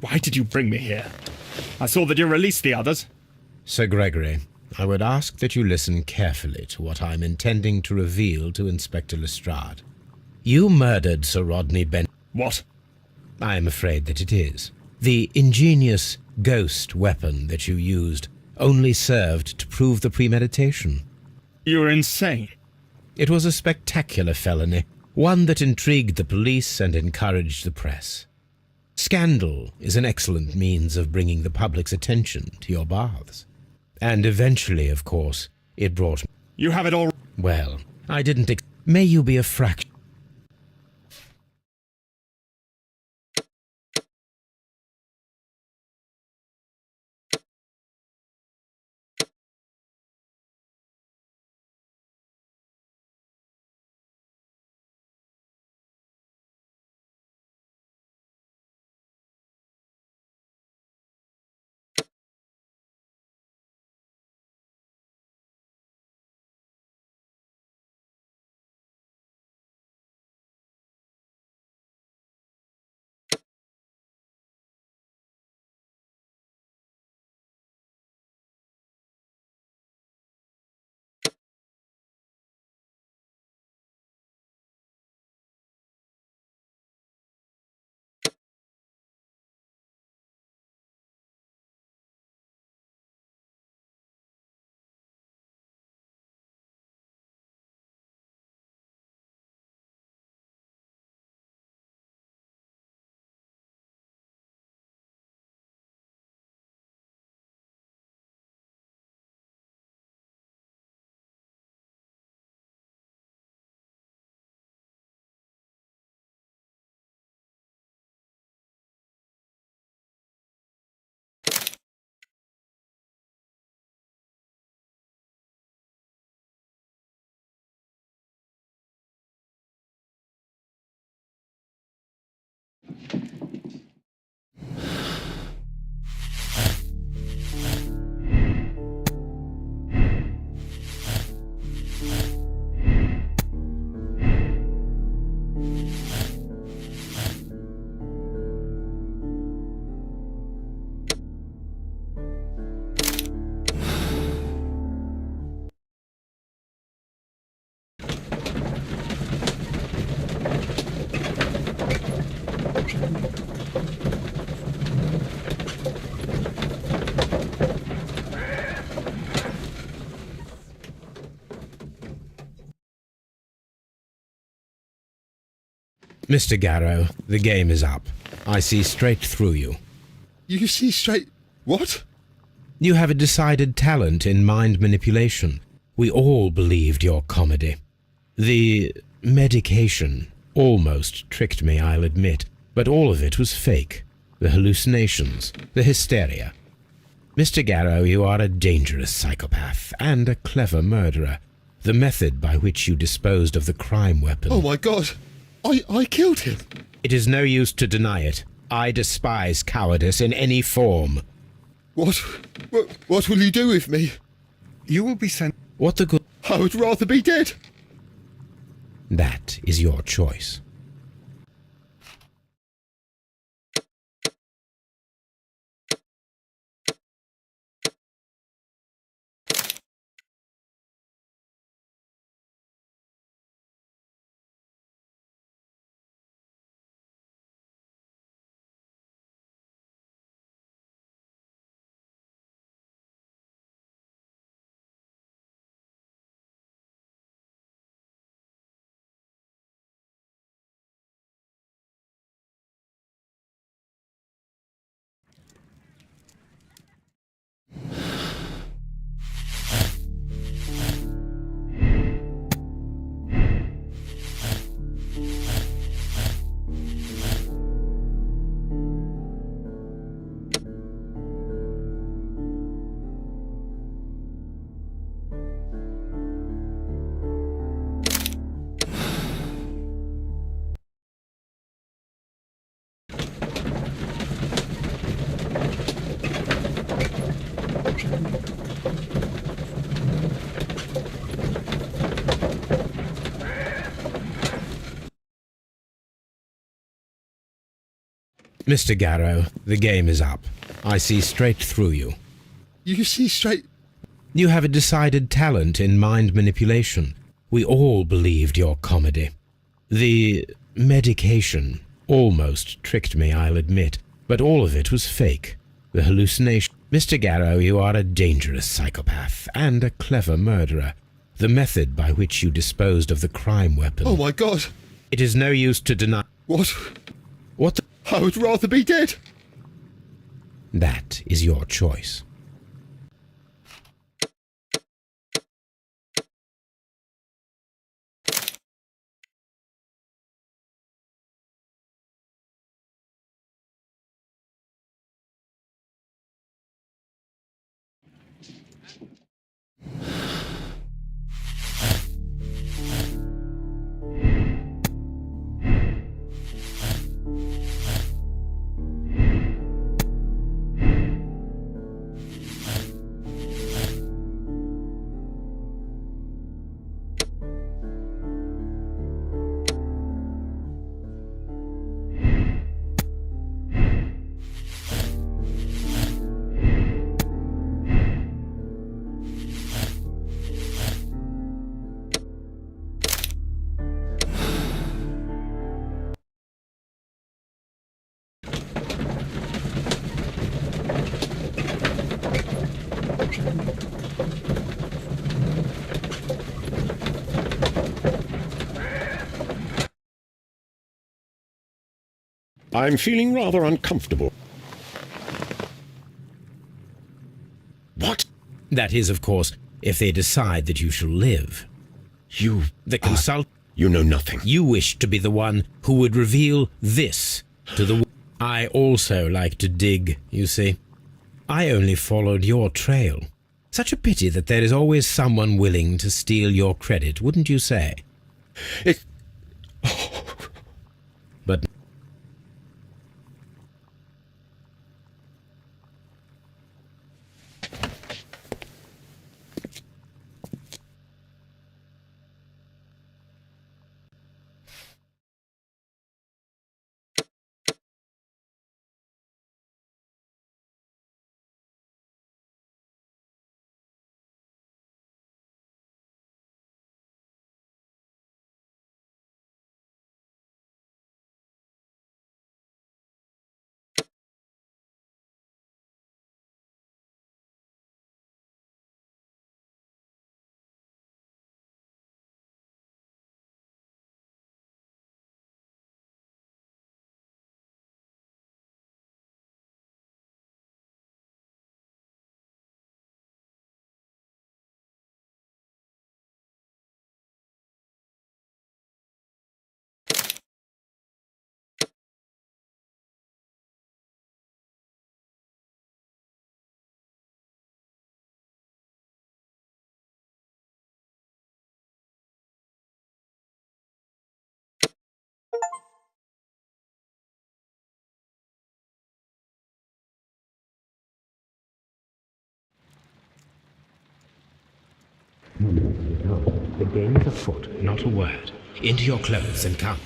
Why did you bring me here? I saw that you released the others.
Sir Gregory, I would ask that you listen carefully to what I am intending to reveal to Inspector Lestrade. You murdered Sir Rodney
What?
I am afraid that it is. The ingenious ghost weapon that you used only served to prove the premeditation.
You're insane.
It was a spectacular felony, one that intrigued the police and encouraged the press. Scandal is an excellent means of bringing the public's attention to your baths. And eventually, of course, it brought...
You have it all...
Well, I didn't May you be a fraction... Mr. Garrow, the game is up. I see straight through you.
You see straight... What?
You have a decided talent in mind manipulation. We all believed your comedy. The medication almost tricked me, I'll admit, but all of it was fake. The hallucinations, the hysteria. Mr. Garrow, you are a dangerous psychopath and a clever murderer. The method by which you disposed of the crime weapon...
Oh my God! I killed him!
It is no use to deny it. I despise cowardice in any form.
What will you do with me?
You will be sent...
What the good...
I would rather be dead!
That is your choice. Mr. Garrow, the game is up. I see straight through you.
You see straight...
You have a decided talent in mind manipulation. We all believed your comedy. The medication almost tricked me, I'll admit, but all of it was fake. The hallucination... Mr. Garrow, you are a dangerous psychopath and a clever murderer. The method by which you disposed of the crime weapon...
Oh my God!
It is no use to deny...
What
the...
I would rather be dead.
That is your choice.
I'm feeling rather uncomfortable. What?
That is, of course, if they decide that you shall live.
You...
The consult...
You know nothing.
You wish to be the one who would reveal this to the... I also like to dig, you see. I only followed your trail. Such a pity that there is always someone willing to steal your credit, wouldn't you say?
It...
But... The game is afoot, not a word. Into your clothes and come.